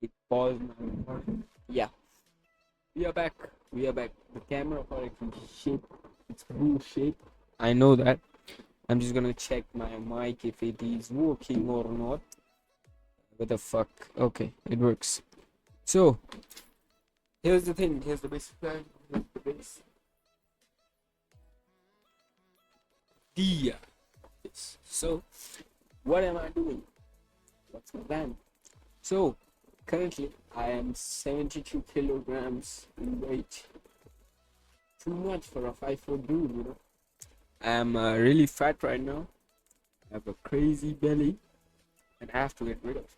It paused my recording. Yeah, we are back. We are back. The camera quality shit. It's bullshit. I know that. I'm just gonna check my mic if it is working or not. What the fuck? Okay, it works. So here's the thing. Here's the basic plan. Here's the base. Yeah. Yes. So what am I doing? What's my plan? So currently I am 72 kilograms in weight. Too much for a 5 foot dude, you know. I'm really fat right now. I have a crazy belly, and I have to get rid of it.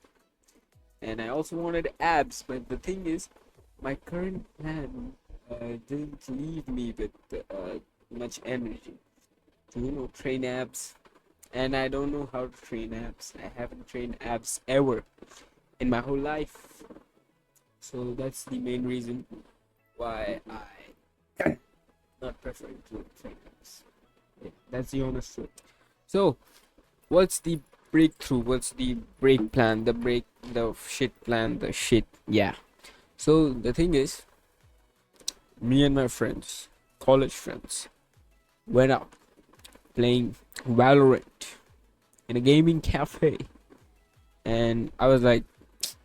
And I also wanted abs, but the thing is, my current plan didn't leave me with much energy to, train abs. And I don't know how to train abs. I haven't trained abs ever in my whole life. So that's the main reason why I not preferring to train abs. Yeah, that's the honest truth. So, what's the breakthrough? What's the break plan? The shit plan, the shit. Yeah. So, the thing is, me and my friends, college friends, went out playing Valorant in a gaming cafe. And I was like,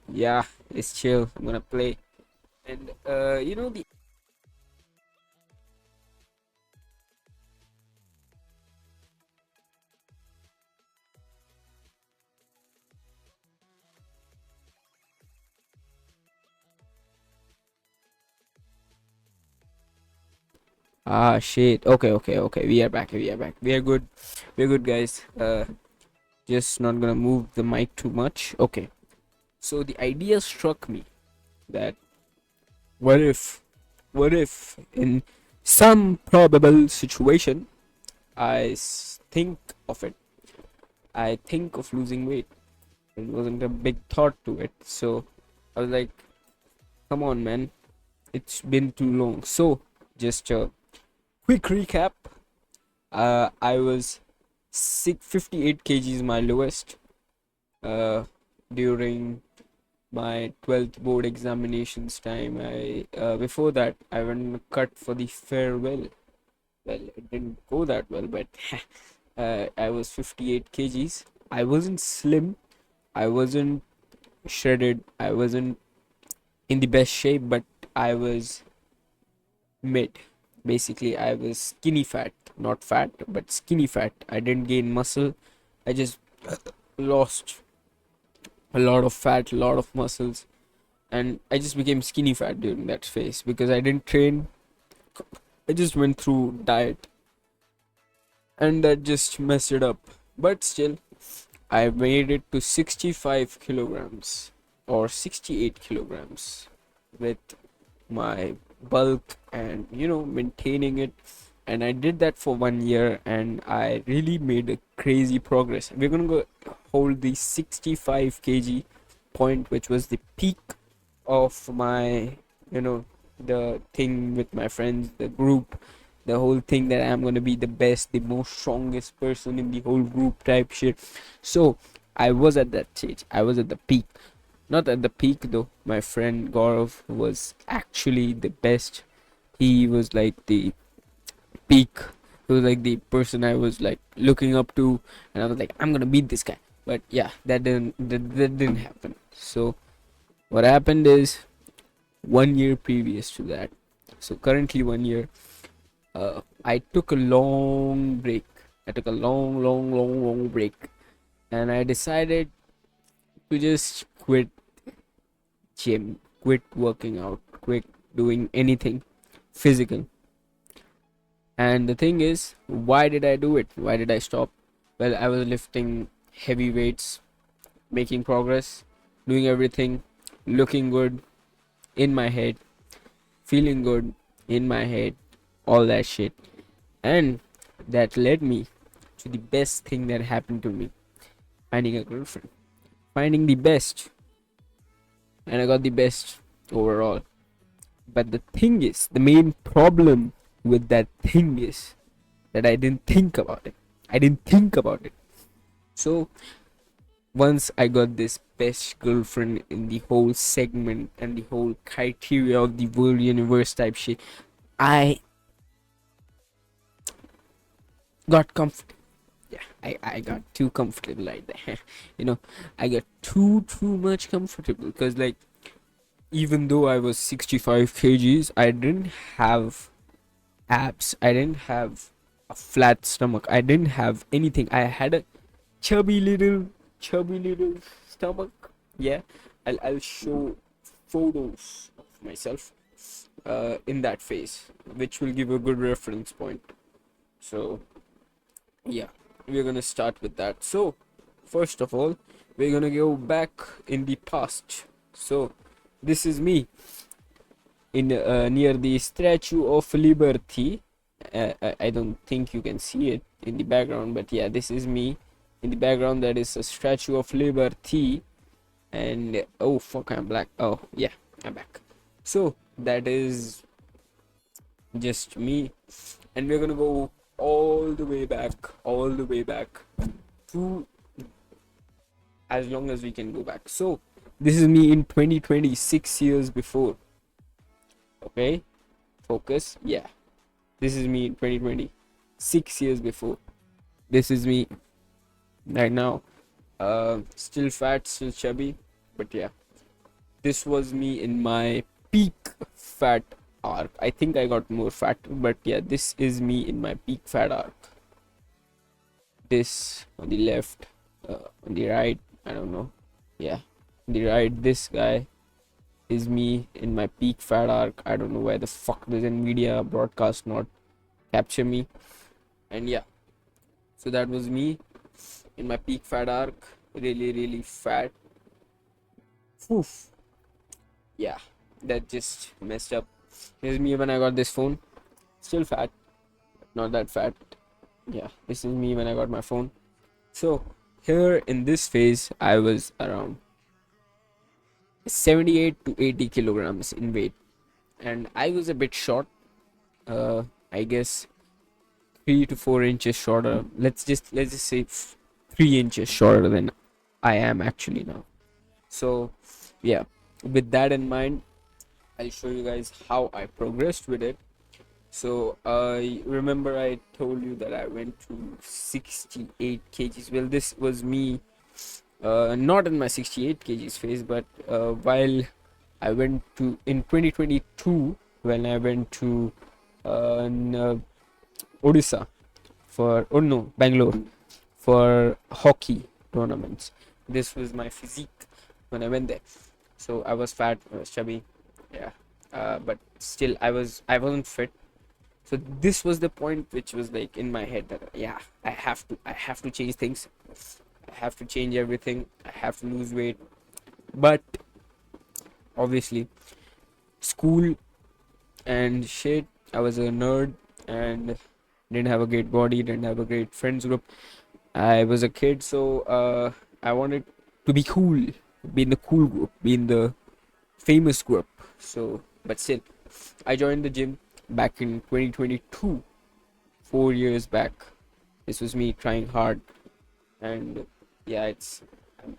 yeah, it's chill. I'm gonna play. And, the shit. Okay. We are back. We are back. We are good. We're good, guys. Just not gonna move the mic too much. Okay. So the idea struck me that what if, what if in some probable situation think of it. I think of losing weight. It wasn't a big thought to it. So I was like, come on, man. It's been too long. So just a quick recap. I was 58 kgs my lowest during my 12th board examinations time. I Before that I went cut for the farewell. Well, it didn't go that well, but I was 58 kgs. I wasn't slim, I wasn't shredded, I wasn't in the best shape, but I was mid. Basically, I was skinny fat, not fat, but skinny fat. I didn't gain muscle, I just lost a lot of fat, a lot of muscles, and I just became skinny fat during that phase because I didn't train. I just went through diet, and that just messed it up. But still, I made it to 65 kilograms or 68 kilograms with my bulk and maintaining it. And I did that for 1 year, and I really made a crazy progress. We're gonna go hold the 65 kg point, which was the peak of my, the thing with my friends, the group, the whole thing, that I'm gonna be the best, the most strongest person in the whole group type shit. So I was at that stage. I was at the peak. Not at the peak though. My friend Gaurav was actually the best. He was like the peak. He was like the person I was like looking up to, and I was like, I'm gonna beat this guy. But yeah, that didn't happen. So what happened is, 1 year previous to that, so currently 1 year, I took a long break. I took a long break, and I decided to just quit gym, quit working out, quit doing anything physical. And the thing is, why did I do it? Why did I stop? Well, I was lifting heavy weights, making progress, doing everything, looking good in my head, feeling good in my head, all that shit. And that led me to the best thing that happened to me: finding a girlfriend, finding the best. And I got the best overall. But the thing is, the main problem with that thing is that I didn't think about it. I didn't think about it. So Once I got this best girlfriend in the whole segment and the whole criteria of the world universe type shit, I got comfortable. Yeah, I got too comfortable right there. you know, I got too much comfortable because, like, even though I was 65 kgs, I didn't have abs. I didn't have a flat stomach. I didn't have anything. I had a chubby little stomach. Yeah, I'll show photos of myself in that phase, which will give a good reference point. So yeah, we're gonna start with that. So first of all, we're gonna go back in the past. So this is me in near the Statue of Liberty. I don't think you can see it in the background, but yeah, this is me in the background. That is a Statue of Liberty. And oh fuck, I'm black. Oh yeah, I'm back. So that is just me, and we're gonna go all the way back to as long as we can go back. So this is me in 2020, 6 years before. Okay, focus. Yeah, this is me in 2020, 6 years before. This is me right now. Still fat, still chubby, but yeah, this was me in my peak fat arc. I think I got more fat, but yeah, this is me in my peak fat arc. This on the left, on the right, I don't know. Yeah, on the right, this guy is me in my peak fat arc. I don't know why the fuck does Nvidia broadcast not capture me. And yeah, so that was me in my peak fat arc, really fat. Oof. Yeah, that just messed up. Here's me when I got this phone, still fat, not that fat. Yeah, this is me when I got my phone. So here in this phase, I was around 78 to 80 kilograms in weight, and I was a bit short. I guess 3 to 4 inches shorter. Let's just say 3 inches shorter than I am actually now. So yeah, with that in mind, I'll show you guys how I progressed with it. So I remember I told you that I went to 68 kgs. Well, this was me not in my 68 kgs phase, but while I went to in 2022 when I went to Odisha for, oh no, Bangalore for hockey tournaments. This was my physique when I went there. So I was fat, I was chubby, yeah, but still I wasn't fit. So this was the point which was like in my head that yeah, I have to change things. I have to change everything. I have to lose weight. But obviously, school and shit, I was a nerd and didn't have a great body, didn't have a great friends group. I was a kid, so I wanted to be cool, be in the cool group, be in the famous group. So, but still, I joined the gym back in 2022, 4 years back. This was me trying hard, and yeah,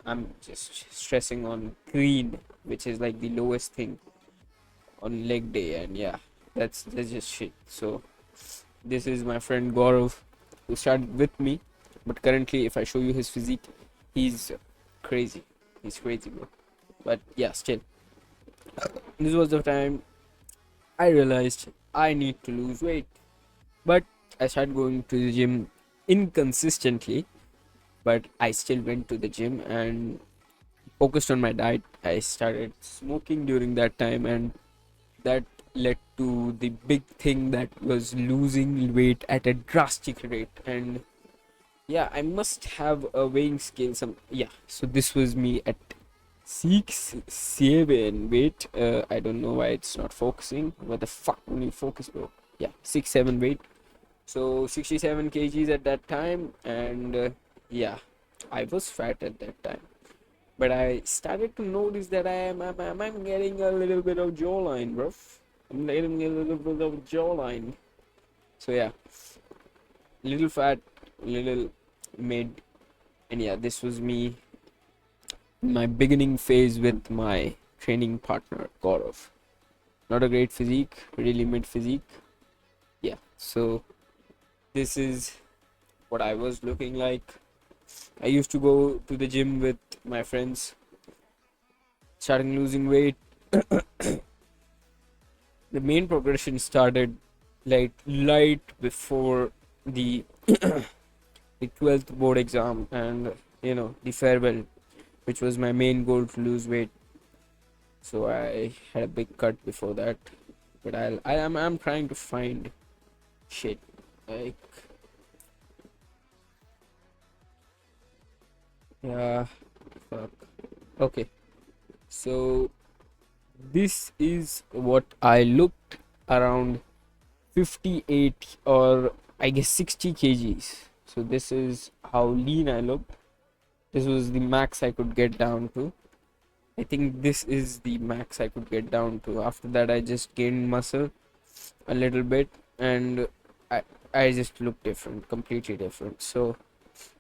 I'm just stressing on clean, which is like the lowest thing on leg day, and yeah, that's just shit. So this is my friend Gaurav, who started with me, but currently, if I show you his physique, he's crazy. He's crazy, bro. But yeah, still, this was the time I realized I need to lose weight. But I started going to the gym inconsistently, but I still went to the gym and focused on my diet. I started smoking during that time, and that led to the big thing that was losing weight at a drastic rate. And yeah, I must have a weighing scale. Some yeah. So this was me at 6'7". Wait, I don't know why it's not focusing. What the fuck when you focus, bro? Yeah, 6'7" weight. So 67 kgs at that time, and yeah, I was fat at that time. But I started to notice that I'm getting a little bit of jawline, bro. I'm getting a little bit of jawline. So yeah, little fat, little mid, and yeah, this was me my beginning phase with my training partner Gaurav. Not a great physique, really mid physique. Yeah, so this is what I was looking like. I used to go to the gym with my friends, starting losing weight. The main progression started like right before the the 12th board exam and the farewell, which was my main goal to lose weight. So I had a big cut before that, but I'm trying to find shit like yeah, fuck. Okay, so this is what I looked around 58 or I guess 60 kgs. So this is how lean I looked. This was the max I could get down to. I think this is the max I could get down to. After that, I just gained muscle a little bit, and I I just looked different, completely different. So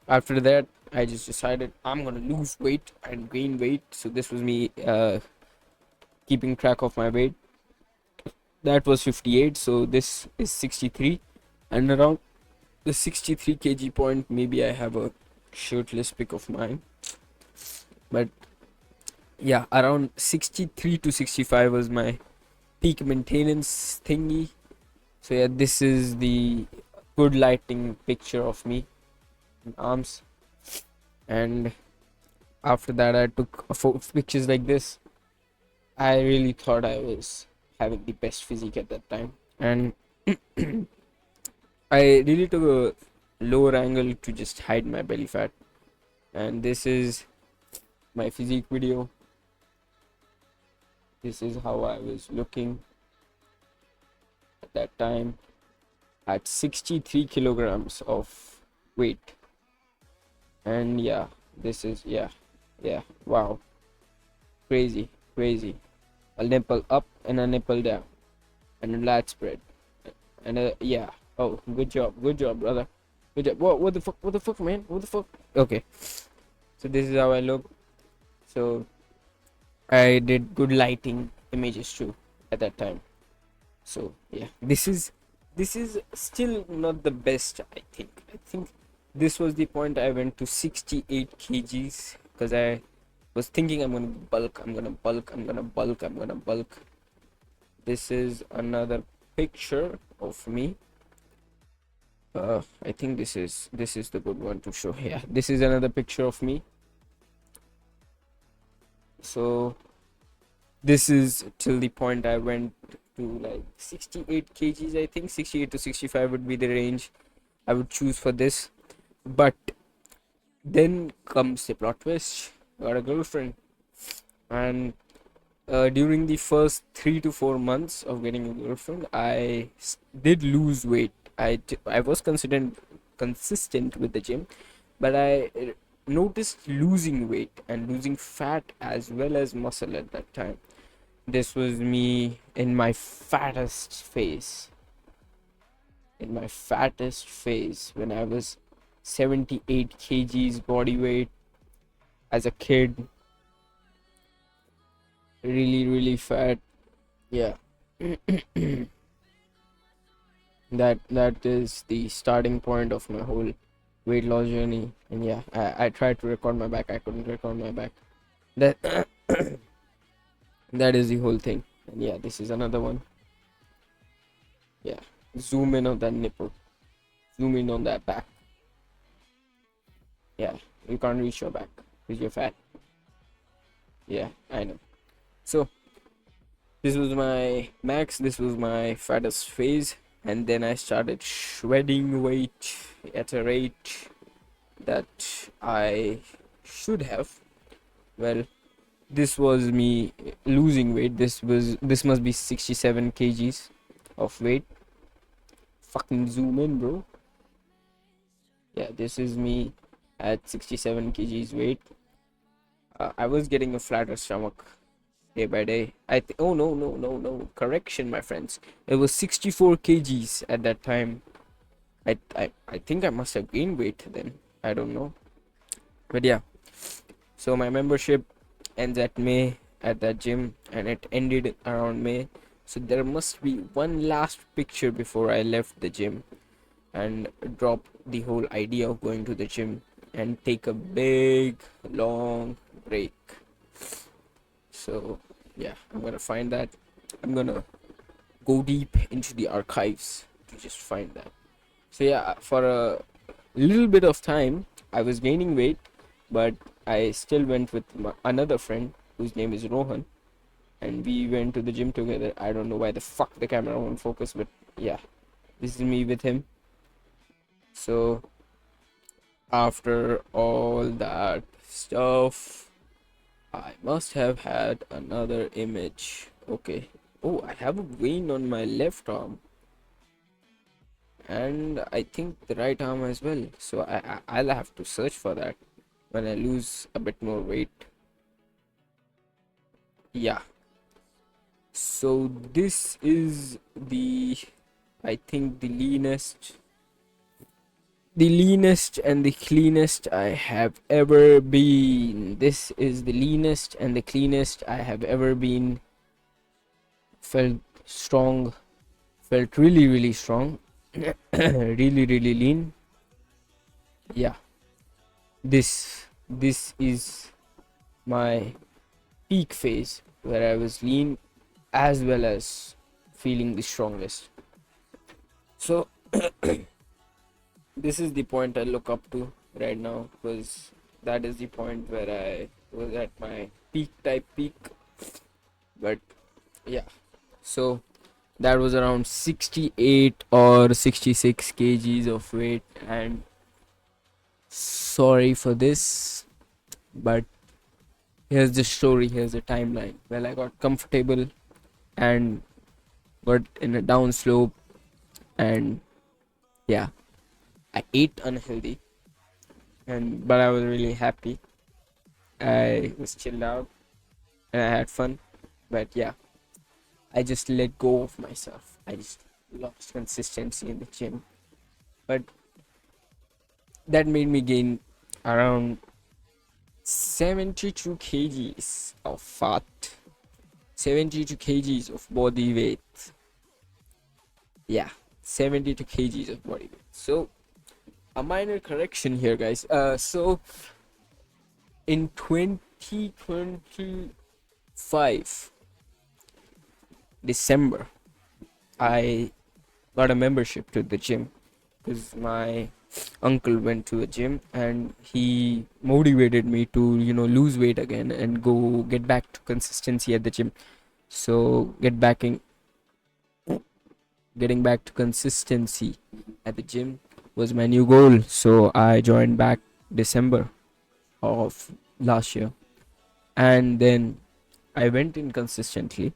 after that, I just decided I'm gonna lose weight and gain weight. So this was me keeping track of my weight. That was 58. So this is 63, and around the 63 kg point, maybe I have a shirtless pic of mine. But yeah, around 63 to 65 was my peak maintenance thingy. So yeah, this is the good lighting picture of me in arms. And after that, I took pictures like this. I really thought I was having the best physique at that time, and I really took a lower angle to just hide my belly fat. And this is my physique video. This is how I was looking at that time at 63 kilograms of weight. And yeah, this is yeah, wow, crazy. A nipple up and a nipple down and a lat spread and yeah. Oh, good job, brother, good job. What the fuck, man, what the fuck. Okay, so this is how I look. So I did good lighting images too at that time. So yeah, this is still not the best. I think this was the point I went to 68 kgs because I was thinking I'm gonna bulk. This is another picture of me. I think this is the good one to show. Yeah, this is another picture of me. So this is till the point I went to like 68 kgs. I think 68 to 65 would be the range I would choose for this. But then comes the plot twist. I got a girlfriend, and during the first 3 to 4 months of getting a girlfriend, I did lose weight. I was consistent with the gym, but I noticed losing weight and losing fat as well as muscle at that time. This was me in my fattest phase. In my fattest phase when I was 78 kgs body weight as a kid, really fat. Yeah. That is the starting point of my whole weight loss journey. And yeah, I tried to record my back, I couldn't record my back. That that is the whole thing. And yeah, this is another one. Yeah, zoom in on that nipple, zoom in on that back. Yeah, you can't reach your back because you're fat. Yeah, I know. So this was my max, this was my fattest phase, and then I started shredding weight at a rate that I should have. Well, this was me losing weight. This must be 67 kgs of weight. Fucking zoom in, bro. Yeah, this is me at 67 kgs weight. I was getting a flatter stomach day by day. Oh, no, correction, my friends. It was 64 kgs at that time. I think I must have gained weight then. I don't know. But yeah. So my membership ends at May at that gym, and it ended around May. So there must be one last picture before I left the gym and drop the whole idea of going to the gym and take a big long break. So yeah, I'm gonna find that. I'm gonna go deep into the archives to just find that. So yeah, for a little bit of time I was gaining weight, but I still went with another friend whose name is Rohan, and we went to the gym together. I don't know why the fuck the camera won't focus, but yeah, this is me with him. So after all that stuff, I must have had another image. Okay. Oh, I have a vein on my left arm, and I think the right arm as well. So I'll have to search for that when I lose a bit more weight. Yeah. So this is the, I think, the leanest and the cleanest I have ever been. This is the leanest and the cleanest I have ever been. Felt strong, felt really, really strong, really, really lean. Yeah, this is my peak phase where I was lean as well as feeling the strongest. So this is the point I look up to right now, because that is the point where I was at my peak. But yeah, so that was around 68 or 66 kgs of weight, and sorry for this, but here's the story, here's the timeline. Well, I got comfortable and got in a down slope, and yeah, I ate unhealthy, and but I was really happy. I was chilled out and I had fun. But yeah, I just let go of myself. I just lost consistency in the gym. But that made me gain around 72 kgs of fat, 72 kgs of body weight. Yeah, 72 kgs of body weight. So a minor correction here, guys. So in 2025 December, I got a membership to the gym because my uncle went to a gym and he motivated me to lose weight again and go get back to consistency at the gym. So getting back to consistency at the gym was my new goal. So I joined back December of last year, and then I went in consistently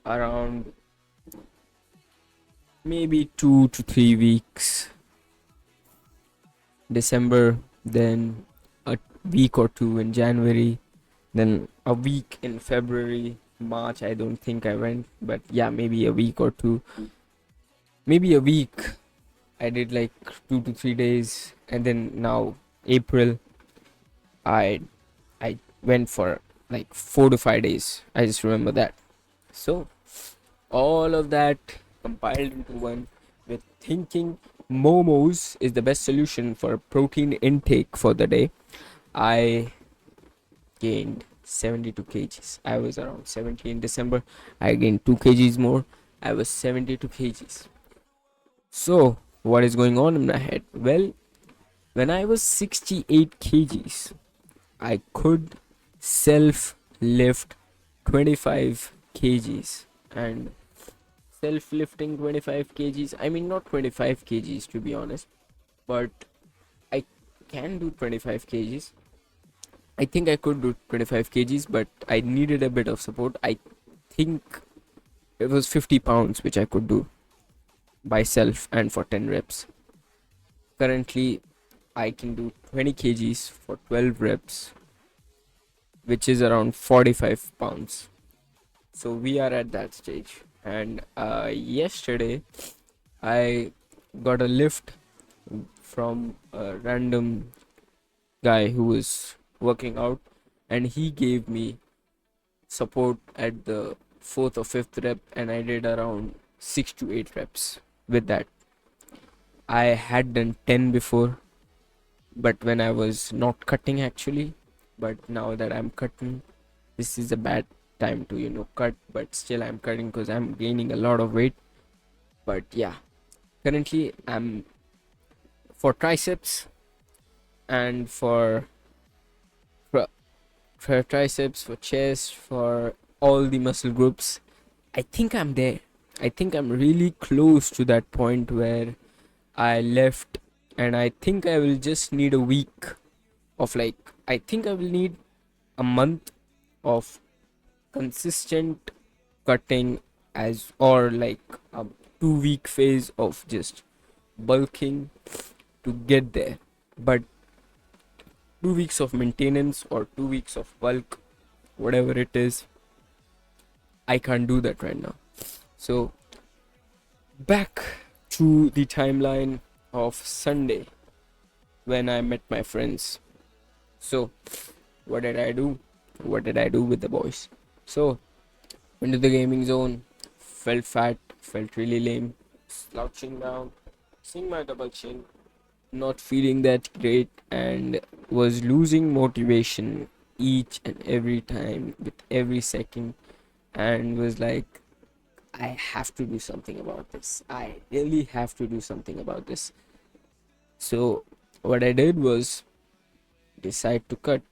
around maybe 2 to 3 weeks December, then a week or two in January, then a week in February. March I don't think I went, but yeah, maybe a week or two, maybe a week. I did like 2 to 3 days, and then now April I I went for like 4 to 5 days. I just remember that. So all of that compiled into one, with thinking momos is the best solution for protein intake for the day, I gained 72 kgs. I was around 70 in December. I gained 2 kgs more. I was 72 kgs. So what is going on in my head? Well, when I was 68 kgs, I could self lift 25 kgs. And self lifting 25 kgs, I mean, not 25 kgs to be honest, but I can do 25 kgs. I think I could do 25 kgs, but I needed a bit of support. I think it was 50 pounds which I could do by self and for 10 reps. Currently I can do 20 kgs for 12 reps, which is around 45 pounds. So we are at that stage. And yesterday I got a lift from a random guy who was working out, and he gave me support at the fourth or fifth rep, and I did around 6 to 8 reps with that. I had done 10 before, but when I was not cutting actually. But now that I'm cutting, this is a bad time to cut, but still I'm cutting because I'm gaining a lot of weight. But yeah, currently I'm for triceps and for, for triceps, for chest, for all the muscle groups, I think I'm there. I think I'm really close to that point where I left, and I think I will just need a week of like, I think I will need a month of consistent cutting, as or like a 2 week phase of just bulking to get there. But 2 weeks of maintenance or 2 weeks of bulk, whatever it is, I can't do that right now. So back to the timeline of Sunday when I met my friends. So what did I do? What did I do with the boys? So went to the gaming zone, felt fat, felt really lame, slouching down, seeing my double chin, not feeling that great, and was losing motivation each and every time with every second, and was like, I have to do something about this. I really have to do something about this. So what I did was decide to cut,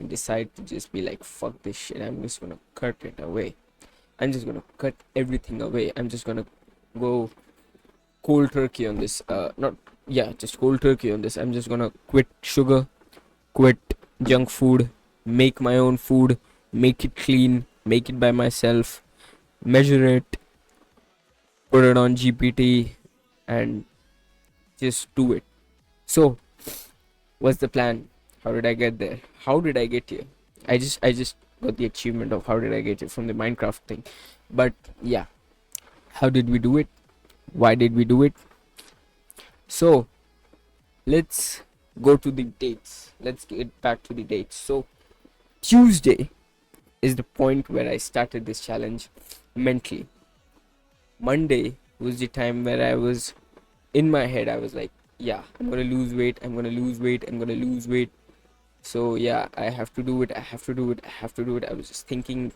decide to just be like, fuck this shit, I'm just gonna cut it away. I'm just gonna cut everything away. I'm just gonna go cold turkey on this. Not Yeah, just cold turkey on this. I'm just gonna quit sugar, quit junk food, make my own food, make it clean, make it by myself, measure it, put it on GPT, and just do it. So, what's the plan? How did I get there? How did I get here? I just got the achievement of how did I get here from the Minecraft thing. But yeah, how did we do it? Why did we do it? So, let's go to the dates. Let's get back to the dates. So, Tuesday is the point where I started this challenge mentally. Monday was the time where I was in my head, I was like, yeah, I'm gonna lose weight, I'm gonna lose weight, I'm gonna lose weight. So yeah, I have to do it, I have to do it, I have to do it. I was just thinking.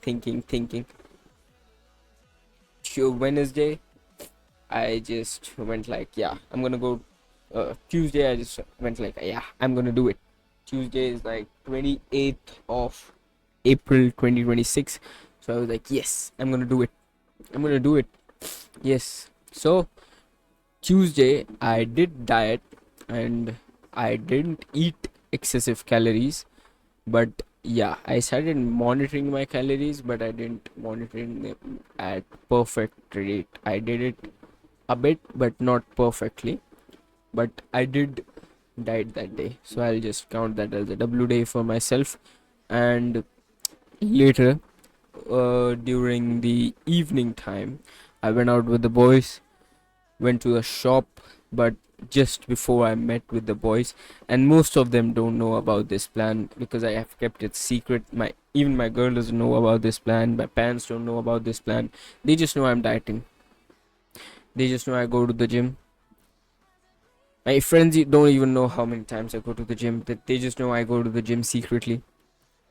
Sure, Wednesday, I just went like, yeah, I'm gonna go. Tuesday, I just went like, yeah, I'm gonna do it. Tuesday is like 28th of April 2026. So I was like, yes, I'm gonna do it. I'm gonna do it. Yes. So Tuesday, I did diet and I didn't eat excessive calories, but yeah, I started monitoring my calories, but I didn't monitor them at perfect rate. I did it a bit, but not perfectly. But I did diet that day, so I'll just count that as a W day for myself. And later, during the evening time, I went out with the boys, went to a shop, but just before I met with the boys, and most of them don't know about this plan because I have kept it secret. My girl doesn't know about this plan, my parents don't know about this plan. They just know I'm dieting, they just know I go to the gym. My friends don't even know how many times I go to the gym, but they just know I go to the gym secretly.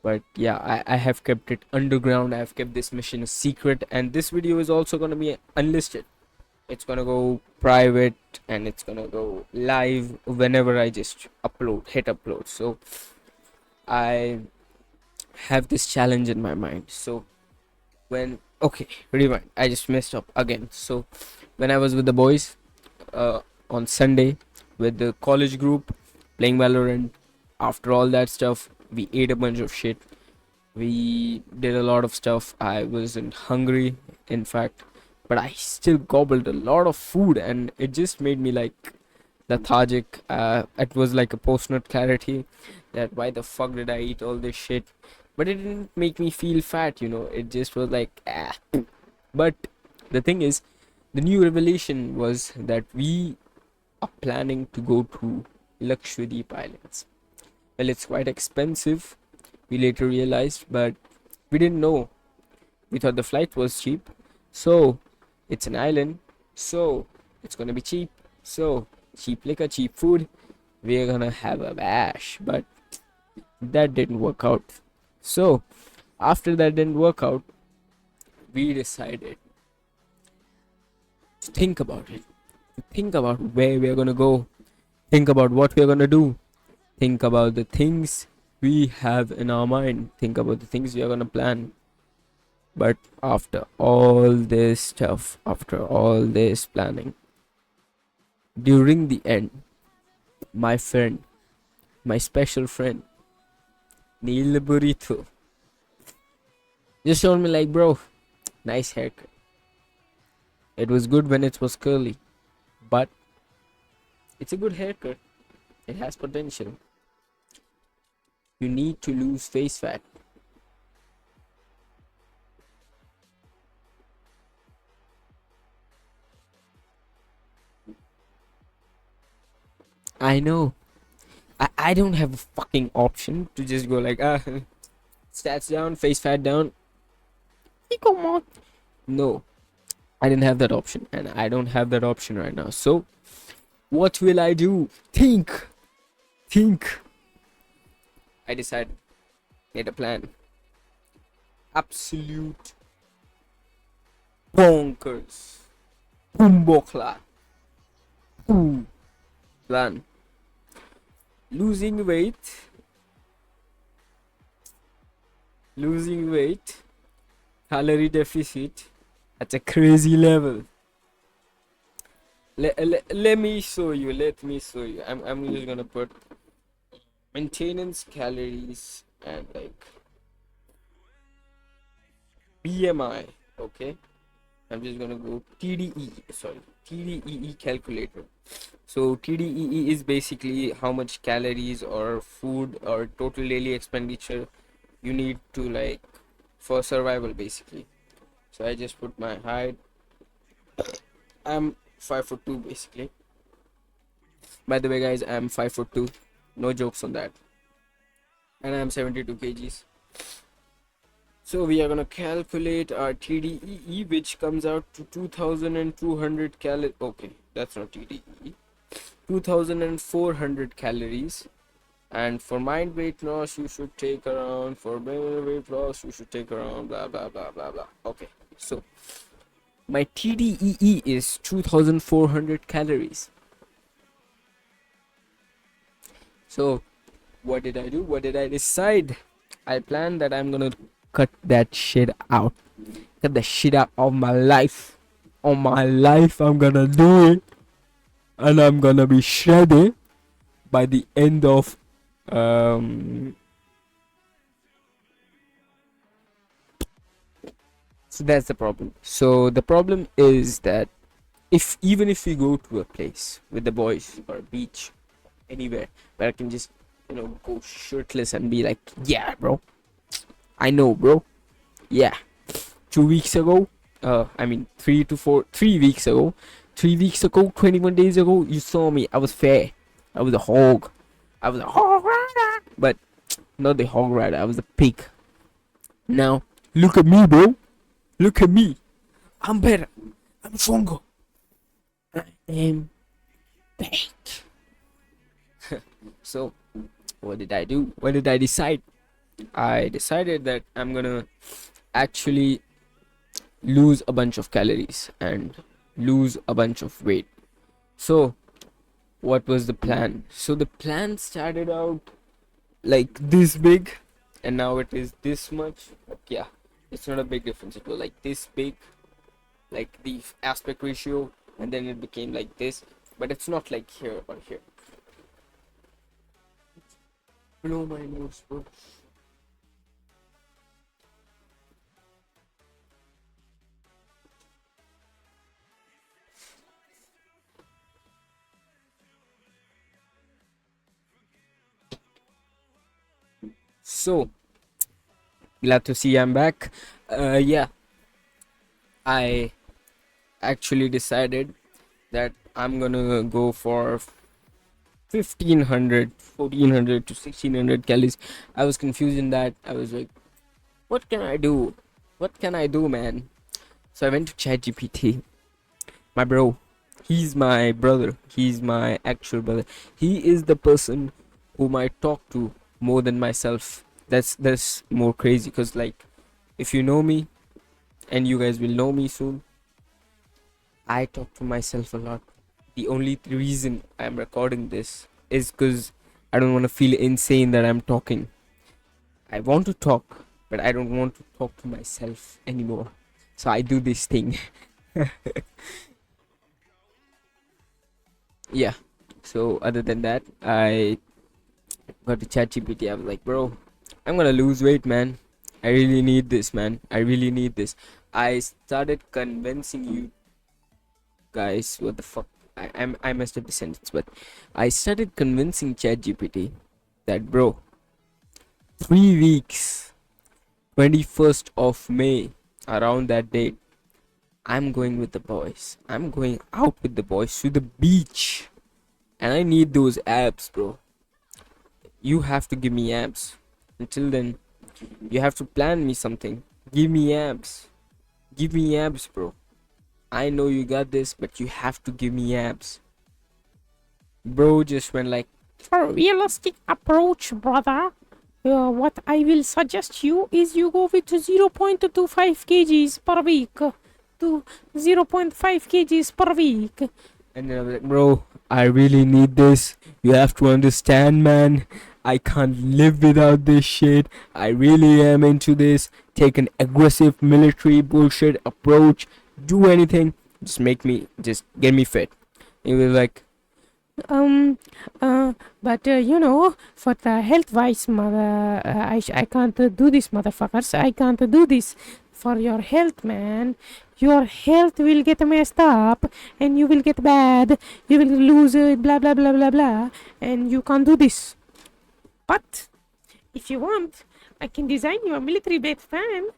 But yeah, I have kept it underground. I have kept this mission a secret, and this video is also going to be unlisted. It's gonna go private, and it's gonna go live whenever I just hit upload. So I have this challenge in my mind. So when okay, rewind, I just messed up again. So when I was with the boys uh, on Sunday with the college group playing Valorant, after all that stuff, we ate a bunch of shit. We did a lot of stuff. I wasn't hungry, in fact, but I still gobbled a lot of food, and it just made me like lethargic. It was like a post-nut clarity that why the fuck did I eat all this shit? But it didn't make me feel fat, It just was like, ah. But the thing is, the new revelation was that we are planning to go to Lakshadweep Islands. Well, it's quite expensive, we later realized, but we didn't know. We thought the flight was cheap, so it's an island, so it's gonna be cheap. So cheap liquor, cheap food, we're gonna have a bash. But that didn't work out. So after that didn't work out, we decided to think about it. To think about where we're gonna go. Think about what we're gonna do. Think about the things we have in our mind. Think about the things we are gonna plan. But after all this stuff, after all this planning, during the end, my friend, my special friend, Neil Burrito, just told me like, bro, nice haircut. It was good when it was curly, but it's a good haircut. It has potential. You need to lose face fat. I know. I don't have a fucking option to just go like, stats down, face fat down. Come on. No, I didn't have that option, and I don't have that option right now. So, what will I do? Think. I decided, made a plan. Absolute bonkers. Bombokla. Plan. Losing weight, calorie deficit at a crazy level. Let me show you. Let me show you. I'm just gonna put maintenance calories and like BMI. Okay, I'm just gonna go TDE. Sorry, TDEE calculator. So TDEE is basically how much calories or food or total daily expenditure you need to like for survival basically. So I just put my height. I'm 5'2" basically. By the way, guys, I'm 5'2". No jokes on that. And I'm 72 kgs. So we are gonna calculate our TDEE, which comes out to 2200 calories. Okay, that's not TDEE. 2400 calories. And for mind weight loss, you should take around. For weight loss, you should take around blah blah blah blah blah. Okay, so my TDEE is 2400 calories. So what did I do? What did I decide? I planned that I'm gonna cut that shit out. Cut the shit out of my life. On my life, I'm gonna do it. And I'm gonna be shredded by the end of so that's the problem. So the problem is that if even if we go to a place with the boys or a beach anywhere where I can just go shirtless and be like, yeah bro, I know bro, yeah, 2 weeks ago, I mean 3 weeks ago, 21 days ago, you saw me, I was fair, I was a hog, rider, but not the hog rider, I was a pig. Now look at me bro, look at me, I'm better, I'm stronger, I am back. So what did I do? What did I decide? I decided that I'm gonna actually lose a bunch of calories and lose a bunch of weight. So what was the plan? So the plan started out like this big, and now it is this much. Yeah, it's not a big difference. It was like this big, like the aspect ratio, and then it became like this, but it's not like here or here. Blow my nose, bro. So glad to see I'm back. Yeah, I actually decided that I'm gonna go for 1500, 1400 to 1600 calories. I was confused in that. I was like, what can I do? What can I do, man? So I went to ChatGPT. My bro, he's my brother. He's my actual brother. He is the person whom I talk to more than myself. That's more crazy because, like, if you know me, and you guys will know me soon, I talk to myself a lot. The only reason I'm recording this is because I don't want to feel insane that I'm talking. I want to talk, but I don't want to talk to myself anymore. So I do this thing. Yeah. So other than that, I got to ChatGPT. I was like, bro, I'm gonna lose weight, man. I really need this, man. I really need this. I started convincing you guys. What the fuck? I messed up the sentence, but I started convincing ChatGPT that, bro, 3 weeks, 21st of May, around that date, I'm going with the boys. I'm going out with the boys to the beach, and I need those abs, bro. You have to give me abs. Until then, you have to plan me something. Give me abs. Give me abs, bro. I know you got this, but you have to give me abs. Bro just went like, For realistic approach, brother, what I will suggest you is you go with 0.25 kgs per week to 0.5 kgs per week. and then I was like, bro, I really need this. You have to understand, man. I can't live without this shit. I really am into this. Take an aggressive military bullshit approach. Do anything. Just get me fit. He was like, Um, but you know, for the health wise, mother, I can't do this, motherfuckers. I can't do this for your health, man. Your health will get messed up and you will get bad. You will lose blah blah blah blah blah, and you can't do this. But if you want, I can design you a military bed fan.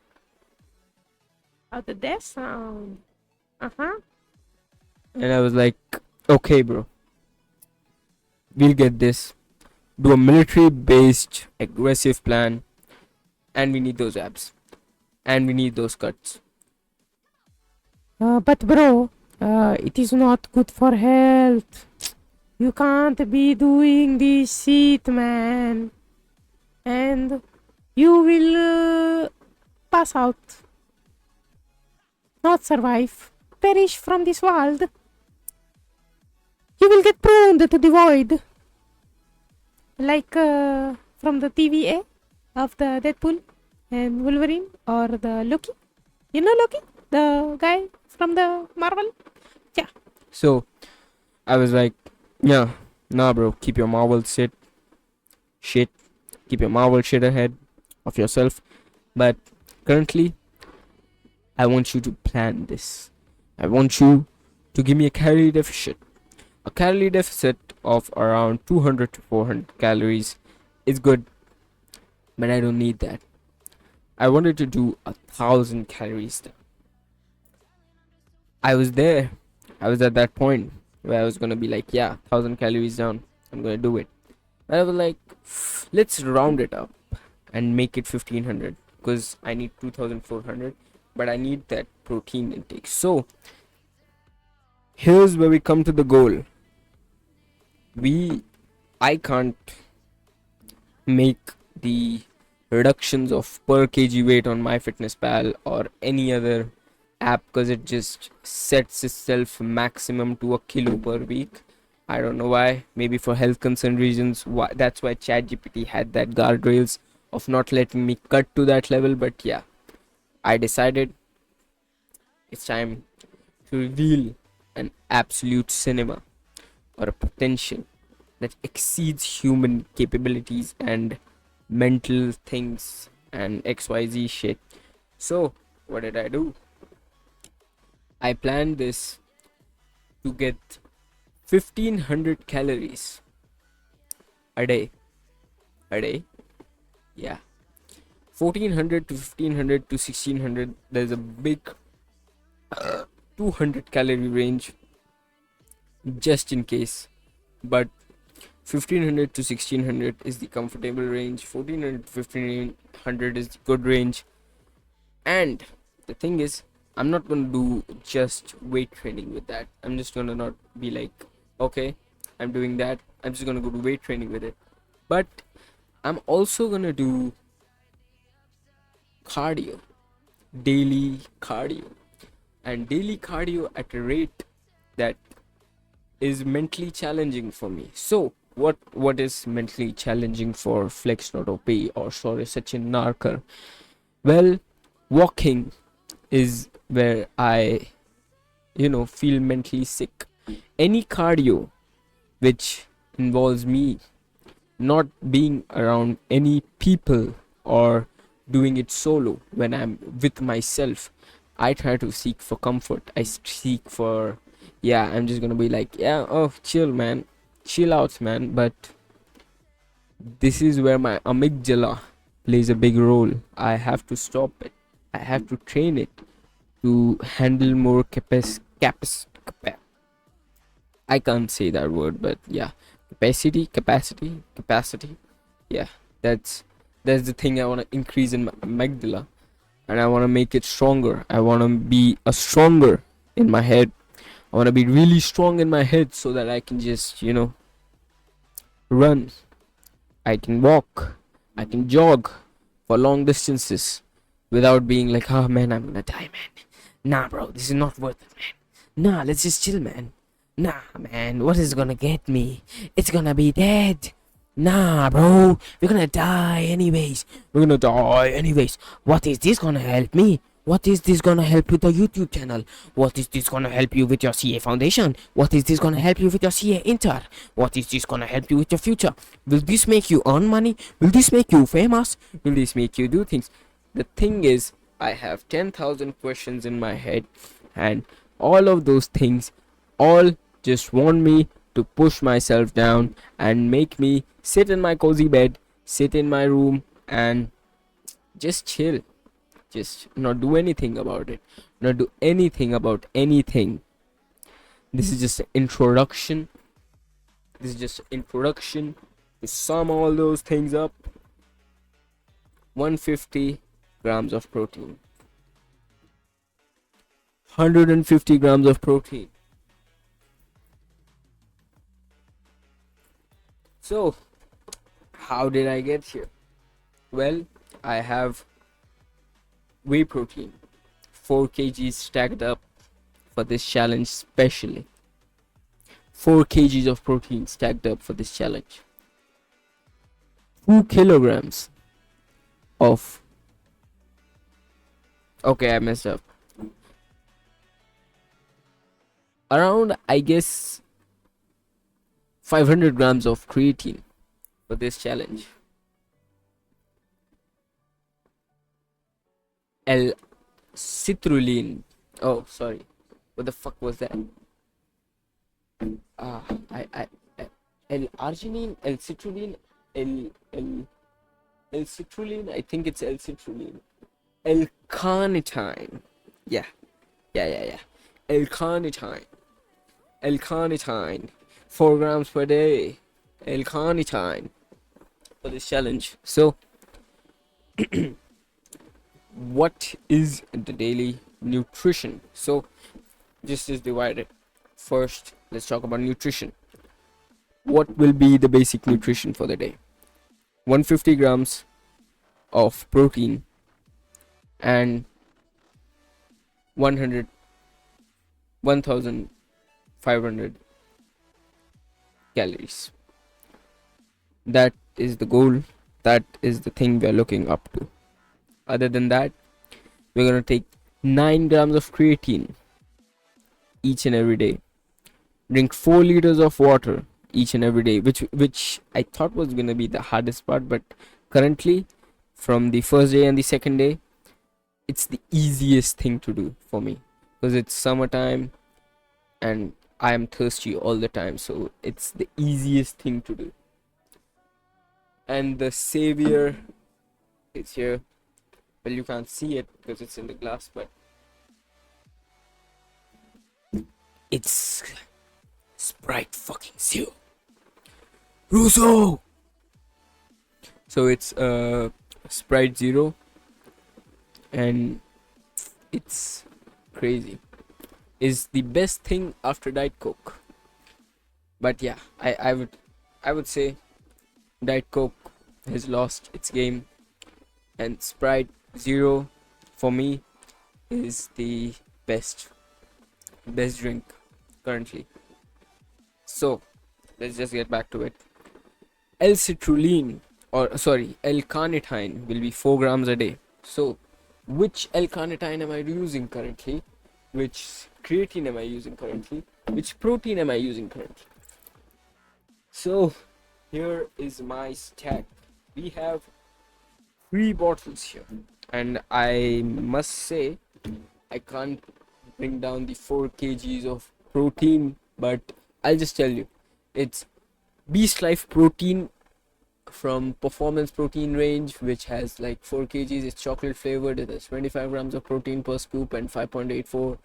How did that sound? Uh huh. and I was like, okay, bro, we'll get this. Do a military based aggressive plan, and we need those abs, and we need those cuts. But bro, it is not good for health. You can't be doing this shit, man. And you will pass out, not survive, perish from this world. You will get pruned to the void. Like from the TVA of the Deadpool and Wolverine or the Loki. You know Loki? The guy from the Marvel? Yeah. So I was like, yeah, nah, bro, keep your Marvel shit, keep your Marvel shit ahead of yourself. But currently, I want you to plan this. I want you to give me a calorie deficit. A calorie deficit of around 200 to 400 calories is good, but I don't need that. I wanted to do 1,000 calories. I was there. I was at that point where I was gonna be like, yeah, 1,000 calories down. I'm gonna do it. And I was like, let's round it up and make it 1,500 because I need 2,400, but I need that protein intake. So here's where we come to the goal. I can't make the reductions of per kg weight on MyFitnessPal or any other app because it just sets itself maximum to a kilo per week. I don't know why. Maybe for health concern reasons. Why? That's why ChatGPT had that guardrails of not letting me cut to that level. But yeah, I decided it's time to reveal an absolute cinema or a potential that exceeds human capabilities and mental things and XYZ shit. So, what did I do? I planned this to get 1,500 calories a day. A day? Yeah. 1,400 to 1,500 to 1,600. There's a big 200 calorie range just in case. But 1500 to 1600 is the comfortable range. 1400 to 1500 is the good range. And the thing is, I'm not gonna do just weight training with that. I'm just gonna not be like, okay, I'm doing that. I'm just gonna go do weight training with it. But I'm also gonna do cardio, daily cardio, and daily cardio at a rate that is mentally challenging for me. So what is mentally challenging for FLEXnotOP, or sorry, Sachin Narkar? Well, walking is where I, feel mentally sick. Any cardio which involves me not being around any people or doing it solo when I'm with myself, I try to seek for comfort. I seek for, yeah, I'm just gonna be like, yeah, oh, chill, man, chill out, man. But this is where my amygdala plays a big role. I have to stop it. I have to train it to handle more I can't say that word, but yeah, capacity. Yeah, that's that's the thing I want to increase in my amygdala, and I want to make it stronger. I want to be a stronger in my head. I want to be really strong in my head so that I can just, run. I can walk. I can jog for long distances without being like, oh man, I'm gonna die, man. Nah, bro, this is not worth it, man. Nah, let's just chill, man. Nah, man, what is gonna get me? It's gonna be dead. Nah, bro, we're gonna die anyways. We're gonna die anyways. What is this gonna help me? What is this gonna help with the YouTube channel? What is this gonna help you with your CA foundation? What is this gonna help you with your CA inter? What is this gonna help you with your future? Will this make you earn money? Will this make you famous? Will this make you do things? The thing is, I have 10,000 questions in my head, and all of those things all just want me to push myself down and make me sit in my cozy bed, sit in my room, and just chill. Just not do anything about it. Not do anything about anything. This is just an introduction. This is just an introduction to sum all those things up. 150 grams of protein. 150 grams of protein. So, how did I get here? Well, I have whey protein, 4 kgs stacked up for this challenge specially. 4 kgs of protein stacked up for this challenge. 2 kilograms of, okay, I messed up. Around, I guess, 500 grams of creatine for this challenge. L-citrulline. Oh, sorry. What the fuck was that? Ah, L-arginine, L-citrulline, L-citrulline. I think it's L-citrulline. L-carnitine. Yeah. L-carnitine. L-carnitine. 4 grams per day. L-carnitine for this challenge. So, what is the daily nutrition? So, this is divided. First, let's talk about nutrition. What will be the basic nutrition for the day? 150 grams of protein and 1500 calories. That is the goal. That is the thing we are looking up to. Other than that, we're gonna take 9 grams of creatine each and every day. Drink 4 liters of water each and every day, which I thought was gonna be the hardest part, but currently, from the first day and the second day, it's the easiest thing to do for me because it's summertime and I am thirsty all the time, so it's the easiest thing to do. And the savior is here. Well, you can't see it because it's in the glass, but it's Sprite fucking Zero. Russo. So it's Sprite Zero, and it's crazy. Is the best thing after Diet Coke. But yeah, I would say Diet Coke has lost its game, and Sprite Zero for me is the best drink currently. So let's just get back to it. L-citrulline, or sorry, L-carnitine will be 4 grams a day. So which L-carnitine am I using currently? Which creatine am I using currently? Which protein am I using currently? So here is my stack. We have 3 bottles here, and I must say I can't bring down the 4 kgs of protein, but I'll just tell you, it's Beast Life protein from Performance Protein range, which has like 4 kgs. It's chocolate flavored. It has 25 grams of protein per scoop and 5.84 or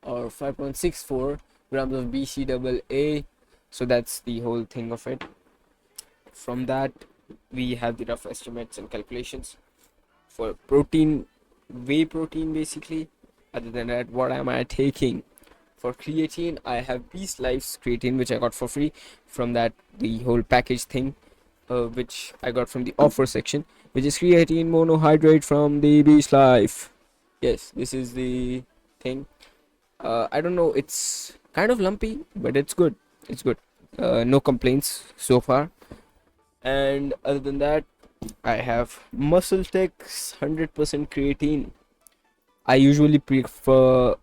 5.64 grams of BCAA. So that's the whole thing of it. From that, we have the rough estimates and calculations for protein, whey protein basically. Other than that, what am I taking? For creatine, I have Beast Life's creatine, which I got for free from that the whole package thing, which I got from the offer section, which is creatine monohydrate from the Beast Life. Yes, this is the thing. I don't know, it's kind of lumpy, but it's good. It's good. No complaints so far. And other than that, I have Muscle Tech's 100% creatine. I usually prefer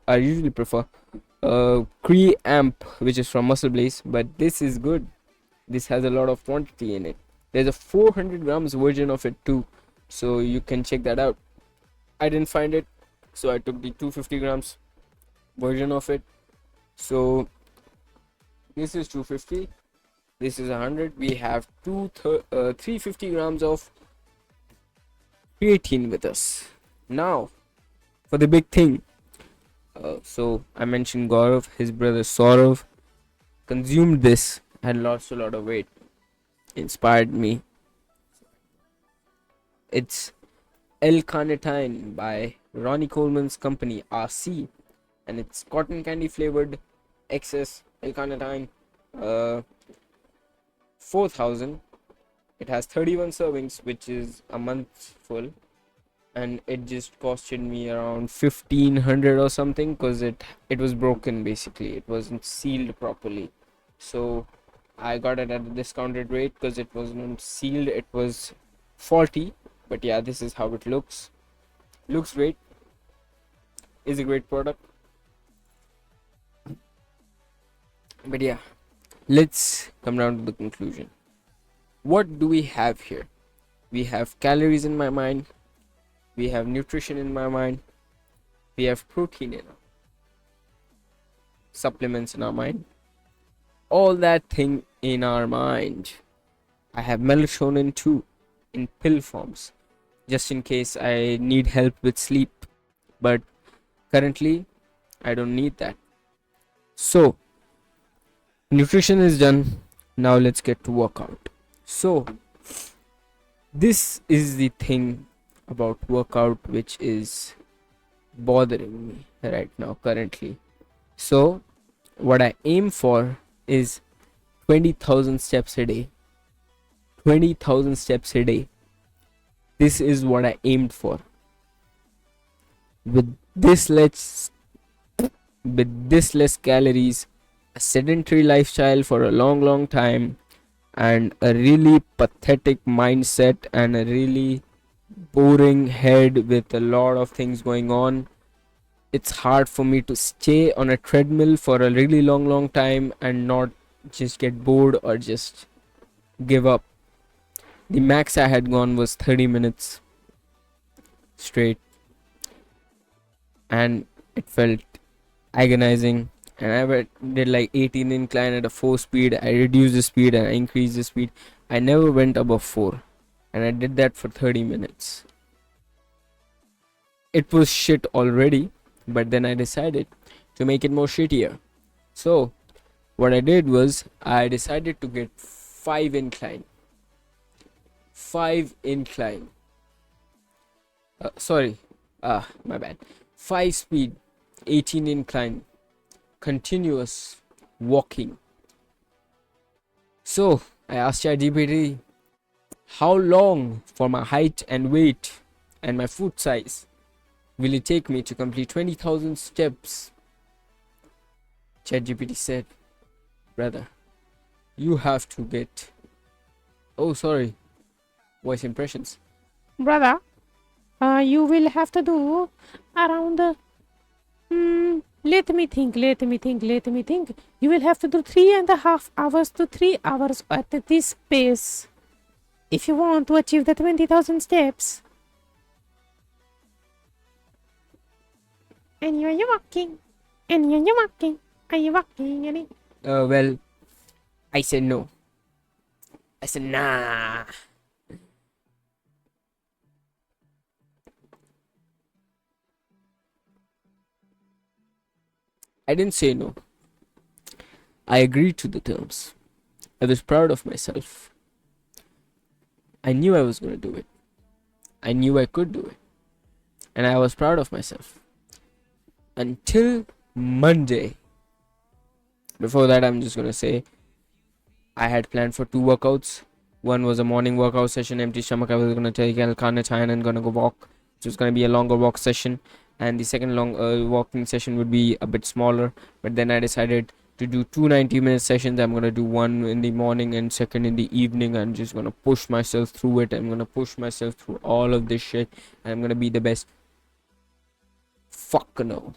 Amp, which is from Muscle Blaze, but this is good. This has a lot of quantity in it. There's a 400 grams version of it too, so you can check that out. I didn't find it, so I took the 250 grams version of it. So this is 250, this is 100. We have 350 grams of creatine with us. Now for the big thing. So I mentioned Gaurav, his brother Saurav consumed this and lost a lot of weight. Inspired me. It's L-carnitine by Ronnie Coleman's company RC, and it's cotton candy flavored excess L-carnitine, 4000. It has 31 servings, which is a month full, and it just costed me around 1500 or something, because it was broken. Basically it wasn't sealed properly, so I got it at a discounted rate because it wasn't sealed, it was faulty. But yeah, this is how it looks great, is a great product. But yeah, let's come down to the conclusion. What do we have here? We have calories in my mind, we have nutrition in my mind, we have protein in our supplements in our mind, all that thing in our mind. I have melatonin too, in pill forms, just in case I need help with sleep, but currently I don't need that. So nutrition is done, now let's get to workout. So this is the thing about workout which is bothering me right now currently. So what I aim for is 20,000 steps a day. 20,000 steps a day. This is what I aimed for. With this less calories, a sedentary lifestyle for a long time, and a really pathetic mindset, and a really boring head with a lot of things going on, it's hard for me to stay on a treadmill for a really long time and not just get bored or just give up. The max I had gone was 30 minutes straight, and it felt agonizing. And I did like 18 incline at a 4 speed. I reduced the speed and I increased the speed. I never went above 4, and I did that for 30 minutes. It was shit already, but then I decided to make it more shittier. So what I did was I decided to get 5 incline, 5 incline. Sorry, my bad. 5 speed, 18 incline, continuous walking. So I asked ChatGPT, how long for my height and weight and my foot size will it take me to complete 20,000 steps? ChatGPT said, brother, you have to get. Oh, sorry, voice impressions. Brother, you will have to do around let me think. You will have to do 3.5 hours to 3 hours at this pace if you want to achieve the 20,000 steps. And you're walking. And you're walking. Are you walking? Well, I said no. I said nah. I didn't say no. I agreed to the terms. I was proud of myself. I knew I was going to do it. I knew I could do it. And I was proud of myself. Until Monday. Before that, I'm just going to say I had planned for 2 workouts. One was a morning workout session, empty stomach. I was going to take Al-Khanah and going to go walk. It was going to be a longer walk session. And the second long walking session would be a bit smaller. But then I decided to do two 90-minute sessions. I'm going to do one in the morning and second in the evening. I'm just going to push myself through it. I'm going to push myself through all of this shit. And I'm going to be the best. Fuck no.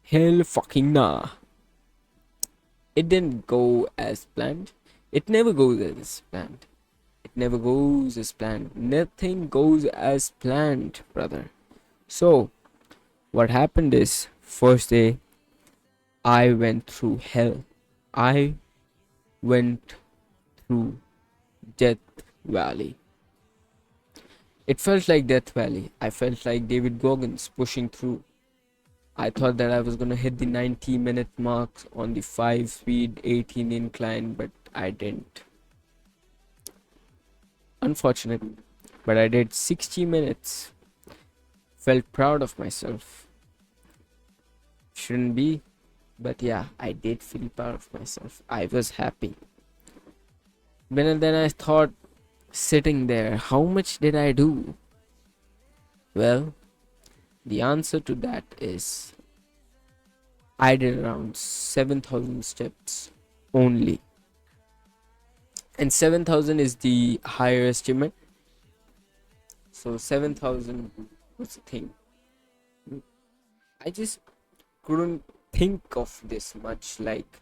Hell fucking nah. It didn't go as planned. It never goes as planned. It never goes as planned. Nothing goes as planned, brother. So, what happened is, first day, I went through hell. I went through Death Valley. It felt like Death Valley. I felt like David Goggins pushing through. I thought that I was gonna hit the 90-minute mark on the 5 speed 18 incline, but I didn't. Unfortunate, but I did 60 minutes. Felt proud of myself. Shouldn't be, but yeah, I did feel proud of myself. I was happy. But then I thought, sitting there, how much did I do? Well, the answer to that is I did around 7,000 steps only. And 7,000 is the higher estimate. So 7,000 was the thing. I just couldn't think of this much. Like,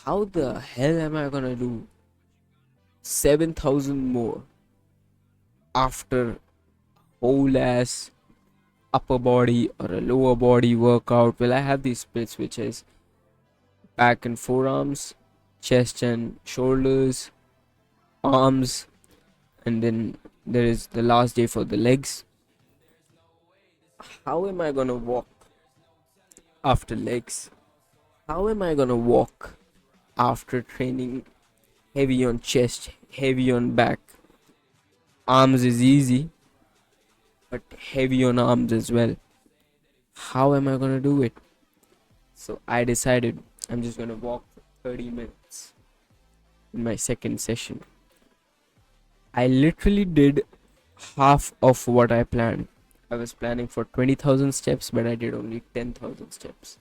how the hell am I gonna do 7,000 more after whole ass upper body or a lower body workout? Well, I have these splits, which is back and forearms, chest and shoulders, arms, and then there is the last day for the legs. How am I gonna walk after legs? How am I gonna walk after training heavy on chest, heavy on back? Arms is easy, but heavy on arms as well. How am I gonna do it? So I decided I'm just gonna walk for 30 minutes in my second session. I literally did half of what I planned. I was planning for 20,000 steps, but I did only 10,000 steps.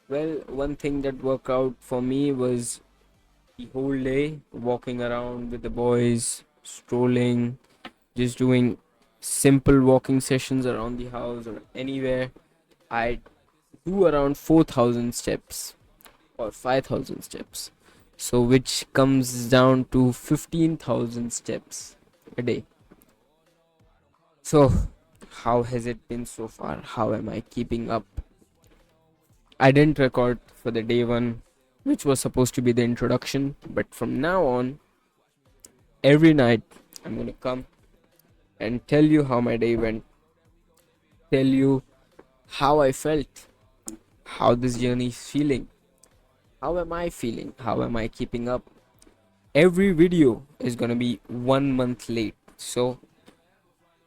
Well, one thing that worked out for me was the whole day walking around with the boys, strolling, just doing simple walking sessions around the house or anywhere. I do around 4,000 steps or 5,000 steps. So, which comes down to 15,000 steps a day. So, how has it been so far? How am I keeping up? I didn't record for the day one, which was supposed to be the introduction, but from now on, every night I'm gonna come and tell you how my day went, tell you how I felt, how this journey is feeling, how am I feeling? How am I keeping up? Every video is gonna be 1 month late. So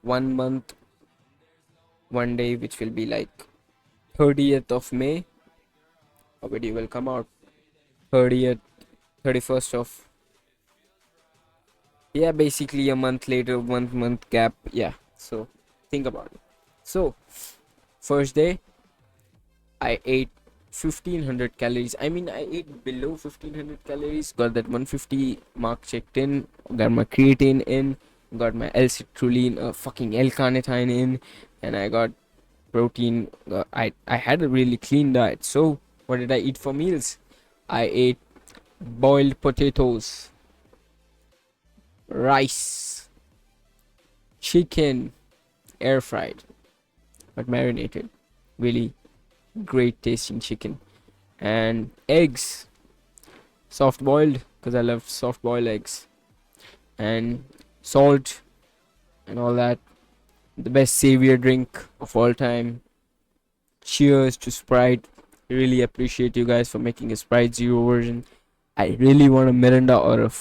1 month, one day, which will be like 30th of May, a video will come out. 30th, 31st of, yeah, basically a month later, 1 month gap. Yeah. So think about it. So first day, I ate 1500 calories. I mean, I ate below 1500 calories. Got that 150 mark checked in. Got my creatine in. Got my L-citrulline, fucking L-carnitine in, and I got protein. I had a really clean diet. So what did I eat for meals? I ate boiled potatoes, rice, chicken, air fried, but marinated. Really great tasting chicken, and eggs, soft boiled, because I love soft boiled eggs, and salt and all that. The best savior drink of all time. Cheers to Sprite. Really appreciate you guys for making a Sprite Zero version. I really want a Miranda or a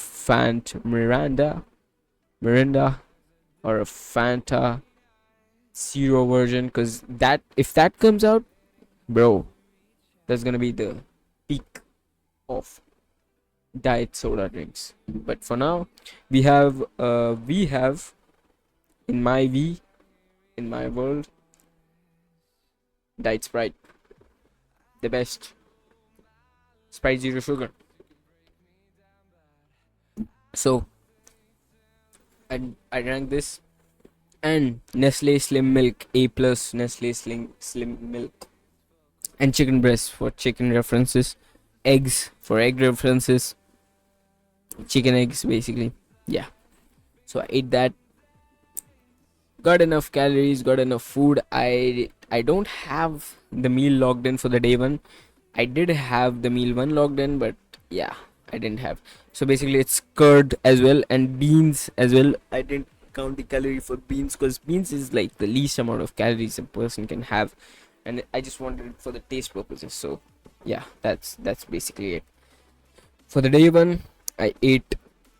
Miranda or a Fanta Zero version, because that, if that comes out, bro, that's gonna be the peak of diet soda drinks. But for now, we have in my V, in my world, diet Sprite, the best. Sprite Zero Sugar. So I drank this, and Nestle Slim Milk A plus, Nestle Slim Milk, and chicken breast for chicken references, eggs for egg references, chicken eggs basically. Yeah. So I ate that, got enough calories, got enough food. I don't have the meal logged in for the day one. I did have the meal one logged in, but yeah, I didn't have. So basically, it's curd as well and beans as well. I didn't count the calorie for beans, because beans is like the least amount of calories a person can have, and I just wanted it for the taste purposes. So yeah, that's basically it. For the day one, I ate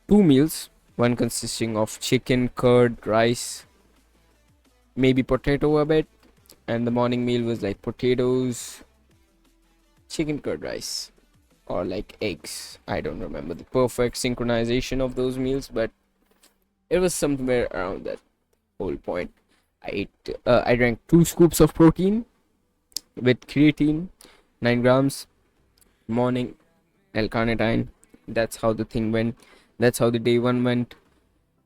two meals, one consisting of chicken, curd, rice, maybe potato a bit, and the morning meal was like potatoes, chicken, curd, rice, or like eggs. I don't remember the perfect synchronization of those meals, but it was somewhere around that whole point. I drank 2 scoops of protein with creatine, 9 grams, morning, L-carnitine. That's how the thing went. That's how the day one went.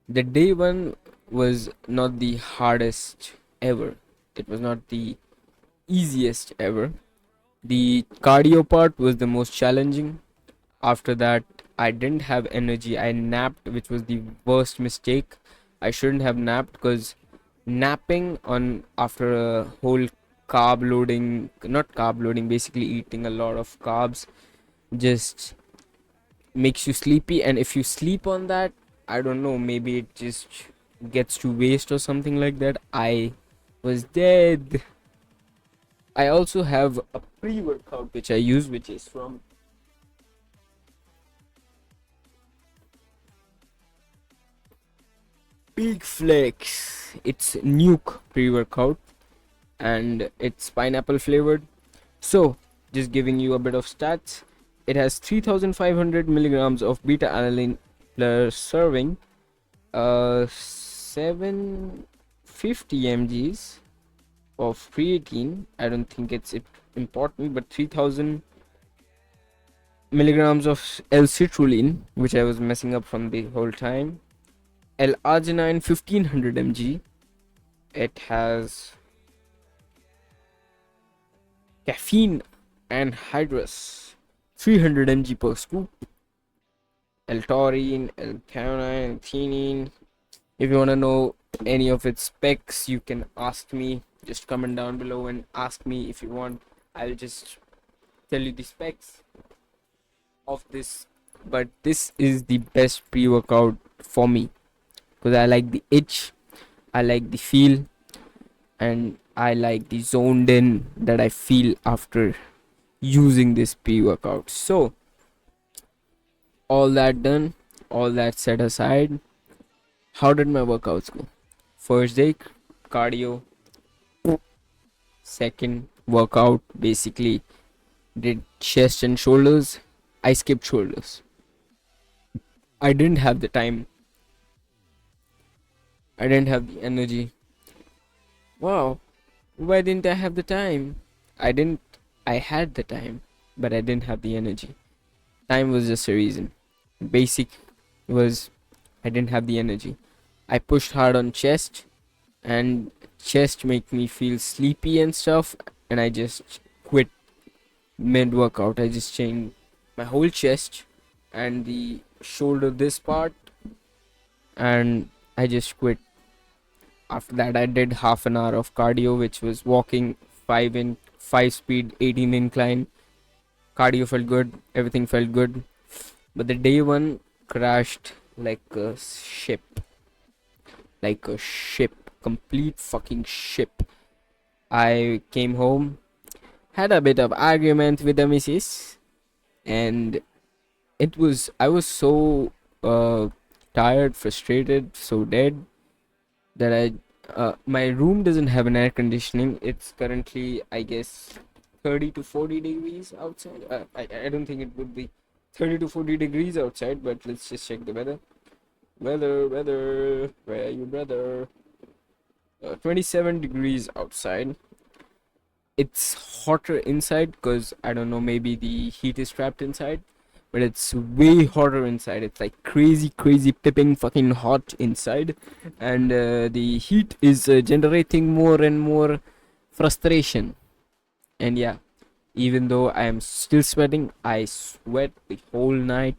The day one was not the hardest ever. It was not the easiest ever. The cardio part was the most challenging. After that, I didn't have energy. I napped, which was the worst mistake. I shouldn't have napped, because napping on after a whole carb loading, not carb loading, basically eating a lot of carbs, just makes you sleepy. And if you sleep on that, I don't know, maybe it just gets to waste or something like that. I was dead. I also have a pre-workout which I use, which is from Big Flex. It's Nuke pre-workout, and it's pineapple flavored. So, just giving you a bit of stats. It has 3500 milligrams of beta alanine per serving, 750 mgs of creatine. I don't think it's important, but 3000 milligrams of L-citrulline, which I was messing up from the whole time. L-arginine 1500 mg. It has caffeine anhydrous 300 mg per scoop. L-taurine, L-theanine, theanine. If you want to know any of its specs, you can ask me. Just comment down below and ask me if you want. I'll just tell you the specs of this. But this is the best pre-workout for me, because I like the itch, I like the feel, and I like the zoned in that I feel after using this pre-workout. So All that done, all that set aside, how did my workouts go? First day, cardio. Second workout, basically did chest and shoulders. I skipped shoulders. I didn't have the time. I didn't have the energy. Wow, why didn't I have the time? I didn't. I had the time, but I didn't have the energy. Time was just a reason. Basic was I didn't have the energy. I pushed hard on chest, and chest make me feel sleepy and stuff, and I just quit mid workout. I just changed my whole chest and the shoulder this part, and I just quit. After that, I did half an hour of cardio, which was walking 5 speed, 18 incline. Cardio felt good, everything felt good, but the day one crashed like a ship, complete fucking ship. I came home, had a bit of argument with the missus, and I was so uh tired, frustrated, so dead that my room doesn't have an air conditioning. It's currently, I guess, 30 to 40 degrees outside. I don't think it would be 30 to 40 degrees outside, but let's just check the weather. Weather, where are you, brother? 27 degrees outside. It's hotter inside because I don't know, maybe the heat is trapped inside, but it's way hotter inside. It's like crazy, crazy, pipping fucking hot inside, and the heat is generating more and more frustration. And yeah, even though I am still sweating, I sweat the whole night.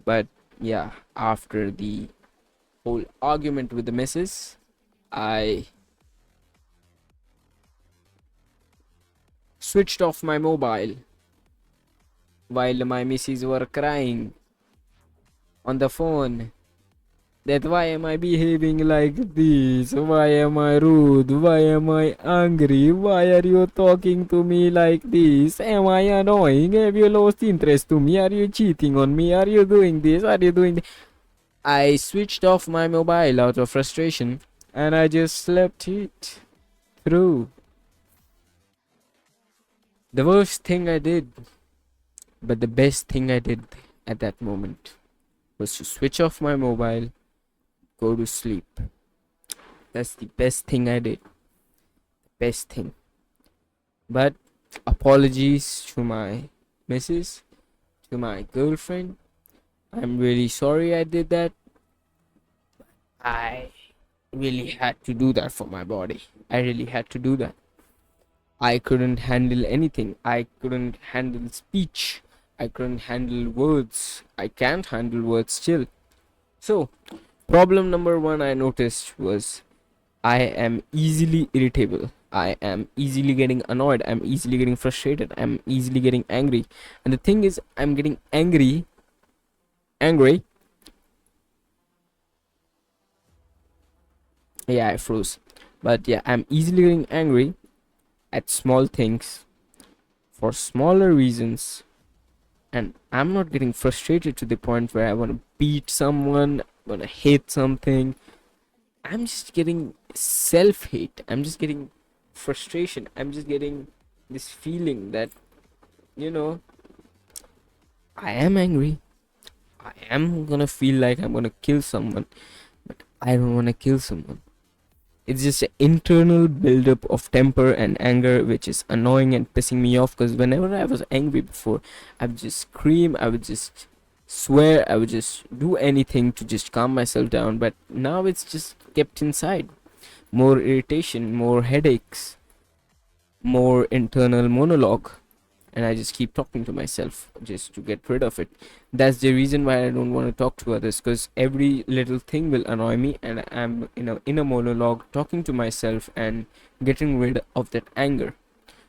But yeah, after the whole argument with the missus, I switched off my mobile while my missus were crying on the phone that why am I behaving like this? Why am I rude? Why am I angry? Why are you talking to me like this? Am I annoying? Have you lost interest to me? Are you cheating on me? Are you doing this? Are you doing that? I switched off my mobile out of frustration and I just slept it through. The worst thing I did, but the best thing I did at that moment was to switch off my mobile, go to sleep. That's the best thing I did. Best thing. But apologies to my missus, to my girlfriend. I'm really sorry I did that. I really had to do that for my body. I really had to do that. I couldn't handle anything. I couldn't handle speech. I couldn't handle words. I can't handle words still. So, problem number one I noticed was I am easily irritable. I am easily getting annoyed. I'm easily getting frustrated. I'm easily getting angry. And the thing is, I'm getting angry. Yeah, I froze. But yeah, I'm easily getting angry at small things for smaller reasons. And I'm not getting frustrated to the point where I want to beat someone, want to hate something. I'm just getting self hate. I'm just getting frustration. I'm just getting this feeling that, you know, I am angry. I am gonna feel like I'm gonna kill someone, but I don't wanna kill someone. It's just an internal buildup of temper and anger, which is annoying and pissing me off. Because whenever I was angry before, I would just scream, I would just swear, I would just do anything to just calm myself down. But now it's just kept inside. More irritation, more headaches, more internal monologue, and I just keep talking to myself just to get rid of it. That's the reason why I don't want to talk to others, because every little thing will annoy me, and I'm in a monologue talking to myself and getting rid of that anger.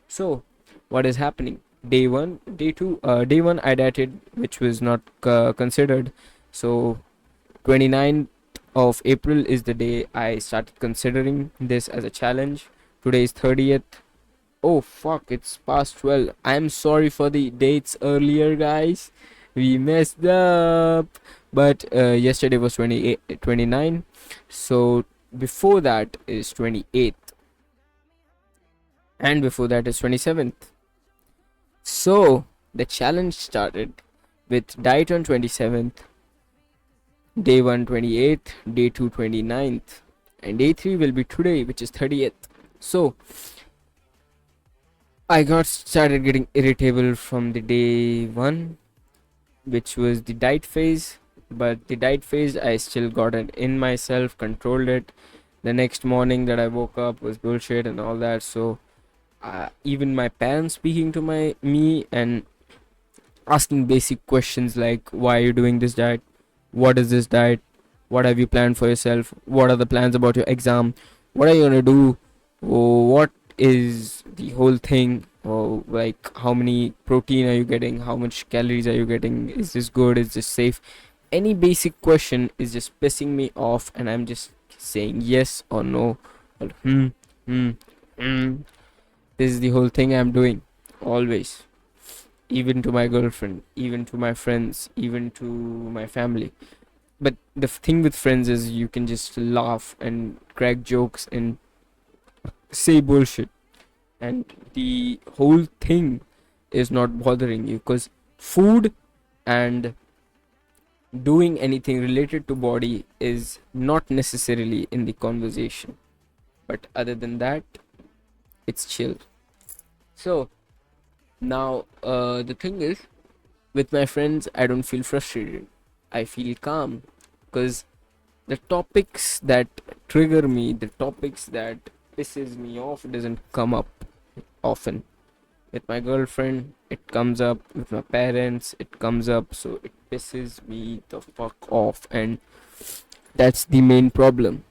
So, what is happening? Day one, day two, day one I dieted, which was not considered. So, 29th of April is the day I started considering this as a challenge. Today is 30th. Oh fuck, it's past 12. I'm sorry for the dates earlier, guys. We messed up. But yesterday was 28, 29. So before that is 28th. And before that is 27th. So the challenge started with diet on 27th, day 1 28th, day 2 29th, and day 3 will be today, which is 30th. So I got started getting irritable from the day 1, which was the diet phase. But the diet phase, I still got it in myself, controlled it. The next morning that I woke up was bullshit and all that. So even my parents speaking to me and asking basic questions like, why are you doing this diet, what is this diet, what have you planned for yourself, what are the plans about your exam, what are you going to do, what is the whole thing, or like how many protein are you getting, how much calories are you getting, is this good, is this safe. Any basic question is just pissing me off, and I'm just saying yes or no, or hmm, hmm. This is the whole thing I'm doing always, even to my girlfriend, even to my friends, even to my family. But the thing with friends is you can just laugh and crack jokes and say bullshit, and the whole thing is not bothering you, because food and doing anything related to body is not necessarily in the conversation. But other than that, it's chill. So now the thing is, with my friends I don't feel frustrated, I feel calm, because the topics that trigger me, the topics that pisses me off doesn't come up often. With my girlfriend it comes up, with my parents it comes up, so it pisses me the fuck off. And that's the main problem,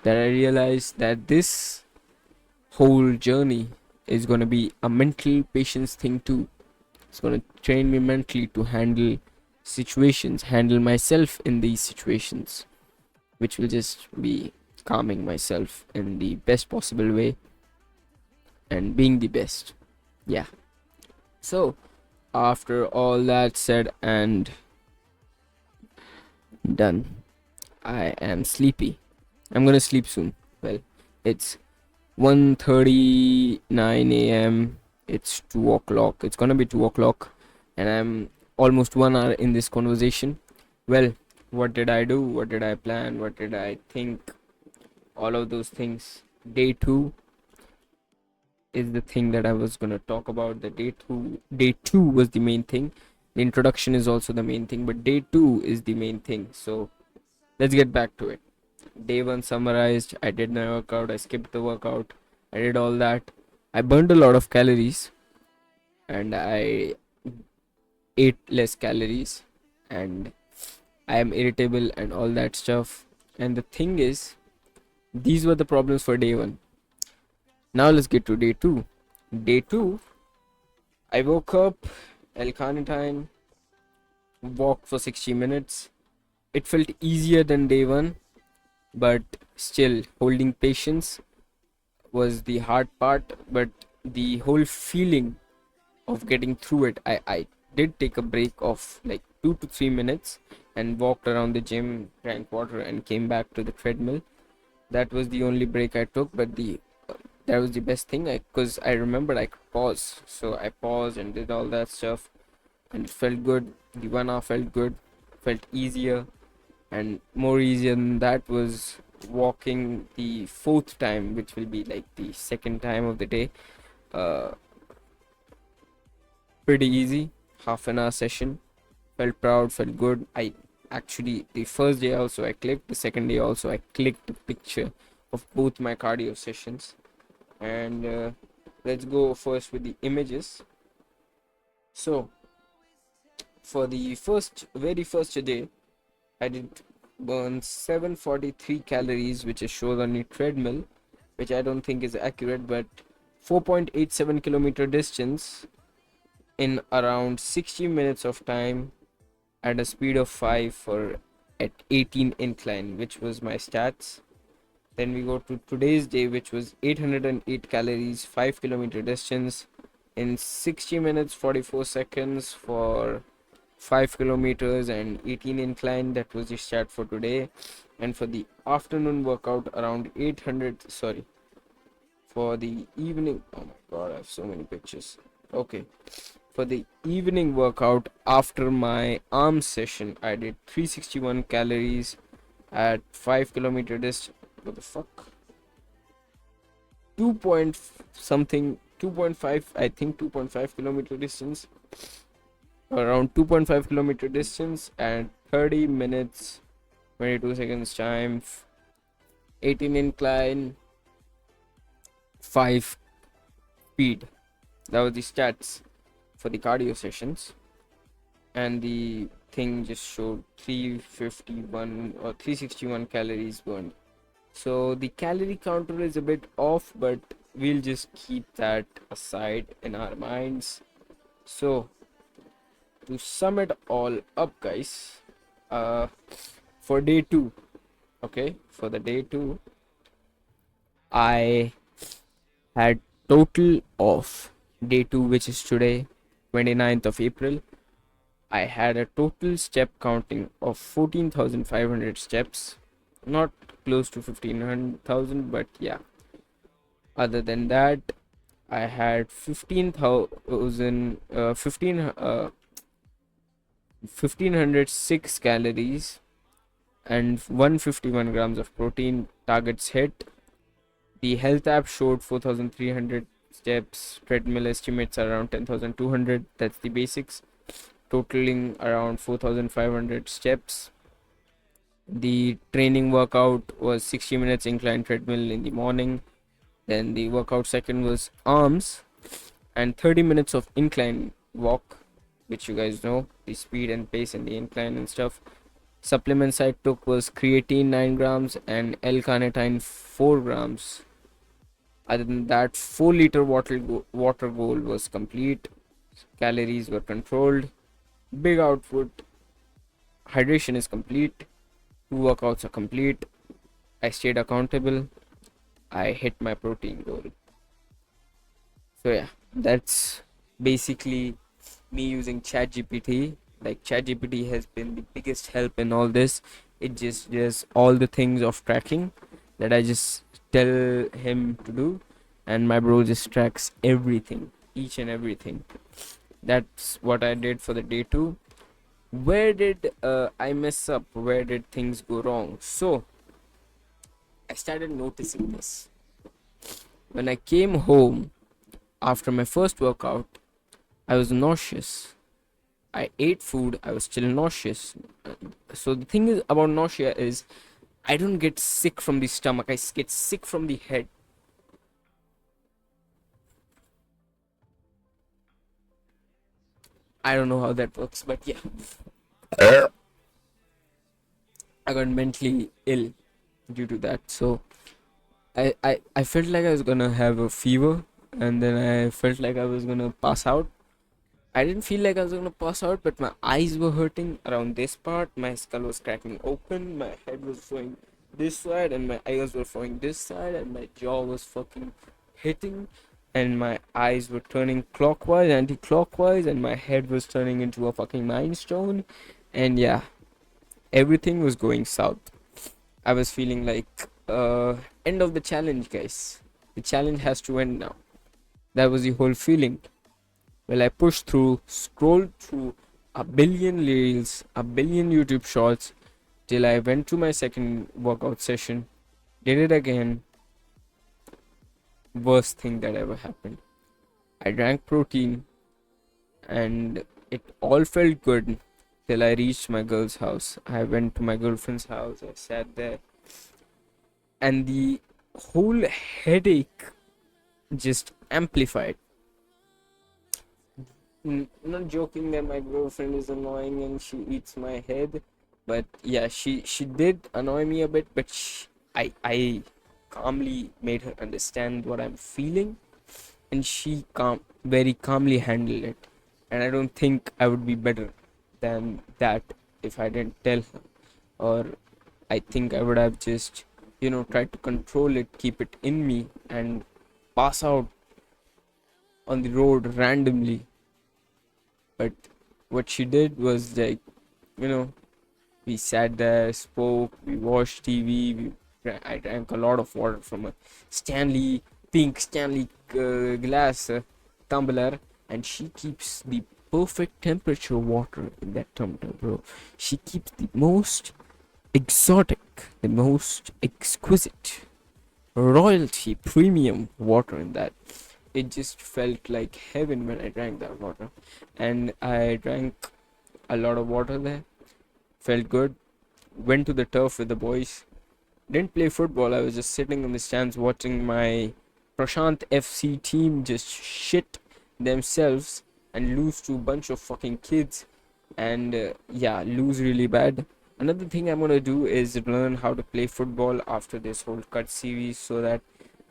that I realized that this whole journey is going to be a mental patience thing too. It's going to train me mentally to handle situations, handle myself in these situations, which will just be calming myself in the best possible way and being the best. Yeah. So, after all that said and done, I am sleepy. I'm gonna sleep soon. Well, it's 1:39 a.m. It's 2 o'clock. It's gonna be 2 o'clock, and I'm almost 1 hour in this conversation. Well, what did I do? What did I plan? What did I think? All of those things. Day 2 is the thing that I was gonna talk about. The day two was the main thing. The introduction is also the main thing, but day 2 is the main thing. So let's get back to it. Day 1 summarized. I did my workout. I skipped the workout. I did all that. I burned a lot of calories, and I ate less calories, and I am irritable and all that stuff. And the thing is, these were the problems for day 1. Now let's get to day 2. Day 2, I woke up, L-carnitine, walked for 60 minutes. It felt easier than day 1, but still, holding patience was the hard part. But the whole feeling of getting through it, I did take a break of like 2 to 3 minutes and walked around the gym, drank water, and came back to the treadmill. That was the only break I took, but the that was the best thing, because I remembered I could pause. So I paused and did all that stuff, and it felt good. The 1 hour felt good, felt easier, and more easier than that was walking the fourth time, which will be like the second time of the day. Uh, Pretty easy, half an hour session. Felt proud, felt good. I actually, the first day also I clicked, the second day also I clicked a picture of both my cardio sessions. And let's go first with the images. So for the very first day, I did burn 743 calories, which is shown on the treadmill, which I don't think is accurate, but 4.87 kilometer distance in around 60 minutes of time at a speed of 5 for at 18 incline, which was my stats. Then we go to today's day, which was 808 calories, 5 kilometer distance in 60 minutes 44 seconds for 5 kilometers and 18 incline. That was the start for today. And for the afternoon workout, around 800, sorry, for the evening, oh my god, I have so many pictures. Okay, for the evening workout after my arm session, I did 361 calories at 5 kilometer distance. What the fuck? 2 point something, 2.5, I think 2.5 kilometer distance, around 2.5 kilometer distance, and 30 minutes 22 seconds time, 18 incline, 5 speed. That was the stats for the cardio sessions, and the thing just showed 351 or 361 calories burned. So the calorie counter is a bit off, but we'll just keep that aside in our minds. So to sum it all up, guys, uh for day 2, okay, for the day 2, I had total of day 2, which is today, 29th of April. I had a total step counting of 14,500 steps, not close to 15,000, but yeah. Other than that, I had 1506 calories and 151 grams of protein. Targets hit. The health app showed 4,300 steps. Treadmill estimates are around 10,200. That's the basics, totaling around 4,500 steps. The training workout was 60 minutes incline treadmill in the morning. Then the workout second was arms and 30 minutes of incline walk, which you guys know the speed and pace and the incline and stuff. Supplements I took was creatine 9 grams and L-carnitine 4 grams. Other than that, 4-liter water goal was complete. Calories were controlled. Big output. Hydration is complete. 2 workouts are complete. I stayed accountable. I hit my protein goal. So yeah, that's basically me using ChatGPT. Like, ChatGPT has been the biggest help in all this. It just does all the things of tracking that I just tell him to do, and my bro just tracks everything, each and everything. That's what I did for the day 2. Where did I mess up? Where did things go wrong? So I started noticing this. When I came home after my first workout, I was nauseous. I ate food, I was still nauseous. So the thing is about nausea is I don't get sick from the stomach, I get sick from the head. I don't know how that works, but yeah. I got mentally ill due to that. So I felt like I was gonna have a fever, and then I felt like I was gonna pass out. I didn't feel like I was gonna pass out, but my eyes were hurting around this part. My skull was cracking open, my head was going this side, and my ears were going this side, and my jaw was fucking hitting, and my eyes were turning clockwise, anti-clockwise, and my head was turning into a fucking mind stone. And yeah, everything was going south. I was feeling like end of the challenge, guys. The challenge has to end now. That was the whole feeling. Well, I pushed through, scrolled through a billion reels, a billion YouTube shorts, till I went to my second workout session, did it again. Worst thing that ever happened. I drank protein, and it all felt good till I reached my girl's house. I went to my girlfriend's house, I sat there, and the whole headache just amplified. Not joking that my girlfriend is annoying and she eats my head, but yeah, she did annoy me a bit, but I calmly made her understand what I'm feeling, and she very calmly handled it. And I don't think I would be better than that if I didn't tell her, or I think I would have just tried to control it, keep it in me, and pass out on the road randomly. But what she did was like, you know, we sat there, spoke, we watched TV. I drank a lot of water from a Stanley, pink Stanley glass tumbler, and she keeps the perfect temperature water in that tumbler, bro. She keeps the most exotic, the most exquisite, royalty, premium water in that. It just felt like heaven when I drank that water, and I drank a lot of water there. Felt good. Went to the turf with the boys. Didn't play football. I was just sitting in the stands watching my Prashant FC team just shit themselves and lose to a bunch of fucking kids, and yeah, lose really bad. Another thing I'm gonna do is learn how to play football after this whole cut series, so that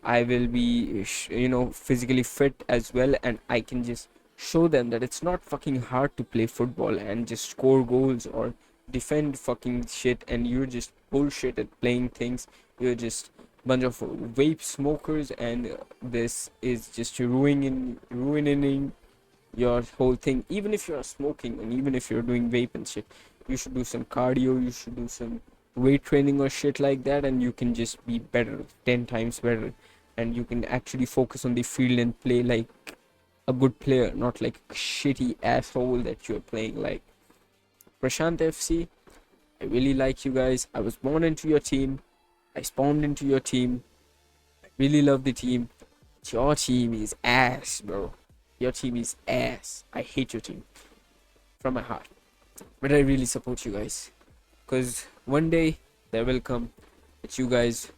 I will be, physically fit as well, and I can just show them that it's not fucking hard to play football and just score goals or defend fucking shit, and you're just bullshit at playing things. You're just bunch of vape smokers, and this is just ruining your whole thing. Even if you're smoking and even if you're doing vape and shit, you should do some cardio, you should do some weight training or shit like that, and you can just be better, 10 times better, and you can actually focus on the field and play like a good player, not like a shitty asshole that you're playing like. Prashant FC, I really like you guys. I was born into your team, I spawned into your team, I really love the team. Your team is ass, bro. Your team is ass. I hate your team from my heart. But I really support you guys. Because one day there will come that you guys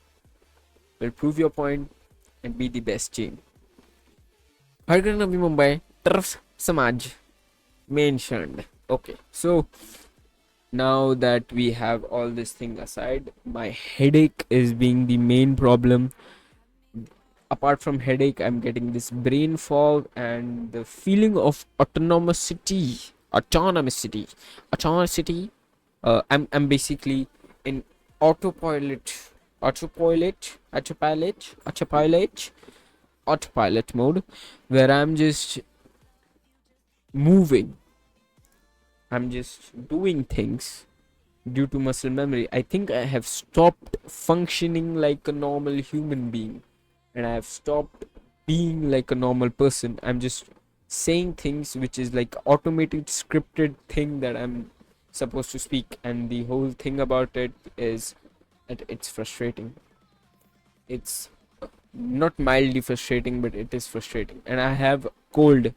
will prove your point and be the best team. Hargan Navi Mumbai, Turf Samaj mentioned. Okay, so now that we have all this thing aside, my headache is being the main problem. Apart from headache, I'm getting this brain fog and the feeling of autonomicity. I'm basically in autopilot autopilot mode, where I'm just moving, I'm just doing things due to muscle memory. I think I have stopped functioning like a normal human being, and I have stopped being like a normal person. I'm just saying things which is like automated scripted thing that I'm supposed to speak, and the whole thing about it is that it's frustrating. It's not mildly frustrating, but it is frustrating, and I have cold,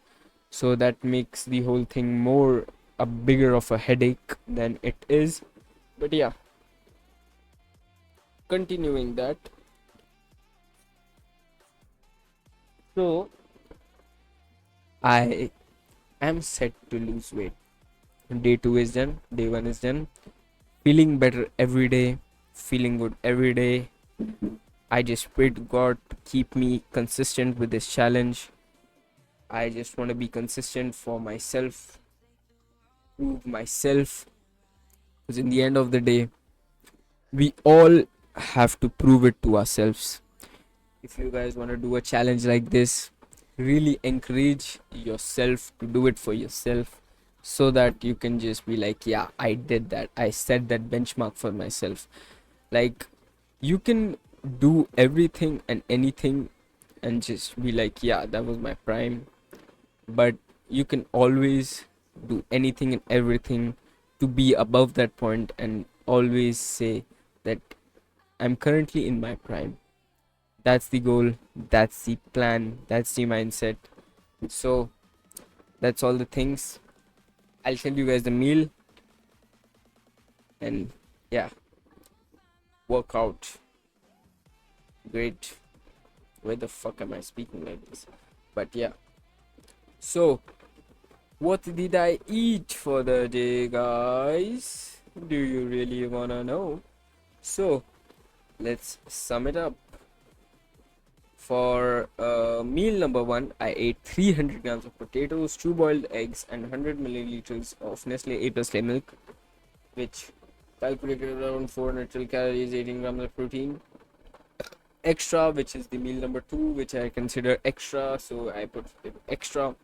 so that makes the whole thing more a bigger of a headache than it is. But yeah, continuing that. So I am set to lose weight. Day 2 is done, day 1 is done. Feeling better every day, feeling good every day. I just pray to God to keep me consistent with this challenge. I just want to be consistent for myself, prove myself, because in the end of the day, we all have to prove it to ourselves. If you guys want to do a challenge like this, really encourage yourself to do it for yourself, so that you can just be like, yeah, I did that, I set that benchmark for myself. Like, you can do everything and anything and just be like, yeah, that was my prime, but you can always do anything and everything to be above that point, and always say that I'm currently in my prime. That's the goal, that's the plan, that's the mindset. So that's all the things. I'll tell you guys the meal, and yeah, work out. Great. Where the fuck am I speaking like this? But yeah. So, what did I eat for the day, guys? Do you really wanna know? So, let's sum it up. For meal number 1, I ate 300 grams of potatoes, 2 boiled eggs, and 100 milliliters of Nestle A plus Clay milk, which calculated around 412 calories, 18 grams of protein. Extra, which is the meal number 2, which I consider extra, so I put extra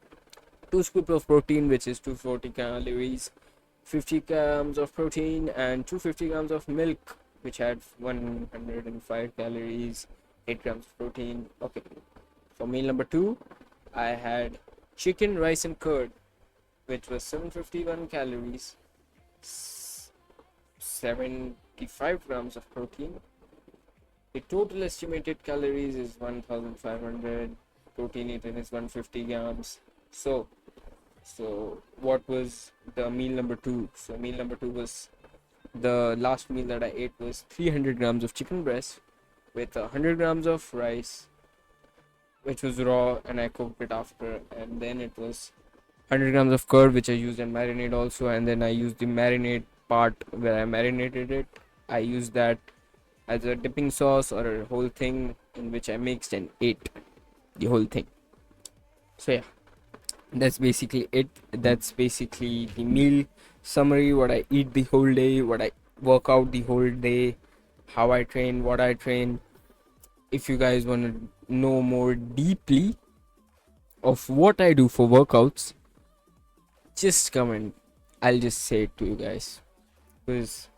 2 scoops of protein, which is 240 calories, 50 grams of protein, and 250 grams of milk, which had 105 calories, 8 grams of protein. Okay. For meal number 2, I had chicken, rice, and curd, which was 751 calories, 75 grams of protein. The total estimated calories is 1500. Protein eaten is 150 grams. So what was the meal number 2? So meal number 2 was, the last meal that I ate was 300 grams of chicken breast with 100 grams of rice, which was raw, and I cooked it after, and then it was 100 grams of curd, which I used in marinade also, and then I used the marinade part where I marinated it. I used that as a dipping sauce or a whole thing, in which I mixed and ate the whole thing. So yeah, that's basically it. That's basically the meal summary: what I eat the whole day, what I work out the whole day, how I train, what I train. If you guys want to know more deeply of what I do for workouts, just comment. I'll just say it to you guys, because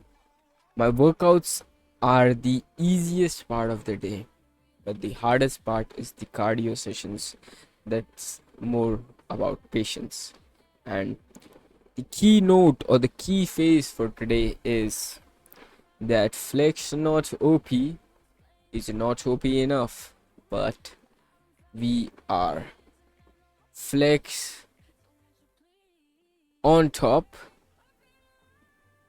my workouts are the easiest part of the day, but the hardest part is the cardio sessions. That's more about patience. And the keynote or the key phrase for today is that flex not OP is not OP enough, but we are flex on top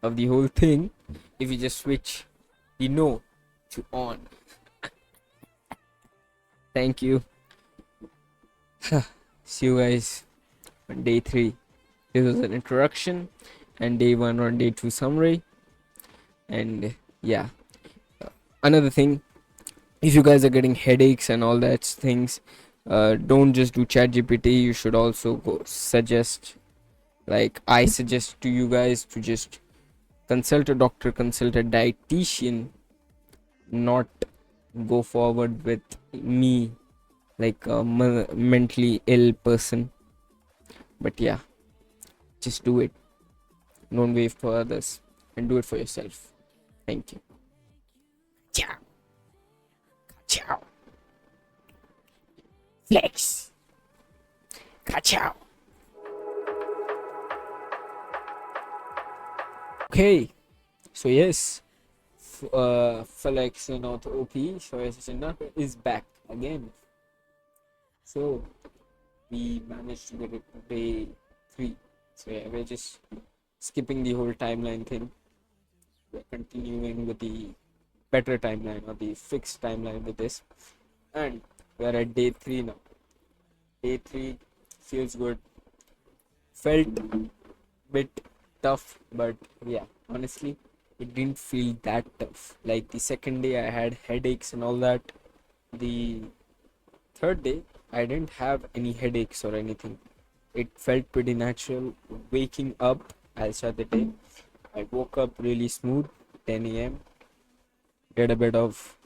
of the whole thing if you just switch the no to on. Thank you. See you guys on day 3. This was an introduction, and day 1 or day 2 summary. And yeah, another thing, if you guys are getting headaches and all that things, don't just do chat gpt. You should also go suggest, like I suggest to you guys, to just consult a doctor, consult a dietitian, not go forward with me like a mentally ill person. But yeah, just do it. Don't wait for others, and do it for yourself. Thank you. Ciao. Ciao. Flex. Ciao. Okay, so yes, FLEXnotOP, is back again. So we managed to get it to day 3. So yeah, we're just skipping the whole timeline thing. We're continuing with the better timeline or the fixed timeline with this, and we're at day 3 now. Day 3 feels good. Felt bit tough, but yeah, honestly, it didn't feel that tough. Like the second day, I had headaches and all that. The third day, I didn't have any headaches or anything. It felt pretty natural. Waking up, I'll start the day. I woke up really smooth, 10 a.m. Did a bit of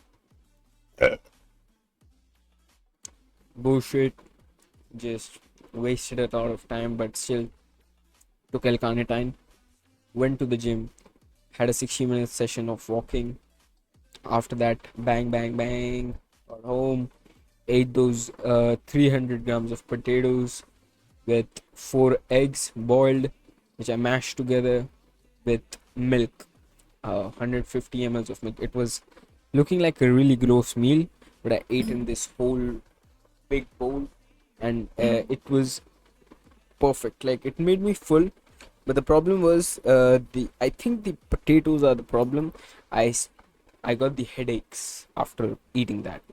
bullshit, just wasted a lot of time, but still took L-carnitine. Went to the gym, had a 60-minute session of walking. After that, bang, bang, bang, got home, ate those 300 grams of potatoes with 4 eggs boiled, which I mashed together with milk, 150 ml of milk. It was looking like a really gross meal, but I ate in this whole big bowl, and it was perfect. Like, it made me full. But the problem was, I think the potatoes are the problem. I got the headaches after eating that.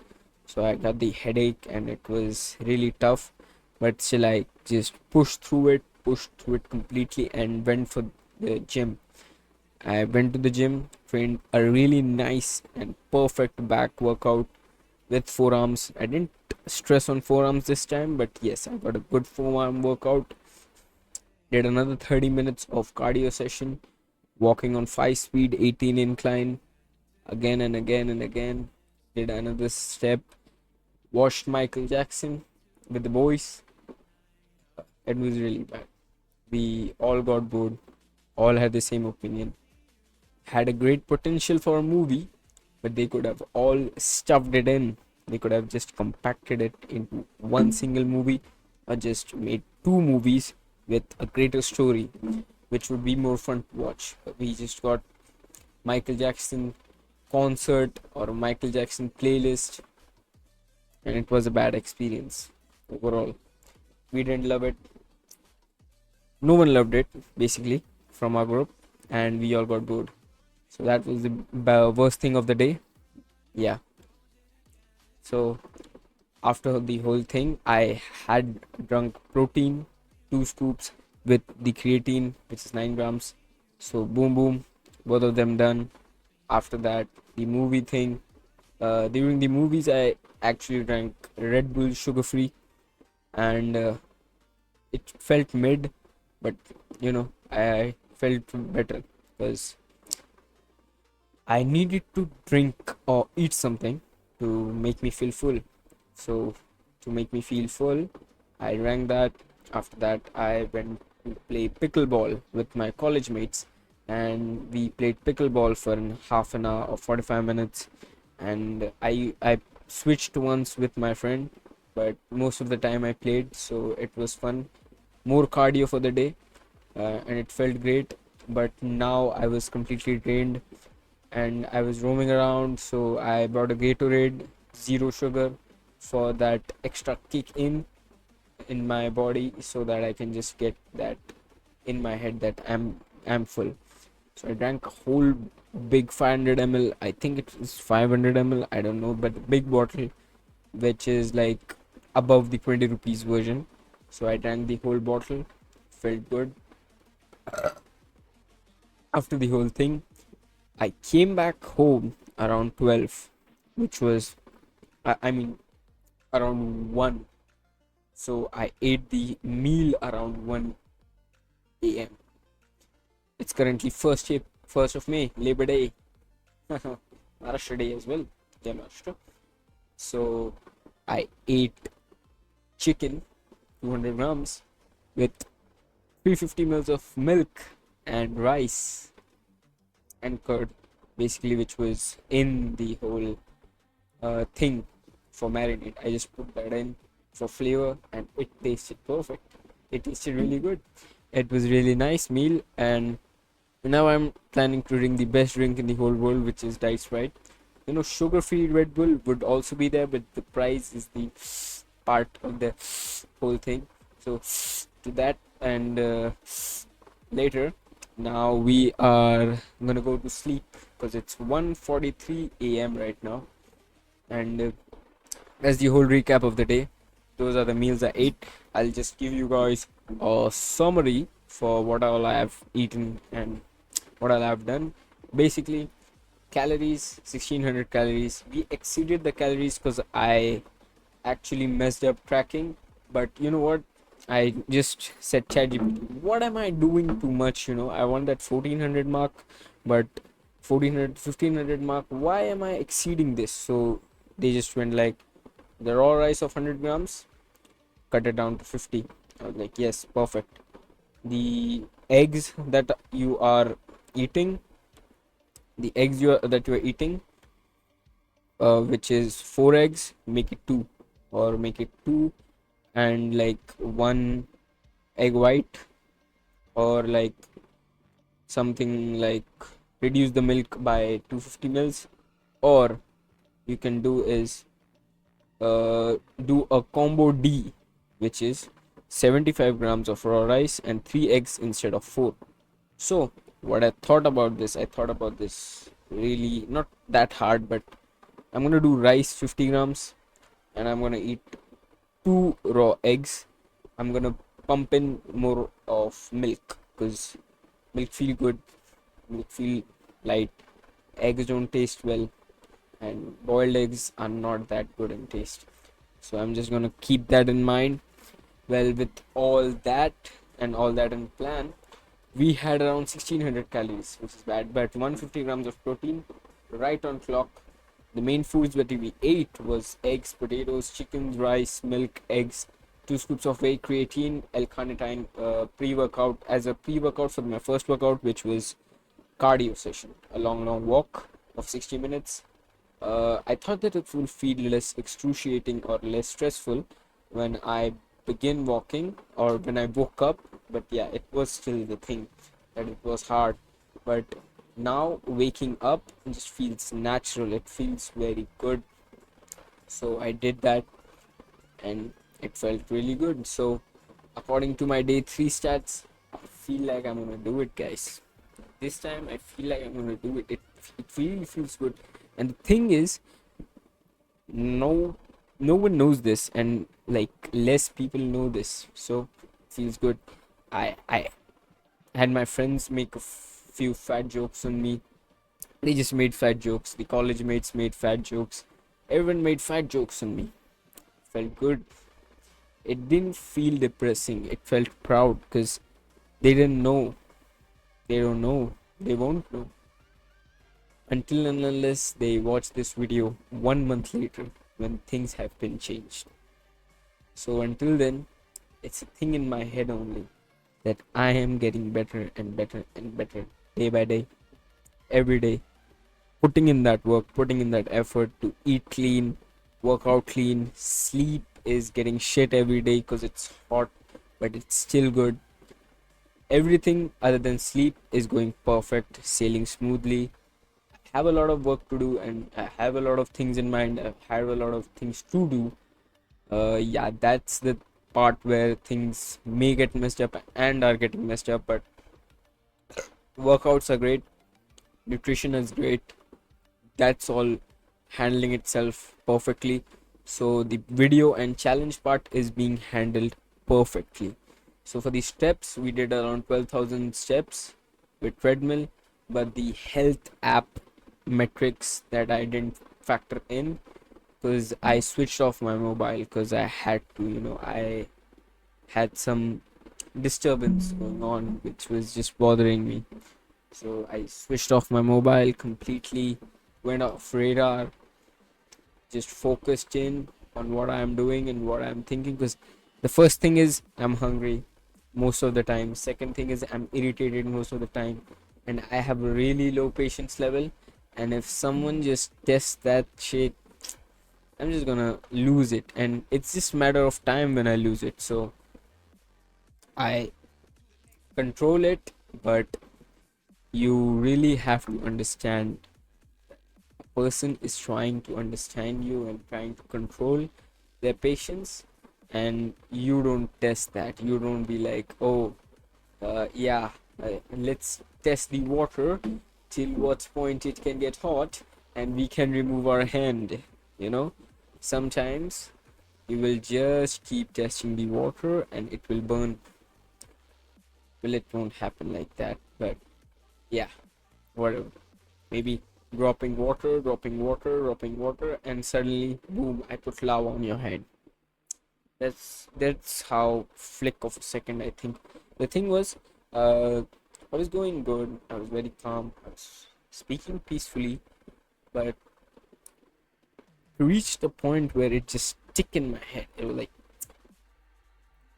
So I got the headache, and it was really tough. But still, I just pushed through it completely, and went for the gym. I went to the gym, trained a really nice and perfect back workout with forearms. I didn't stress on forearms this time, but yes, I got a good forearm workout. Did another 30 minutes of cardio session, walking on 5 speed, 18 incline, again and again and again. Did another step, watched Michael Jackson with the boys, It was really bad. We all got bored, all had the same opinion. Had a great potential for a movie, but they could have all stuffed it in. They could have just compacted it into one single movie, or just made two movies with a greater story, which would be more fun to watch. We just got Michael Jackson concert or a Michael Jackson playlist, and it was a bad experience overall. We didn't love it. No one loved it, basically, from our group, and we all got bored. So that was the worst thing of the day. Yeah. So after the whole thing, I had drunk protein, 2 scoops with the creatine, which is 9 grams. So boom, boom, both of them done. After that, the movie thing. During the movies, I actually drank Red Bull sugar free, and it felt mid, but I felt better because I needed to drink or eat something to make me feel full. So to make me feel full, I drank that. After that, I went to play pickleball with my college mates, and we played pickleball for half an hour or 45 minutes. And I switched once with my friend, but most of the time I played, so it was fun. More cardio for the day, and it felt great. But now I was completely drained and I was roaming around, so I brought a Gatorade, zero sugar, for that extra kick in my body, so that I can just get that in my head that I'm full. So I drank a whole big 500 ml. I think it was 500 ml. I don't know, but the big bottle, which is like above the 20 rupees version. So I drank the whole bottle. Felt good after the whole thing. I came back home around 12, which was, I mean, around 1. So I ate the meal around 1 a.m. It's currently 1st of May, Labor Day, Maharashtra Day as well. Yeah, Maharashtra. So I ate chicken, 200 grams, with 350 mils of milk and rice and curd, basically, which was in the whole thing for marinade. I just put that in for flavor, and it tasted perfect. It tasted really good. It was really nice meal, and now I'm planning to drink the best drink in the whole world, which is Diet Sprite. Sugar-free Red Bull would also be there, but the price is the part of the whole thing. So to that, and later, now we are gonna go to sleep because it's 1:43 a.m. right now, and that's the whole recap of the day. Those are the meals I ate. I'll just give you guys a summary for what all I have eaten and what all I have done. Basically, calories, 1600 calories. We exceeded the calories because I actually messed up tracking. But you know what? I just said ChatGPT, what am I doing too much? I want that 1400 mark, but 1400, 1500 mark. Why am I exceeding this? So they just went like, the raw rice of 100 grams, cut it down to 50. I was like, yes, perfect. The eggs that you are eating, that you are eating, which is 4 eggs, make it two, or make it two and like one egg white, or like something like reduce the milk by 250 mils, or you can do is do a combo D, which is 75 grams of raw rice and 3 eggs instead of 4. So what I thought about this really not that hard, but I'm gonna do rice 50 grams, and I'm gonna eat 2 raw eggs. I'm gonna pump in more of milk because milk feel good, milk feel light. Eggs don't taste well, and boiled eggs are not that good in taste. So I'm just gonna keep that in mind. Well, with all that and all that in plan, we had around 1600 calories, which is bad, but 150 grams of protein, right on clock. The main foods that we ate was eggs, potatoes, chicken, rice, milk, eggs, 2 scoops of whey creatine, L-carnitine pre-workout as a pre-workout for my first workout, which was cardio session, a long walk of 60 minutes. I thought that it will feel less excruciating or less stressful when I begin walking or when I woke up, but yeah, it was still the thing that it was hard. But now waking up just feels natural, it feels very good. So I did that and it felt really good. So, according to my day 3 stats, I feel like I'm gonna do it, guys. This time I feel like I'm gonna do it. It really feels good. And the thing is, no no one knows this, and like less people know this, so it feels good. I had my friends make a few fat jokes on me. They just made fat jokes. The college mates made fat jokes. Everyone made fat jokes on me. Felt good. It didn't feel depressing. It felt proud because they didn't know. They don't know. They won't know until and unless they watch this video 1 month later when things have been changed. So until then, it's a thing in my head only that I am getting better and better and better day by day, every day, putting in that work, putting in that effort to eat clean, work out clean. Sleep is getting shit every day because it's hot, but it's still good. Everything other than sleep is going perfect, sailing smoothly. I have a lot of work to do and I have a lot of things in mind. I have a lot of things to do. Yeah, that's the part where things may get messed up and are getting messed up, but workouts are great, nutrition is great, that's all handling itself perfectly. So the video and challenge part is being handled perfectly. So for the steps, we did around 12,000 steps with treadmill, but the health app metrics that I didn't factor in because I switched off my mobile because I had to, I had some disturbance going on which was just bothering me. So I switched off my mobile completely, went off radar, just focused in on what I'm doing and what I'm thinking. Because the first thing is I'm hungry most of the time. Second thing is I'm irritated most of the time, and I have a really low patience level. And if someone just tests that shit, I'm just gonna lose it, and it's just matter of time when I lose it. So I control it, but you really have to understand a person is trying to understand you and trying to control their patience, and you don't test that. You don't be like, oh, yeah, let's test the water till what point it can get hot and we can remove our hand. You know, sometimes you will just keep testing the water and it will burn. Well, it won't happen like that, but yeah, whatever. Maybe dropping water, and suddenly, boom! I put lava on your head. That's how flick of a second. I think the thing was, uh, I was going good. I was very calm. I was speaking peacefully, but reached a point where it just stick in my head. It was like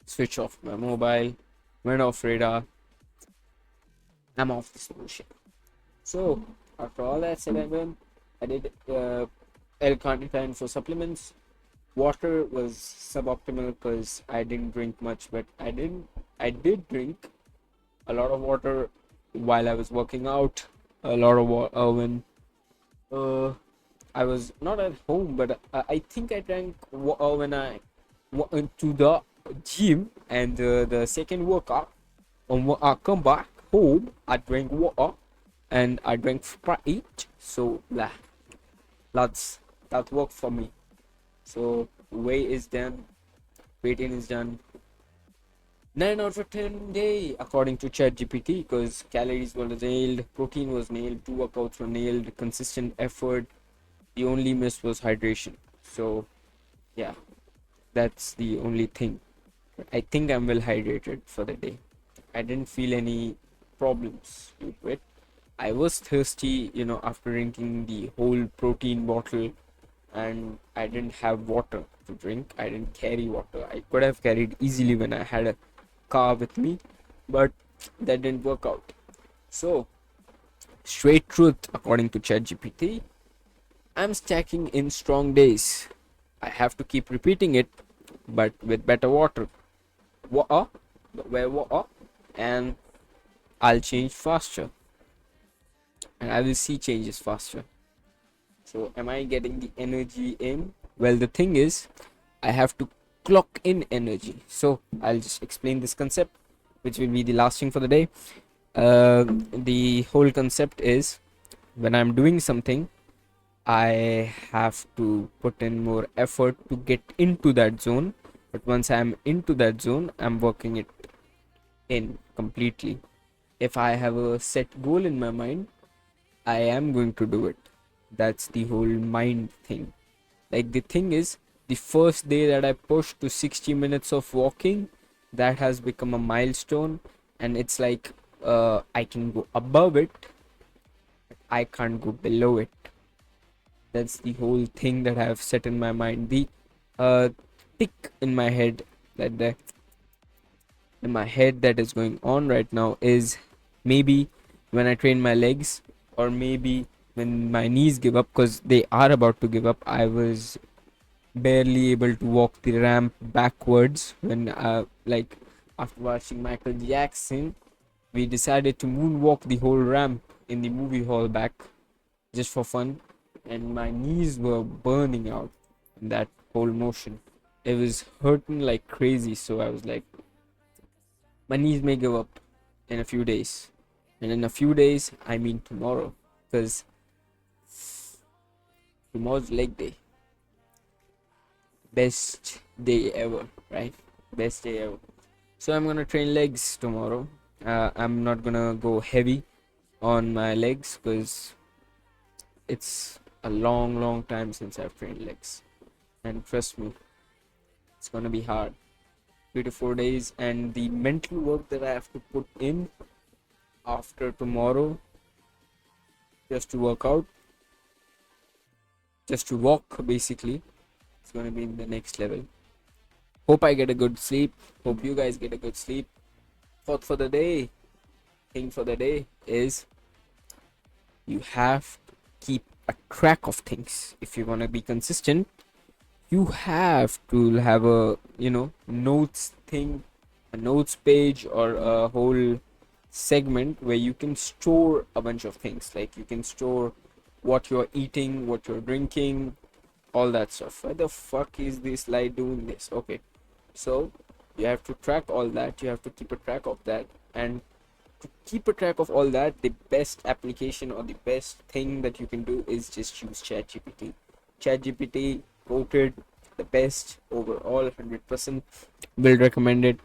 switch off my mobile, went off radar. I'm off this bullshit. So after all that said and done, I did L-carnitine for supplements. Water was suboptimal because I didn't drink much, but I did drink a lot of water while I was working out. A lot of water when uh, I was not at home, but I think I drank water when I went to the gym, and the second workout. And when I come back home, I drank water and I drank Sprite. So that's that worked for me. So weight is done, waiting is done. 9 out of 10 day according to ChatGPT, because calories were nailed, protein was nailed, 2 workouts were nailed, consistent effort. The only miss was hydration. So yeah, that's the only thing. I think I'm well hydrated for the day. I didn't feel any problems due to it. I was thirsty, after drinking the whole protein bottle and I didn't have water to drink. I didn't carry water. I could have carried easily when I had a car with me, but that didn't work out. So, straight truth according to ChatGPT, I'm stacking in strong days. I have to keep repeating it, but with better water. Water, where water, and I'll change faster, and I will see changes faster. So, am I getting the energy in? Well, the thing is, I have to clock in energy. So, I'll just explain this concept, which will be the last thing for the day. The whole concept is when I'm doing something, I have to put in more effort to get into that zone. But once I'm into that zone, I'm working it in completely. If I have a set goal in my mind, I am going to do it. That's the whole mind thing. Like the thing is, the first day that I pushed to 60 minutes of walking, that has become a milestone, and it's like I can go above it, I can't go below it. That's the whole thing that I have set in my mind. The uh, tick in my head that the in my head that is going on right now is maybe when I train my legs, or maybe when my knees give up, because they are about to give up. I was barely able to walk the ramp backwards when like after watching Michael Jackson, we decided to moonwalk the whole ramp in the movie hall back just for fun, and my knees were burning out in that whole motion. It was hurting like crazy, so I was like, my knees may give up in a few days. And in a few days, I mean tomorrow, because tomorrow's leg day. Best day ever, right? Best day ever. So I'm gonna train legs tomorrow. I'm not gonna go heavy on my legs because it's a long, long time since I've trained legs. And trust me, it's gonna be hard. 3 to 4 days, and the mental work that I have to put in after tomorrow just to work out, just to walk basically, it's gonna be in the next level. Hope I get a good sleep. Hope you guys get a good sleep. Thought for the day, thing for the day is you have to keep a track of things if you want to be consistent. You have to have a notes thing, a notes page, or a whole segment where you can store a bunch of things. Like you can store what you're eating, what you're drinking, all that stuff. Why the fuck is this slide doing this? Okay, so you have to track all that. You have to keep a track of that, and to keep a track of all that, the best application or the best thing that you can do is just use ChatGPT. ChatGPT voted the best overall, 100%. Will recommend it.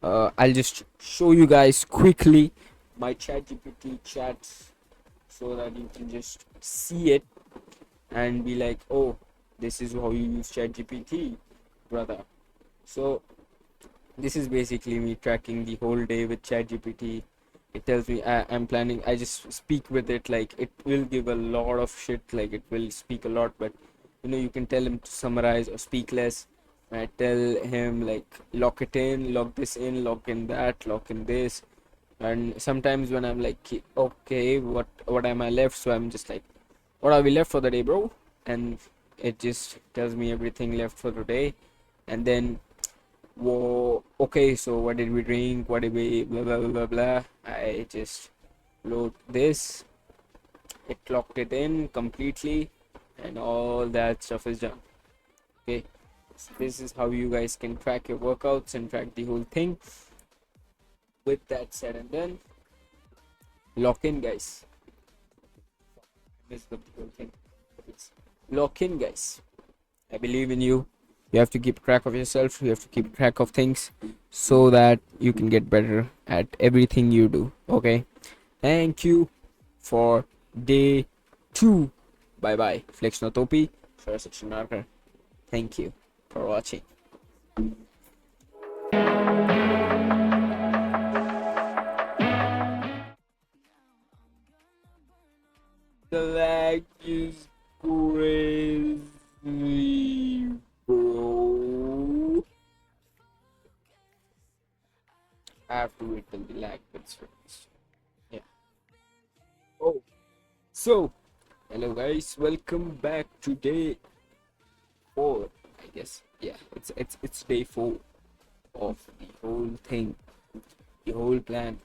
I'll just show you guys quickly my ChatGPT chats so that you can just see it and be like, oh, this is how you use ChatGPT, brother. So this is basically me tracking the whole day with ChatGPT. It tells me I'm planning. I just speak with it, like it will give a lot of shit, like it will speak a lot, but you can tell him to summarize or speak less. I tell him like lock it in, lock this in, lock in that, lock in this. And sometimes when I'm like, okay, what am I left, so I'm just like, what are we left for the day, bro? And it just tells me everything left for the day. And then, whoa, okay, so what did we drink, what did we blah blah blah blah blah. I just load this, it clocked it in completely, and all that stuff is done. Okay, so this is how you guys can track your workouts and track the whole thing. With that said and done, lock in, guys. Missed the whole thing. Lock in, guys. I believe in you. You have to keep track of yourself. You have to keep track of things so that you can get better at everything you do. Okay. Thank you for day 2. Bye bye. FLEXnotOP. Thank you for watching. The lag is crazy. have to wait till the lag gets finished. Yeah. Oh, so hello guys, welcome back to day 4. I guess. Yeah, it's day 4 of the whole thing, the whole plan.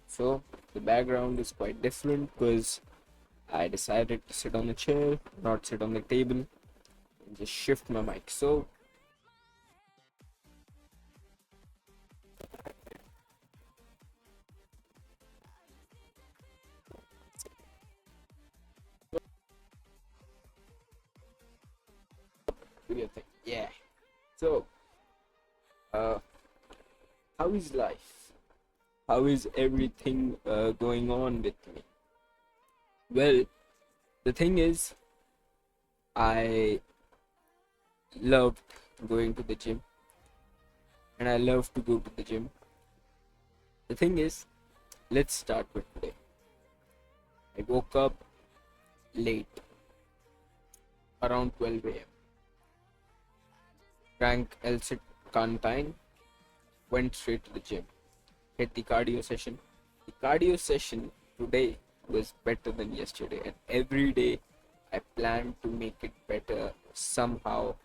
So the background is quite different because I decided to sit on a chair, not sit on the table, and just shift my mic. So do your thing. Yeah. So uh, how is life? How is everything going on with me? Well, the thing is, I loved going to the gym, and I love to go to the gym. The thing is, let's start with today. I woke up late, around 12 a.m. Drank L-carnitine, went straight to the gym, hit the cardio session. The cardio session today was better than yesterday, and every day I plan to make it better somehow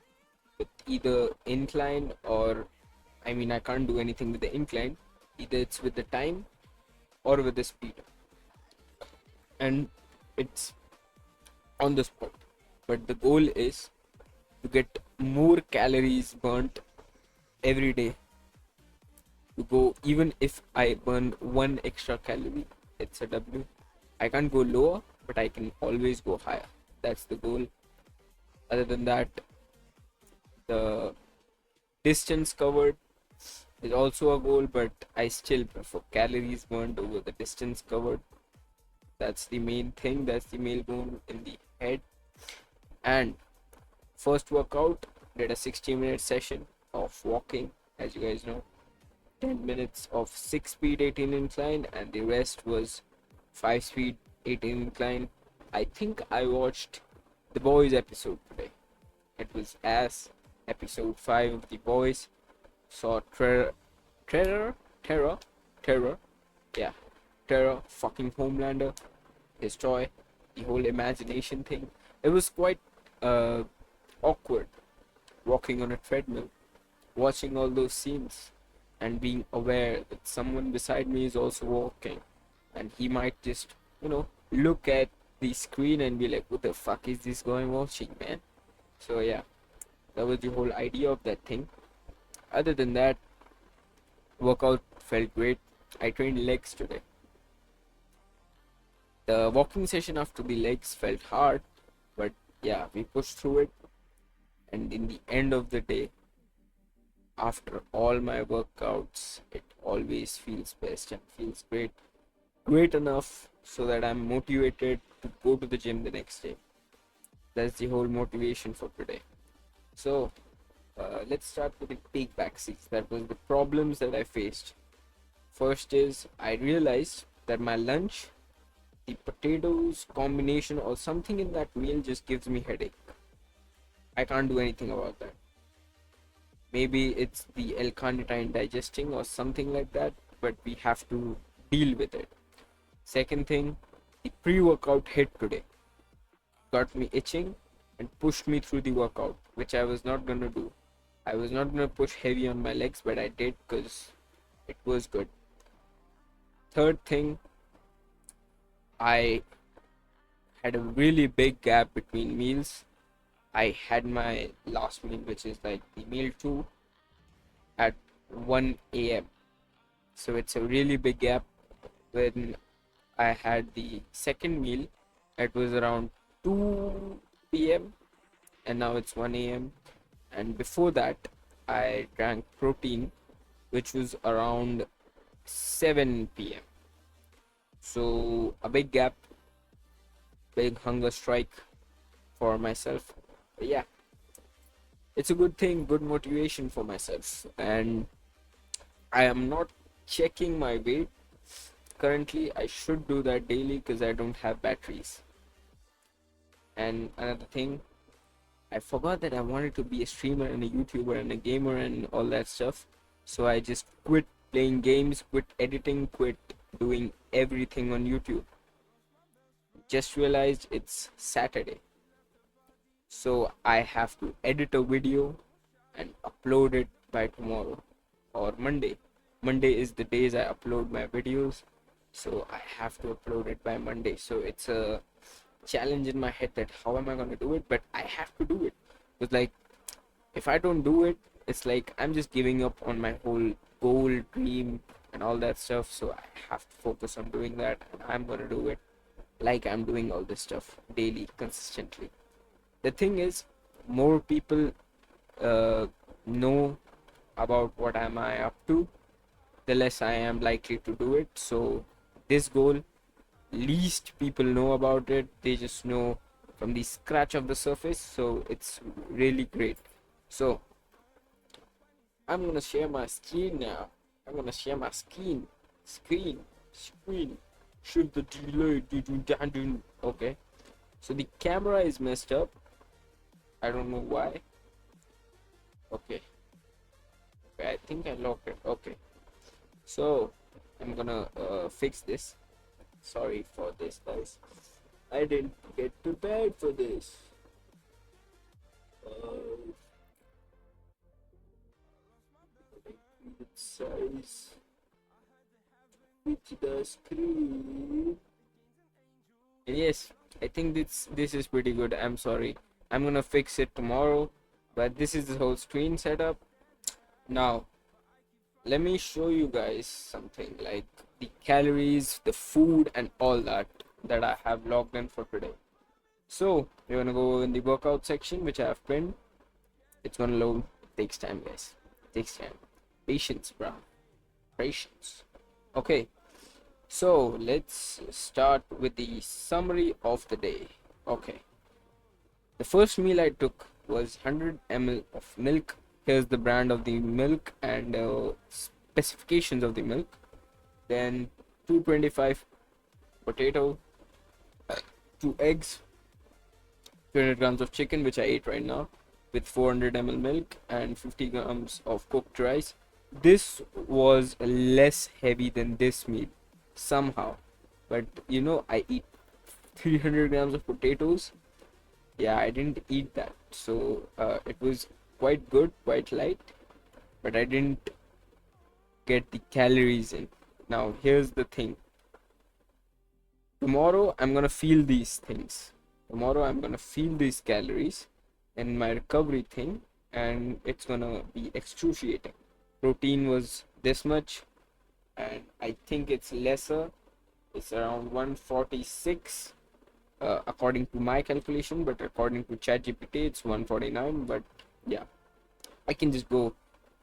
with either incline or, I mean, I can't do anything with the incline, either it's with the time or with the speed, and it's on the spot. But the goal is to get more calories burnt every day. To go, even if I burn one extra calorie, it's a W. I can't go lower, but I can always go higher. That's the goal. Other than that, the distance covered is also a goal, but I still prefer calories burned over the distance covered. That's the main thing, that's the main goal in the head. And first workout, did a 60-minute session of walking, as you guys know, 10 minutes of 6 speed 18 incline, and the rest was 5 speed 18 incline. I think I watched the boys episode today. It was as episode 5 of the boys. Saw Terror, yeah, Terror, fucking Homelander, destroy the whole imagination thing. It was quite uh, awkward walking on a treadmill, watching all those scenes, and being aware that someone beside me is also walking, and he might just, look at the screen and be like, "What the fuck is this guy watching, man?" So yeah, that was the whole idea of that thing. Other than that, workout felt great. I trained legs today. The walking session after the legs felt hard, but yeah, we pushed through it. And in the end of the day, after all my workouts, it always feels best and feels great. Great enough so that I'm motivated to go to the gym the next day. That's the whole motivation for today. So, let's start with the big backseats. That was the problems that I faced. First is I realized that my lunch, the potatoes combination or something in that meal just gives me headache. I can't do anything about that. Maybe it's the L-carnitine digesting or something like that, but we have to deal with it. Second thing, the pre-workout hit today got me itching and pushed me through the workout, which I was not gonna do. I was not gonna push heavy on my legs, but I did because it was good. Third thing, I had a really big gap between meals. I had my last meal, which is like the meal 2, at 1 a.m. So it's a really big gap. When I had the second meal, it was around 2 p.m. and now it's 1 a.m. And before that, I drank protein, which was around 7 p.m. So a big gap, big hunger strike for myself. But yeah, it's a good thing, good motivation for myself. And I am not checking my weight currently. I should do that daily because I don't have batteries. And another thing, I forgot that I wanted to be a streamer and a YouTuber and a gamer and all that stuff. So I just quit playing games, quit editing, quit doing everything on YouTube. Just realized it's Saturday, so I have to edit a video and upload it by tomorrow or Monday. Monday is the days I upload my videos, so I have to upload it by Monday. So it's a challenge in my head that how am I gonna do it, but I have to do it. Because like if I don't do it, it's like I'm just giving up on my whole goal, dream, and all that stuff. So I have to focus on doing that, and I'm gonna do it like I'm doing all this stuff daily, consistently. The thing is, more people know about what am I up to, the less I am likely to do it. So this goal, least people know about it. They just know from the scratch of the surface. So it's really great. So I'm gonna share my screen now. I'm gonna share my screen. Should the delay do. Okay. So the camera is messed up. I don't know why. Okay. I think I locked it. Okay. So I'm gonna fix this. Sorry for this, guys. I didn't get prepared for this. Uh, size with the screen. And yes, I think this is pretty good. I'm sorry. I'm gonna fix it tomorrow. But this is the whole screen setup. Now let me show you guys something like the calories, the food, and all that I have logged in for today. So we're gonna go in the workout section, which I have pinned. It's gonna load. Takes time, guys. Takes time. Patience, bro. Patience. Okay. So let's start with the summary of the day. Okay. The first meal I took was 100 ml of milk. Here's the brand of the milk and specifications of the milk. Then 225 potato, 2 eggs, 200 grams of chicken, which I ate right now, with 400 ml milk and 50 grams of cooked rice. This was less heavy than this meal somehow, but I eat 300 grams of potatoes. Yeah, I didn't eat that, so it was quite good, quite light, but I didn't get the calories in. Now here's the thing. Tomorrow I'm gonna feel these things. Tomorrow I'm gonna feel these calories in my recovery thing, and it's gonna be excruciating. Protein was this much, and I think it's lesser. It's around 146 according to my calculation, but according to ChatGPT it's 149. But yeah, I can just go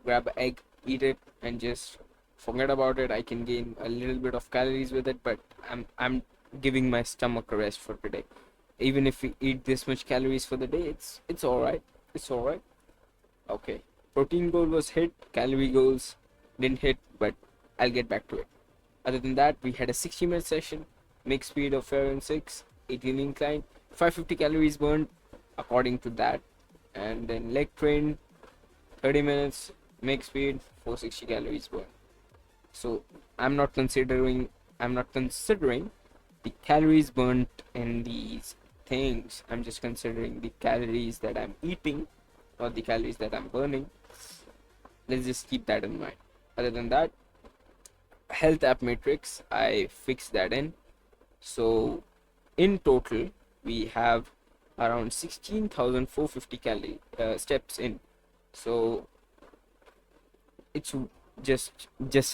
grab an egg, eat it, and just forget about it. I can gain a little bit of calories with it, but I'm giving my stomach a rest for today. Even if we eat this much calories for the day, it's all right. It's all right. Okay. Protein goal was hit. Calorie goals didn't hit, but I'll get back to it. Other than that, we had a 60-minute session, max speed of 5 and 6, 18 incline, 550 calories burned according to that, and then leg train, 30 minutes, max speed, 460 calories burned. So I'm not considering the calories burnt in these things. I'm just considering the calories that I'm eating, not the calories that I'm burning. Let's just keep that in mind. Other than that, health app matrix, I fixed that in. So in total we have around 16,450 calorie steps in. So it's just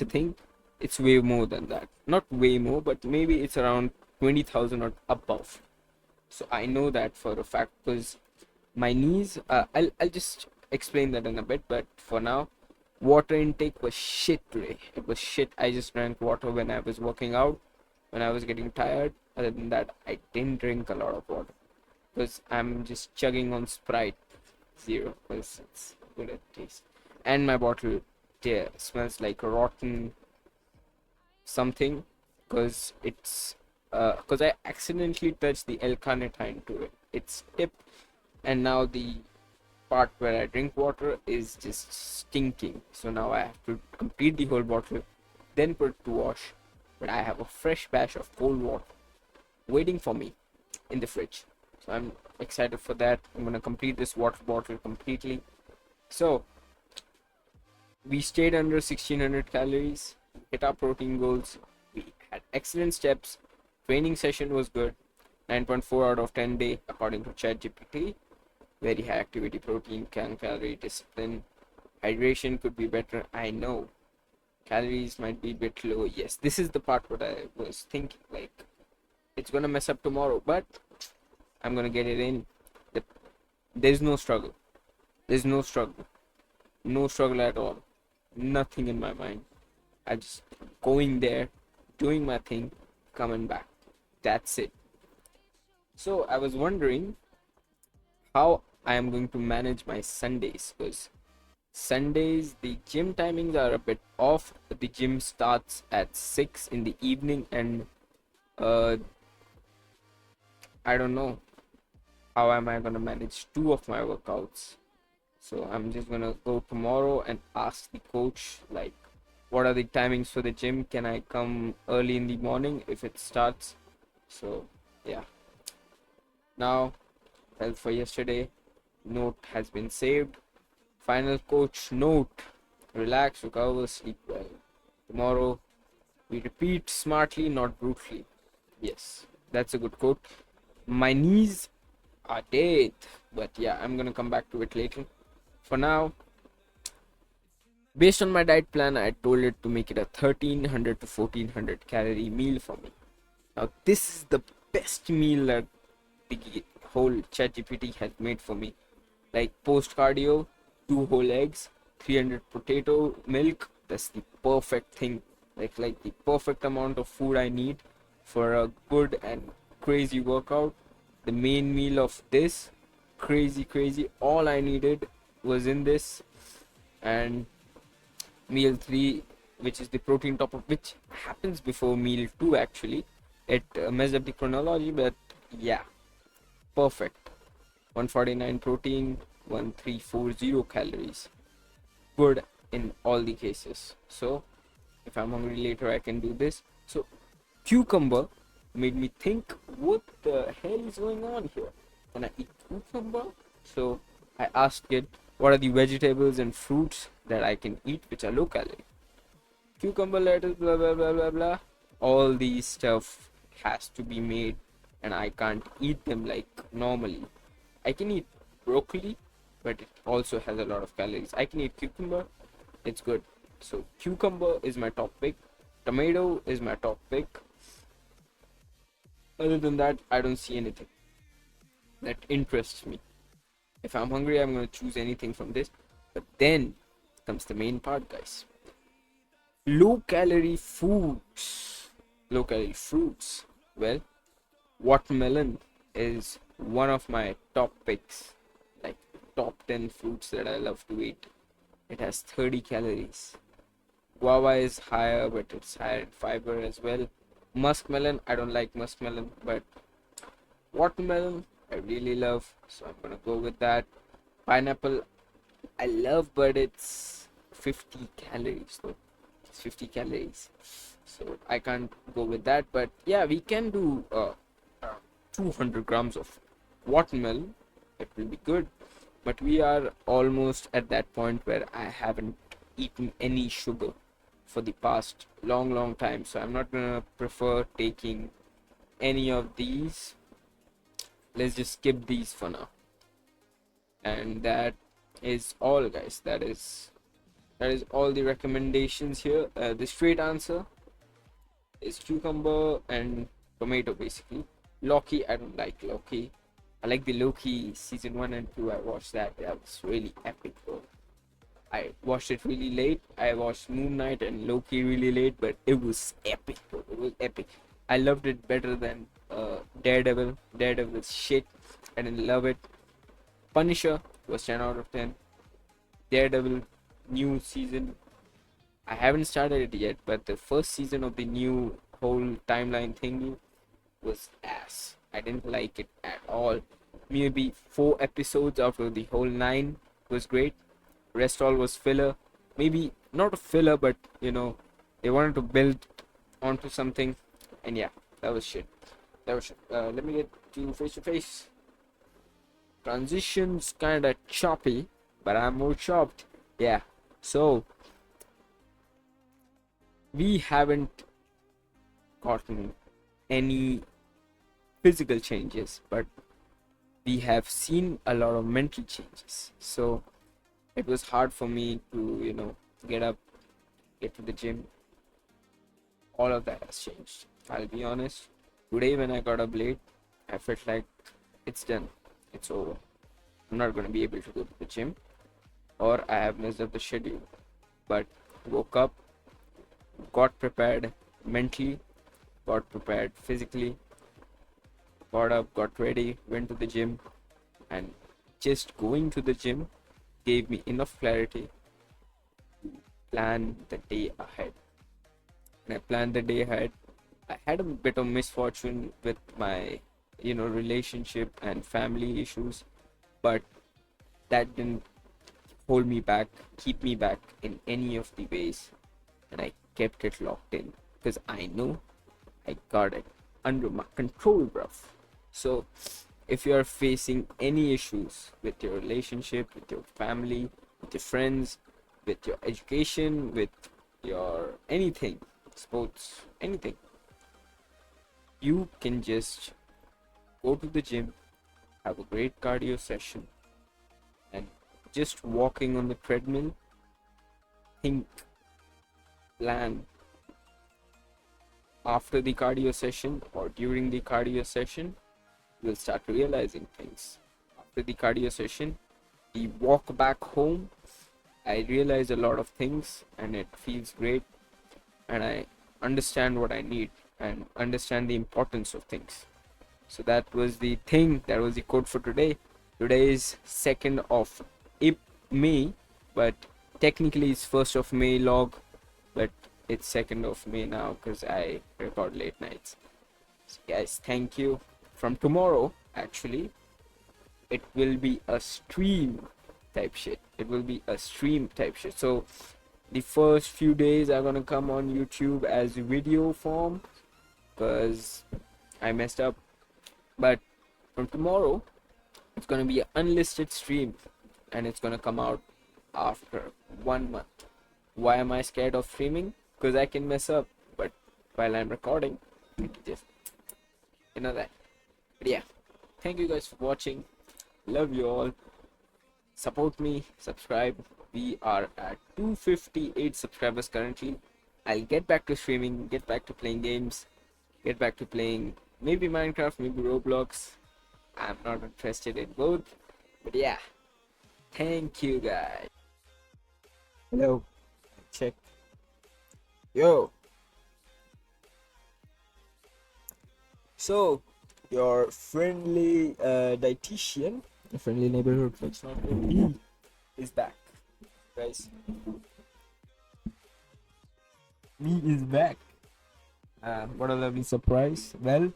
a thing. It's way more than that. Not way more, but maybe it's around 20,000 or above. So I know that for a fact because my knees. I'll just explain that in a bit. But for now, water intake was shit today. It was shit. I just drank water when I was working out, when I was getting tired. Other than that, I didn't drink a lot of water because I'm just chugging on Sprite Zero because it's good at taste. And my bottle, yeah, smells like rotten something because it's because I accidentally touched the L-carnitine to it. It's tipped, and now the part where I drink water is just stinking. So now I have to complete the whole bottle, then put it to wash. But I have a fresh batch of cold water waiting for me in the fridge. So I'm excited for that. I'm gonna complete this water bottle completely. So we stayed under 1600 calories, hit our protein goals, we had excellent steps, training session was good, 9.4 out of 10 day according to ChatGPT. Very high activity protein, calorie discipline, hydration could be better. I know calories might be a bit low. Yes, this is the part what I was thinking, like it's gonna mess up tomorrow, but I'm gonna get it in. There's no struggle. There's no struggle. No struggle at all. Nothing in my mind. I just going there, doing my thing, coming back. That's it. So I was wondering how I am going to manage my Sundays, because Sundays the gym timings are a bit off. The gym starts at 6 in the evening, and uh, I don't know how am I gonna manage two of my workouts. So I'm just gonna go tomorrow and ask the coach, like, what are the timings for the gym? Can I come early in the morning if it starts? So yeah. Now, well, for yesterday, note has been saved. Final coach note: relax, recover, sleep well. Tomorrow we repeat smartly, not brutally. Yes, that's a good quote. My knees are dead, but yeah, I'm gonna come back to it later. For now, based on my diet plan, I told it to make it a 1300 to 1400 calorie meal for me. Now, this is the best meal that the whole ChatGPT has made for me. Like post cardio, 2 whole eggs, 300 potato milk. That's the perfect thing. Like the perfect amount of food I need for a good and crazy workout. The main meal of this, crazy. All I needed was in this, and meal 3, which is the protein top up, which happens before meal 2 actually. It messed up the chronology, but yeah, perfect. 149 protein, 1340 calories. Good in all the cases. So if I'm hungry later, I can do this. So cucumber made me think, what the hell is going on here? Can I eat cucumber? So I asked it, what are the vegetables and fruits that I can eat which are low calorie? Cucumber, lettuce, blah blah blah blah blah. All these stuff has to be made, and I can't eat them like normally. I can eat broccoli, but it also has a lot of calories. I can eat cucumber, it's good. So cucumber is my top pick. Tomato is my top pick. Other than that, I don't see anything that interests me. If I'm hungry, I'm gonna choose anything from this. But then comes the main part, guys. Low calorie foods. Low calorie fruits. Well, watermelon is one of my top picks. Like top 10 fruits that I love to eat. It has 30 calories. Guava is higher, but it's higher in fiber as well. Muskmelon, I don't like muskmelon, but watermelon I really love, so I'm gonna go with that. Pineapple I love, but it's 50 calories though. It's 50 calories, so I can't go with that. But yeah, we can do 200 grams of watermelon. It will be good, but we are almost at that point where I haven't eaten any sugar for the past long time, so I'm not gonna prefer taking any of these. Let's just skip these for now. And that is all, guys. That is all the recommendations here. The straight answer is cucumber and tomato, basically. Loki, I don't like Loki. I like the Loki season 1 and 2. I watched that. That was really epic, bro. I watched it really late. I watched Moon Knight and Loki really late, but it was epic, bro. It was epic. I loved it better than Daredevil. Daredevil is shit. I didn't love it. Punisher was 10 out of 10. Daredevil new season, I haven't started it yet, but the first season of the new whole timeline thingy was ass. I didn't like it at all. maybe 4 episodes out of the whole 9 was great. Rest all was filler. Maybe not a filler, but they wanted to build onto something, and yeah, that was shit. That was shit. Let me get to face to face. Transitions kinda choppy, but I'm more chopped. Yeah. So we haven't gotten any physical changes, but we have seen a lot of mental changes. So it was hard for me to, get up, get to the gym. All of that has changed. I'll be honest. Today, when I got up late, I felt like it's done. It's over. I'm not going to be able to go to the gym, or I have messed up the schedule. But woke up, got prepared mentally, got prepared physically, got up, got ready, went to the gym, and just going to the gym gave me enough clarity to plan the day ahead. And I planned the day ahead. I had a bit of misfortune with my, relationship and family issues, but that didn't hold me back, keep me back in any of the ways, and I kept it locked in because I know I got it under my control, bruv. So, if you are facing any issues with your relationship, with your family, with your friends, with your education, with your anything, sports, anything, you can just go to the gym, have a great cardio session, and just walking on the treadmill, think, plan after the cardio session or during the cardio session, you'll start realizing things. After the cardio session, the walk back home, I realize a lot of things and it feels great, and I understand what I need and understand the importance of things. So that was the thing, that was the code for today. Today is 2nd of May, but technically it's 1st of May log, but it's 2nd of May now because I record late nights. So guys, thank you. From tomorrow, actually, it will be a stream type shit. It will be a stream type shit. So the first few days are gonna come on YouTube as video form because I messed up. But from tomorrow, it's gonna be an unlisted stream, and it's gonna come out after 1 month. Why am I scared of streaming? Because I can mess up, but while I'm recording, I can just that. But yeah, thank you guys for watching. Love you all. Support me, subscribe. We are at 258 subscribers currently. I'll get back to streaming, get back to playing games, get back to playing maybe Minecraft, maybe Roblox. I'm not interested in both, but yeah, thank you guys. Hello, check. Yo, so your friendly dietitian, the friendly neighborhood FLEXnotOP is back, guys. Me is back. What a lovely surprise. Well,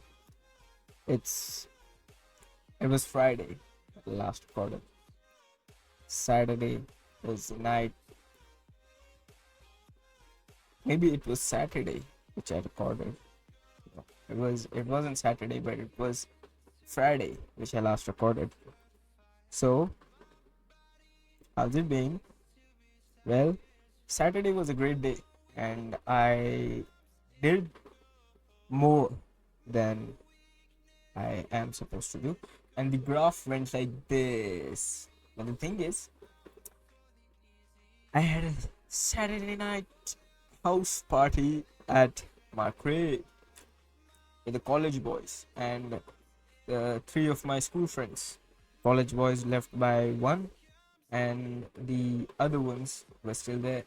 it was Friday last quarter. Saturday was the night. Maybe it was Saturday which I recorded. It wasn't Saturday, but it was Friday which I last recorded. So how's it been? Well, Saturday was a great day, and I did more than I am supposed to do, and the graph went like this. But the thing is, I had a Saturday night house party at Marcray with the college boys and three of my school friends. College boys left by one, and the other ones were still there.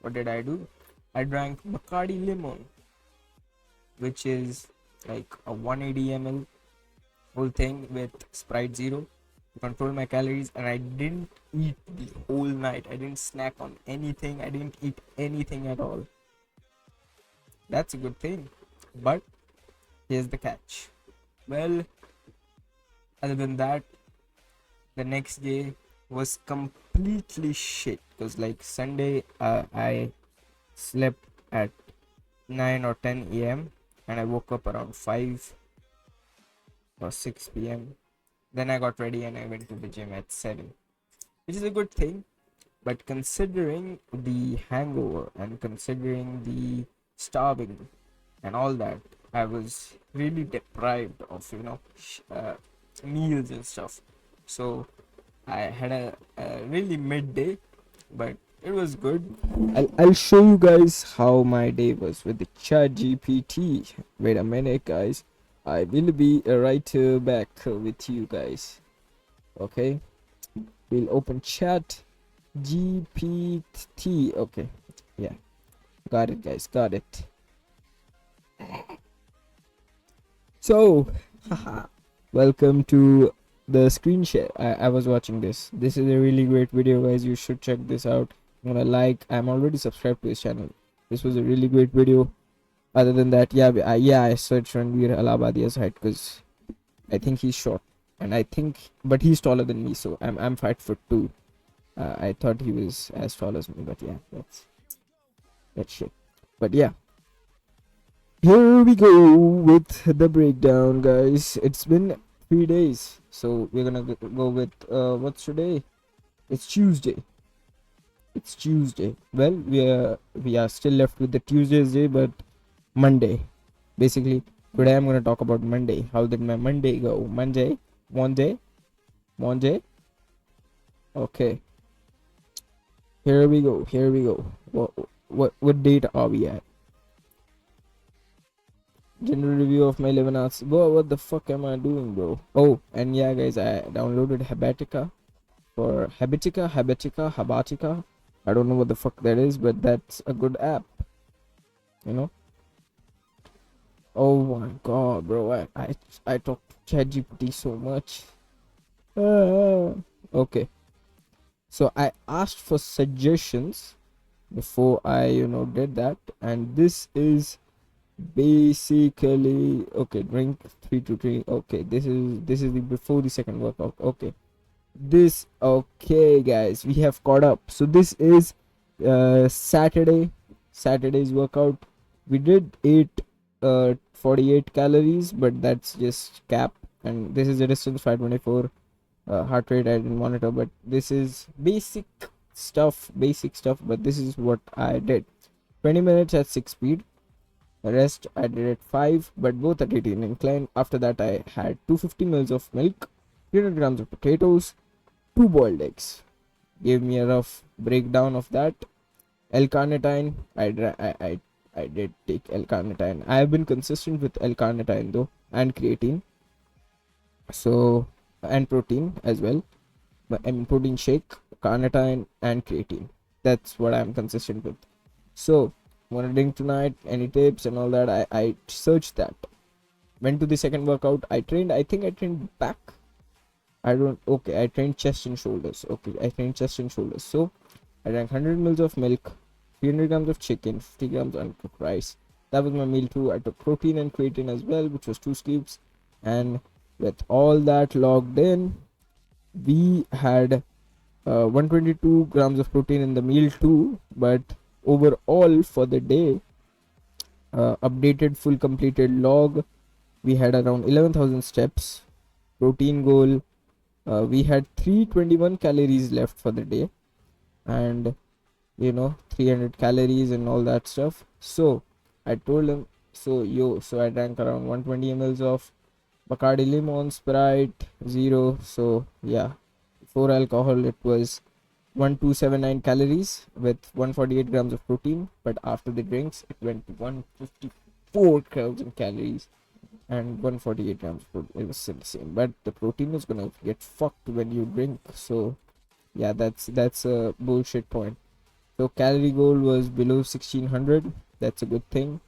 What did I do? I drank Bacardi Limon, which is like a 180 ml whole thing with Sprite Zero to control my calories, and I didn't eat the whole night. I didn't snack on anything. I didn't eat anything at all. That's a good thing. But here's the catch. Well, other than that, The next day was completely shit because like Sunday, I slept at 9 or 10 a.m. and I woke up around 5 or 6 p.m. Then I got ready and I went to the gym at 7, which is a good thing. But considering the hangover and considering the starving and all that, I was really deprived of, meals and stuff. So I had a really midday, but it was good. I'll show you guys how my day was with the chat GPT. Wait a minute, guys. I will be right back with you guys. Okay, we'll open chat GPT. Okay, yeah, got it, guys, got it. So, haha, welcome to the screen share. I was watching this. This is a really great video, guys. You should check this out. I'm gonna like. I'm already subscribed to his channel. This was a really great video. Other than that, I searched Ranveer Alabadia's height because I think he's short, and I think, but he's taller than me, so I'm 5'2". I thought he was as tall as me, but yeah, that's shit. But yeah, here we go with the breakdown, guys. It's been 3 days, so we're gonna go with what's today? It's Tuesday. It's Tuesday. Well, we are still left with the Tuesday's day, but Monday. Basically, today I'm gonna talk about Monday. How did my Monday go? Monday. Okay, here we go. Here we go. What date are we at? General review of my 11 hours. Bro, what the fuck am I doing, bro? Oh, and yeah, guys, I downloaded Habatica. I don't know what the fuck that is, but that's a good app, you know. Oh my god, bro, I talk to ChatGPT so much. Okay, so I asked for suggestions before I did that, and this is basically okay. Drink 3 to 3. Okay, this is the before the second workout. Okay, okay, guys, we have caught up. So this is Saturday's workout. We did 48 calories, but that's just cap. And this is the distance 524. Heart rate I didn't monitor, but this is basic stuff, but this is what I did. 20 minutes at 6 speed. The rest I did at 5, but both at 18 incline. After that I had 250 mils of milk, 300 grams of potatoes, 2 boiled eggs. Gave me a rough breakdown of that. L-carnitine, I did take L-carnitine. I have been consistent with L-carnitine though, and creatine. So, and protein as well. But I mean protein shake, carnitine, and creatine. That's what I'm consistent with. So, want to drink tonight? Any tips and all that? I searched that. Went to the second workout. I think I trained back. I trained chest and shoulders. Okay, I trained chest and shoulders. So I drank 100 mils of milk, 300 grams of chicken, 50 grams uncooked rice. That was my meal too. I took protein and creatine as well, which was 2 scoops. And with all that logged in, we had 122 grams of protein in the meal too. But overall for the day, updated full completed log, we had around 11,000 steps. Protein goal, we had 321 calories left for the day, and 300 calories and all that stuff. So I told him, so I drank around 120 mls of Bacardi Limon, Sprite, Zero. So yeah, for alcohol it was 1279 calories with 148 grams of protein, but after the drinks it went to 154,000 calories and 148 grams of protein. It was still the same, but the protein is gonna get fucked when you drink. So yeah, that's a bullshit point. So calorie goal was below 1600. That's a good thing.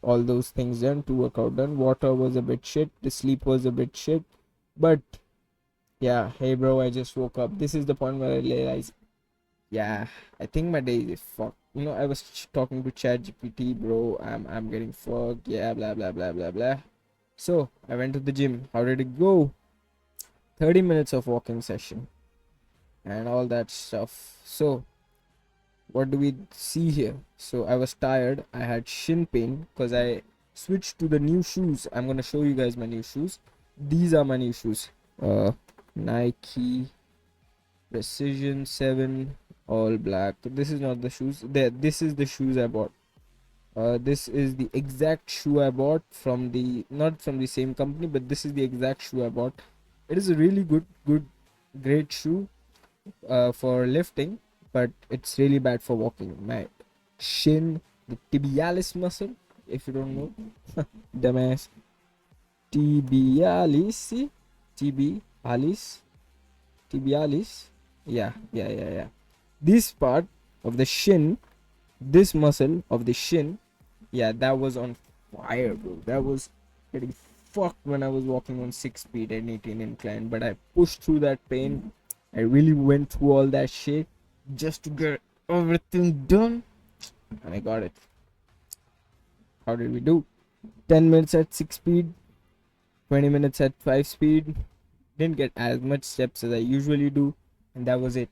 All those things done, 2 workout done. Water was a bit shit, the sleep was a bit shit, but yeah, hey bro, I just woke up. This is the point where I realized, yeah, I think my day is fucked. I was talking to ChatGPT, bro. I'm getting fucked. Yeah, blah blah blah blah blah. So I went to the gym. How did it go? 30 minutes of walking session and all that stuff. So what do we see here? So I was tired, I had shin pain because I switched to the new shoes. I'm gonna show you guys my new shoes. These are my new shoes. Nike Precision 7 all black. This is not the shoes. There, this is the shoes I bought. This is the exact shoe I bought from the, not from the same company, but this is the exact shoe I bought. It is a really great shoe for lifting, but it's really bad for walking. My shin, the tibialis muscle, if you don't know, dumbass, tibialis, tibialis, tibialis, yeah. This part of the shin, this muscle of the shin, yeah, that was on fire, bro. That was getting fucked when I was walking on 6 speed and 18 incline, but I pushed through that pain. I really went through all that shit just to get everything done, and I got it. How did we do? 10 minutes at 6 speed, 20 minutes at 5 speed. Didn't get as much steps as I usually do, and that was it.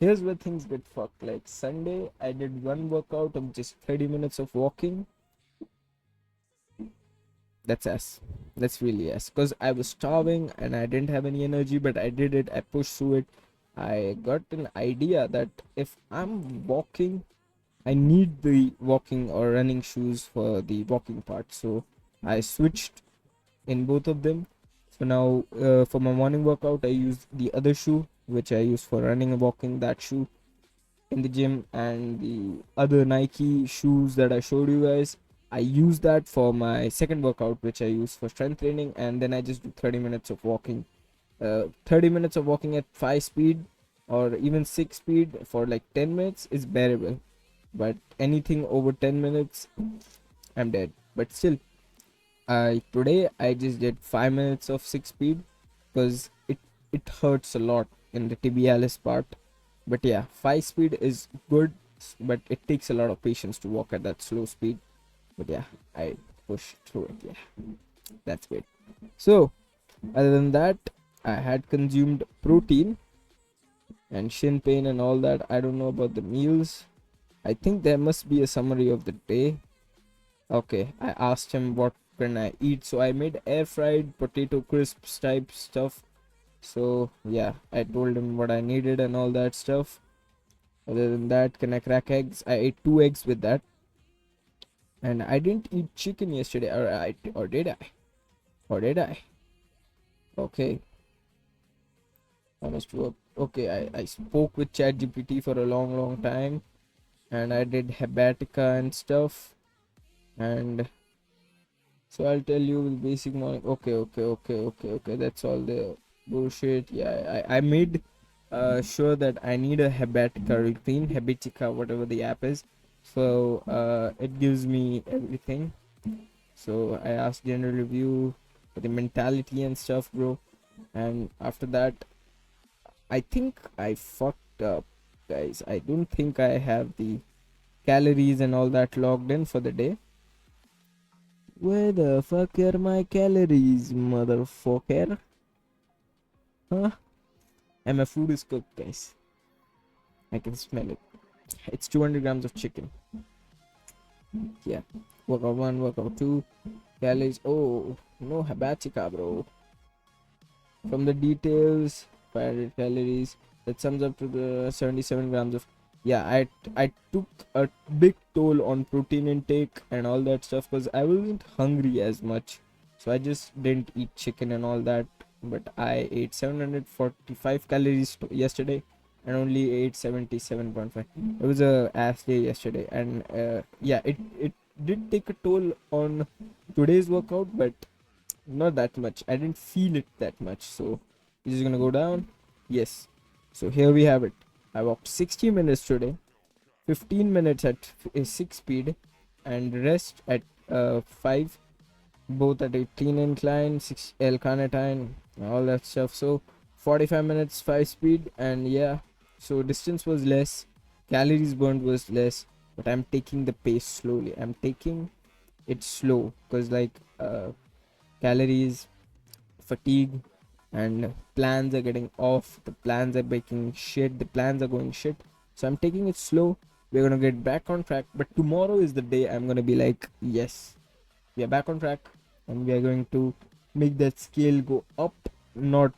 Here's where things get fucked. Like Sunday, I did one workout of just 30 minutes of walking. That's ass. That's really ass. Because I was starving and I didn't have any energy, but I did it. I pushed through it. I got an idea that if I'm walking, I need the walking or running shoes for the walking part. So I switched in both of them. So now for my morning workout, I use the other shoe, which I use for running and walking, that shoe in the gym, and the other Nike shoes that I showed you guys, I use that for my second workout, which I use for strength training, and then I just do 30 minutes of walking. 30 minutes of walking at 5 speed or even 6 speed for like 10 minutes is bearable, but anything over 10 minutes, I'm dead. But still, today I just did 5 minutes of 6 speed because it hurts a lot in the tibialis part. But yeah, 5 speed is good, but it takes a lot of patience to walk at that slow speed. But yeah, I pushed through it. Yeah, that's great. So other than that, I had consumed protein and shin pain and all that. I don't know about the meals. I think there must be a summary of the day. Okay, I asked him what can I eat, so I made air fried potato crisps type stuff. So yeah, I told him what I needed and all that stuff. Other than that, can I crack eggs? I ate 2 eggs with that. And I didn't eat chicken yesterday, or did I? Or did I? Okay, honest work. Okay, I spoke with ChatGPT for a long time, and I did hepatica and stuff, and so I'll tell you the basic morning. Okay. That's all the bullshit. Yeah, I made sure that I need a hepatica routine, hepatica, whatever the app is. So it gives me everything. So I asked general review for the mentality and stuff, bro. And after that, I think I fucked up, guys. I don't think I have the calories and all that logged in for the day. Where the fuck are my calories, motherfucker? Huh? And my food is cooked, guys. I can smell it. It's 200 grams of chicken. Yeah. Workout 1, workout 2. Calories. Oh, no hepatica, bro. From the details, 500 calories. That sums up to the 77 grams of. Yeah, I took a big toll on protein intake and all that stuff because I wasn't hungry as much. So I just didn't eat chicken and all that. But I ate 745 calories yesterday and only ate 77.5. It was a ass day yesterday, and yeah, it did take a toll on today's workout, but not that much. I didn't feel it that much. So this is gonna go down. Yes. So here we have it. I walked 60 minutes today, 15 minutes at 6 speed, and rest at 5, both at 18 incline, 6 L carnitine, all that stuff. So 45 minutes 5 speed, and yeah, so distance was less, calories burned was less, but I'm taking the pace slowly. I'm taking it slow because like calories, if fatigue, and plans are getting off, the plans are making shit, the plans are going shit. So I'm taking it slow. We're gonna get back on track, but tomorrow is the day I'm gonna be like, yes, we are back on track, and we are going to make that scale go up, not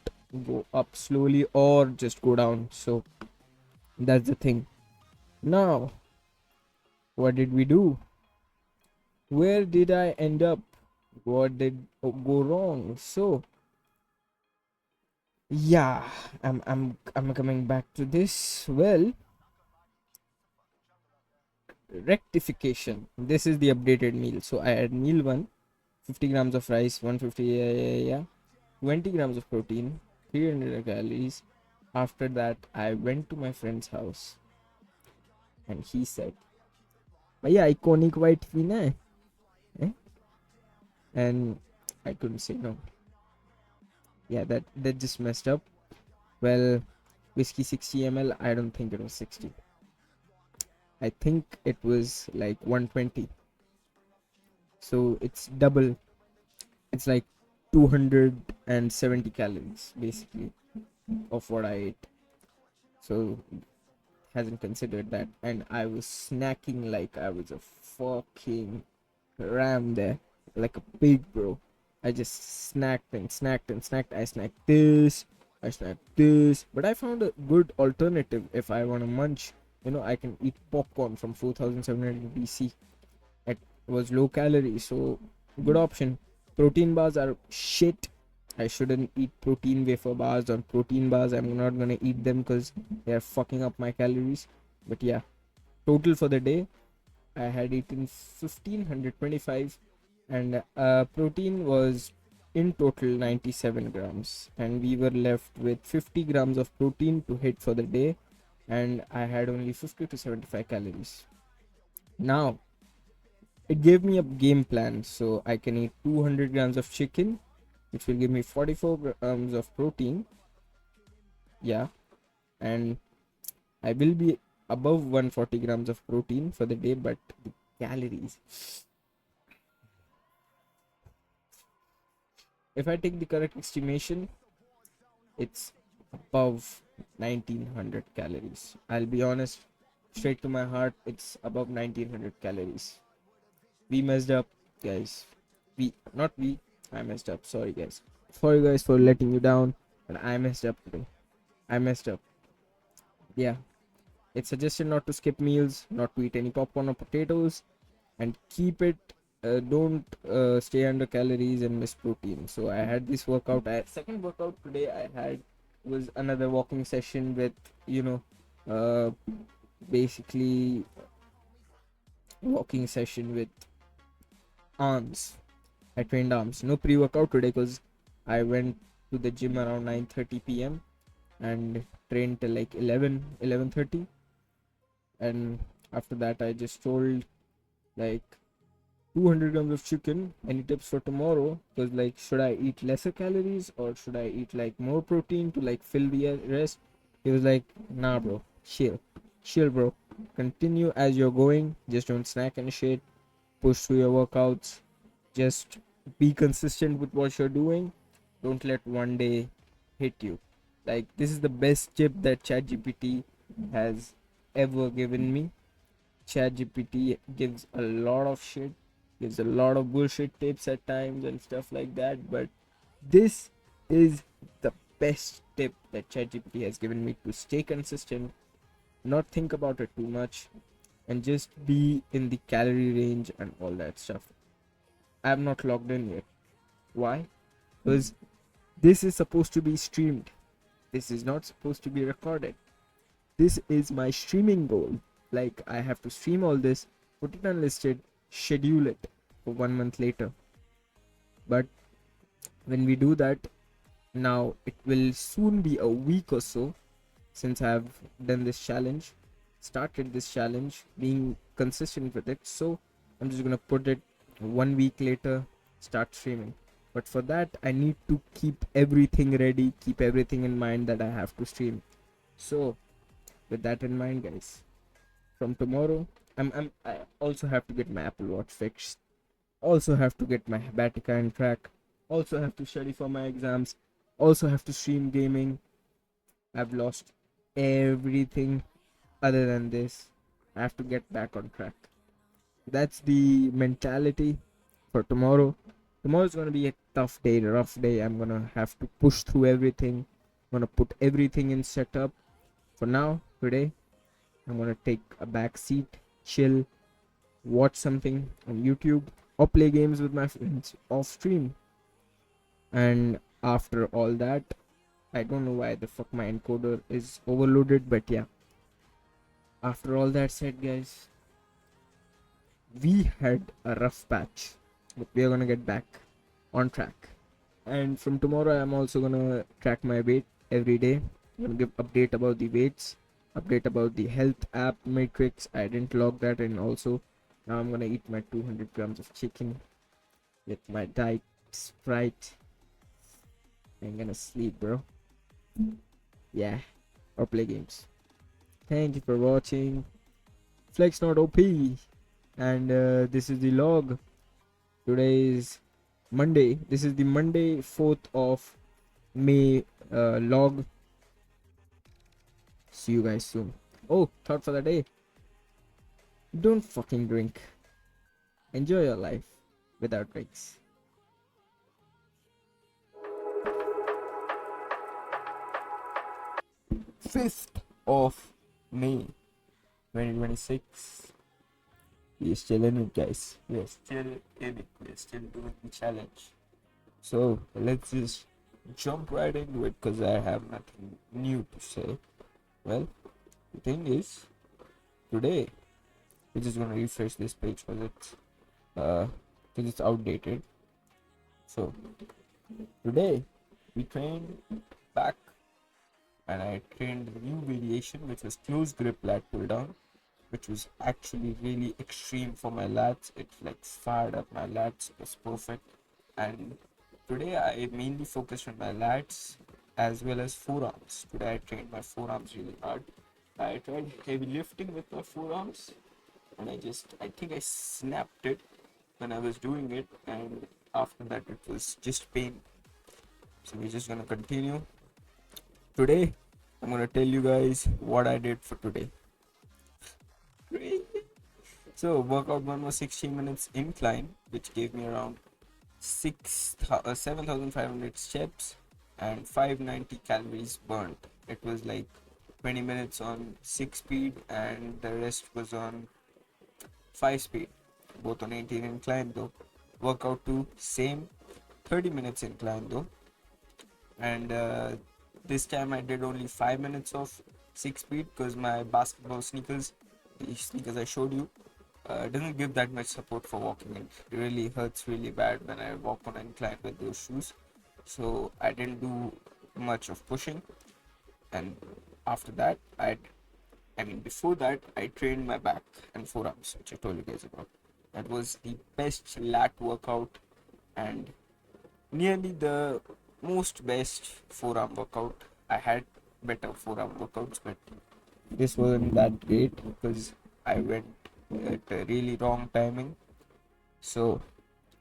go up slowly or just go down. So that's the thing. Now, what did we do? Where did I end up? What did go wrong? So yeah, I'm coming back to this. Well, rectification. This is the updated meal. So I had meal one, 50 grams of rice, 150, yeah, 20 grams of protein, 300 calories. After that, I went to my friend's house and he said, "Bhaiya, iconic white pina hai?" Eh? And I couldn't say no. Yeah, that just messed up. Well, whiskey 60 ml, I don't think it was 60. I think it was like 120. So it's double. It's like 270 calories basically of what I ate. So hasn't considered that, and I was snacking like I was a fucking ram there, like a pig, bro. I just snacked and snacked and snacked. I snacked this, I snacked this, but I found a good alternative. If I want to munch, I can eat popcorn from 4700 BC. It was low calorie, so good option. Protein bars are shit. I shouldn't eat protein wafer bars or protein bars. I'm not gonna eat them because they are fucking up my calories. But yeah, total for the day, I had eaten 1525, and protein was in total 97 grams, and we were left with 50 grams of protein to hit for the day, and I had only 50 to 75 calories. Now, it gave me a game plan, so I can eat 200 grams of chicken, which will give me 44 grams of protein. Yeah, and I will be above 140 grams of protein for the day, but the calories, if I take the correct estimation, it's above 1900 calories. I'll be honest, straight to my heart, it's above 1900 calories. We messed up, guys. Not we, I messed up. Sorry, guys. Sorry, guys, for letting you down, but I messed up today. I messed up. Yeah, it's suggested not to skip meals, not to eat any popcorn or potatoes, and keep it. Don't stay under calories and miss protein. So I had this workout. Second workout today I had was another walking session with you know, uh, basically walking session with arms. I trained arms. No pre-workout today because I went to the gym around 9:30 p.m. and trained till like 11:30, and after that I just told like 200 grams of chicken. Any tips for tomorrow? Because like, should I eat lesser calories or should I eat like more protein to like fill the rest? He was like, nah, bro, chill, bro. Continue as you're going. Just don't snack and shit. Push through your workouts. Just be consistent with what you're doing. Don't let one day hit you. Like, this is the best tip that ChatGPT has ever given me. ChatGPT gives a lot of shit, gives a lot of bullshit tips at times and stuff like that, but this is the best tip that ChatGPT has given me to stay consistent, not think about it too much, and just be in the calorie range and all that stuff. I have not logged in yet. Why? Because this is supposed to be streamed. This is not supposed to be recorded. This is my streaming goal. Like, I have to stream all this, put it unlisted, schedule it for 1 month later. But when we do that, now it will soon be a week or so since I've done this challenge, started this challenge, being consistent with it. So I'm just gonna put it 1 week later, start streaming. But for that, I need to keep everything ready, keep everything in mind that I have to stream. So with that in mind, guys, from tomorrow, I also have to get my Apple Watch fixed. Also have to get my Habatica in track. Also have to study for my exams. Also have to stream gaming. I've lost everything other than this. I have to get back on track. That's the mentality for tomorrow. Tomorrow's gonna be a tough day, a rough day. I'm gonna have to push through everything. I'm gonna put everything in setup. For now, today, I'm gonna take a back seat, chill, watch something on YouTube, or play games with my friends off stream. And after all that, I don't know why the fuck my encoder is overloaded, but yeah. After all that said, guys, we had a rough patch, but we are gonna get back on track. And from tomorrow, I'm also gonna track my weight every day. I'm gonna give update about the weights, update about the health app matrix. I didn't log that in. Also, now I'm gonna eat my 200 grams of chicken with my diet Sprite. I'm gonna sleep, bro. Yeah, or play games. Thank you for watching. FLEXnotOP, and this is the log. Today is Monday. This is the Monday 4th of May log. See you guys soon. Oh, thought for the day. Don't fucking drink. Enjoy your life without drinks. 5th of May 2026. We're still in it, guys. We're still in it. We're still doing the challenge. So let's just jump right into it because I have nothing new to say. Well, the thing is, today we're just gonna refresh this page because it's outdated. So today we trained back, and I trained a new variation which was close grip lat pull down, which was actually really extreme for my lats. It like fired up my lats. It was perfect. And today I mainly focused on my lats as well as forearms. Today I trained my forearms really hard. I tried heavy lifting with my forearms, and I think I snapped it when I was doing it, and after that it was just pain. So we're just gonna continue. Today I'm gonna tell you guys what I did for today. So workout one was 16 minutes incline, which gave me around 7,500 steps and 590 calories burnt. It was like 20 minutes on 6 speed and the rest was on 5 speed, both on 18 incline though. Workout 2, same 30 minutes incline though, and this time I did only 5 minutes of 6 speed because my basketball sneakers, the sneakers I showed you, doesn't give that much support for walking. It really hurts really bad when I walk on incline with those shoes. So I didn't do much of pushing. And after that, before that, I trained my back and forearms, which I told you guys about. That was the best lat workout and nearly the most best forearm workout. I had better forearm workouts, but this wasn't that great because I went at a really wrong timing. So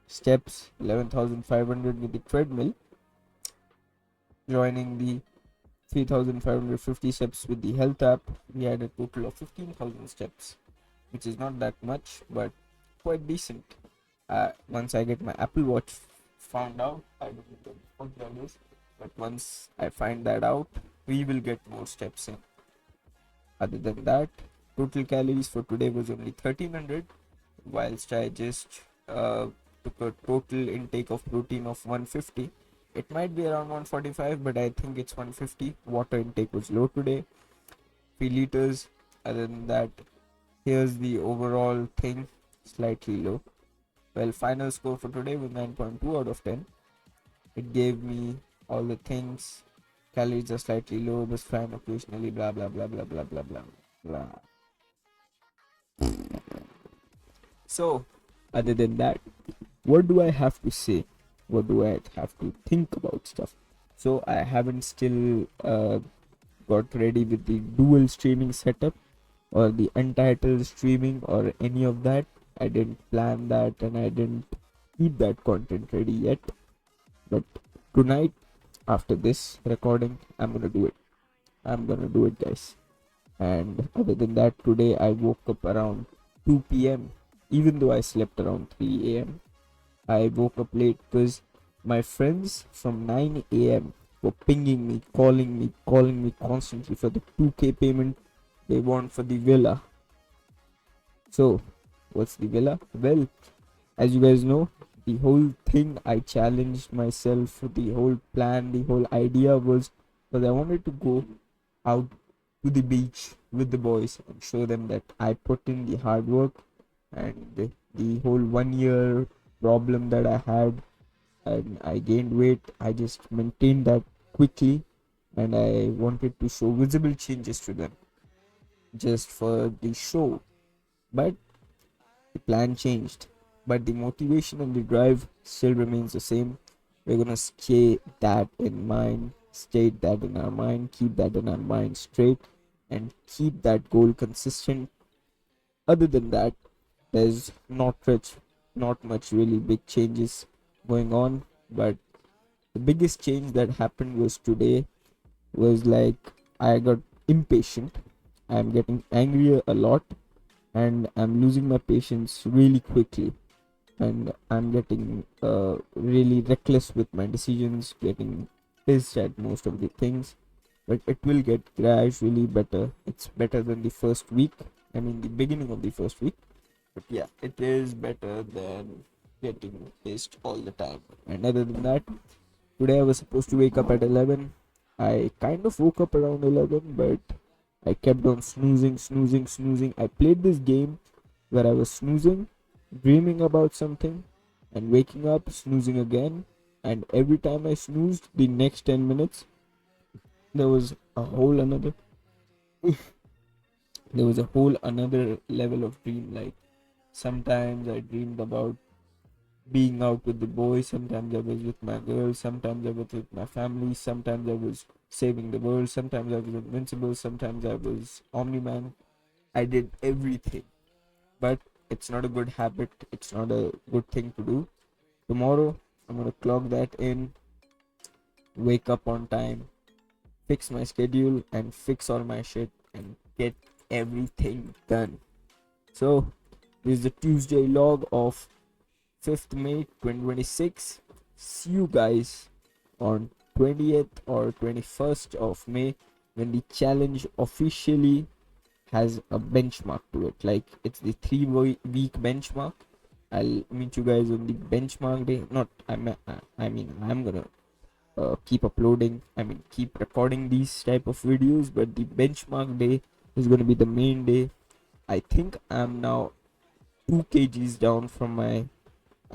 steps 11,500 with the treadmill, joining the 3,550 steps with the health app. We had a total of 15,000 steps, which is not that much but quite decent. Once I get my Apple Watch found out, I don't know what that is, but once I find that out, we will get more steps in. Other than that, total calories for today was only 1300, whilst I just took a total intake of protein of 150. It might be around 145, but I think it's 150. Water intake was low today, 3 liters. Other than that, here's the overall thing, slightly low. Well, final score for today was 9.2 out of 10. It gave me all the things. Calories are slightly low, but fine occasionally, blah blah blah blah blah blah blah blah. So, other than that, what do I have to say? What do I have to think about stuff? So, I haven't still got ready with the dual streaming setup or the untitled streaming or any of that. I didn't plan that and I didn't keep that content ready yet. But tonight, after this recording, I'm gonna do it. I'm gonna do it, guys. And other than that, today I woke up around 2 p.m. Even though I slept around 3 a.m., I woke up late because my friends from 9 a.m. were pinging me, calling me constantly for the 2K payment they want for the villa. So, what's the villa? Well, as you guys know, the whole thing I challenged myself, the whole plan, the whole idea was because I wanted to go out to the beach with the boys and show them that I put in the hard work, and the whole 1 year problem that I had and I gained weight, I just maintained that quickly, and I wanted to show visible changes to them just for the show. But the plan changed, but the motivation and the drive still remains the same. We're gonna state that in our mind, keep that in our mind straight, and keep that goal consistent. Other than that, there's not much really big changes going on. But the biggest change that happened was today was like I got impatient. I'm getting angrier a lot, and I'm losing my patience really quickly, and I'm getting really reckless with my decisions, getting pissed at most of the things. But it will get gradually better. It's better than the first week. I mean, the beginning of the first week. But yeah, it is better than getting pissed all the time. And other than that, today I was supposed to wake up at 11. I kind of woke up around 11, but I kept on snoozing. I played this game where I was snoozing, dreaming about something, and waking up, snoozing again. And every time I snoozed, the next 10 minutes, there was a whole another there was a whole another level of dream. Like sometimes I dreamed about being out with the boys, sometimes I was with my girl, sometimes I was with my family, sometimes I was saving the world, sometimes I was invincible, sometimes I was Omni-Man. I did everything, but it's not a good habit, it's not a good thing to do. Tomorrow, I'm gonna clock that in, wake up on time, fix my schedule, and fix all my shit and get everything done. So, this is the Tuesday log of 5th May 2026. See you guys on 20th or 21st of May when the challenge officially has a benchmark to it. Like it's the 3 week benchmark. I'll meet you guys on the benchmark day. Not I mean I'm gonna keep uploading. I mean keep recording these type of videos, but the benchmark day is gonna be the main day. I think I'm now 2 kgs down from my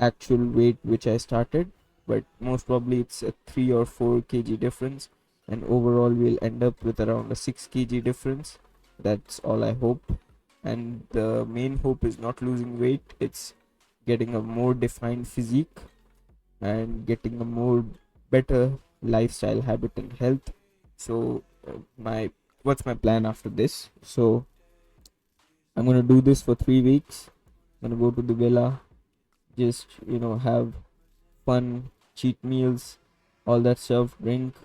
actual weight which I started, but most probably it's a 3 or 4 kg difference, and overall we'll end up with around a 6 kg difference. That's all I hope. And the main hope is not losing weight, it's getting a more defined physique and getting a more better lifestyle habit and health. So my what's my plan after this? So I'm gonna do this for 3 weeks. I'm gonna go to the villa, just have fun, cheat meals, all that stuff, drink,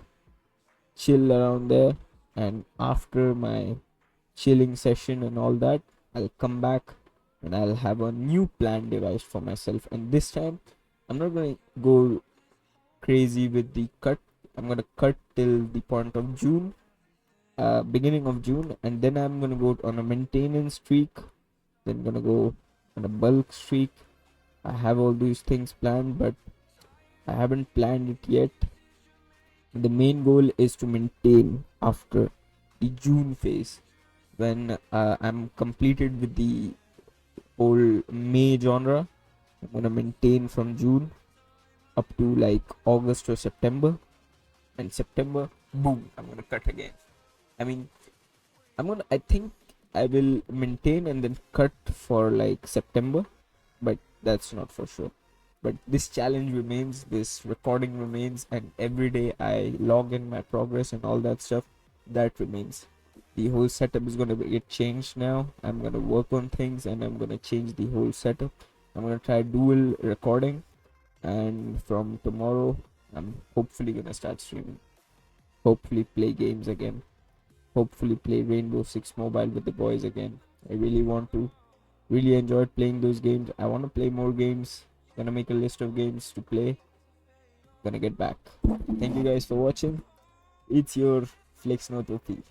chill around there. And after my chilling session and all that, I'll come back and I'll have a new plan devised for myself. And this time, I'm not gonna go crazy with the cut. I'm gonna cut till the point of June, beginning of June, and then I'm gonna go on a maintenance streak. Then gonna go on a bulk streak. I have all these things planned, but I haven't planned it yet. The main goal is to maintain after the June phase when I'm completed with the whole May genre. I'm gonna maintain from June up to like August or September, and September, boom, I'm gonna cut again. I mean, I think I will maintain and then cut for like September, but that's not for sure. But this challenge remains, this recording remains, and every day I log in my progress and all that stuff, that remains. The whole setup is gonna get changed now. I'm gonna work on things and I'm gonna change the whole setup. I'm gonna try dual recording, and from tomorrow I'm hopefully gonna start streaming. Hopefully play games again. Hopefully play Rainbow Six Mobile with the boys again. I really want to. Really enjoyed playing those games. I want to play more games. Gonna make a list of games to play. Gonna get back. Thank you guys for watching. It's your FLEXnotOP.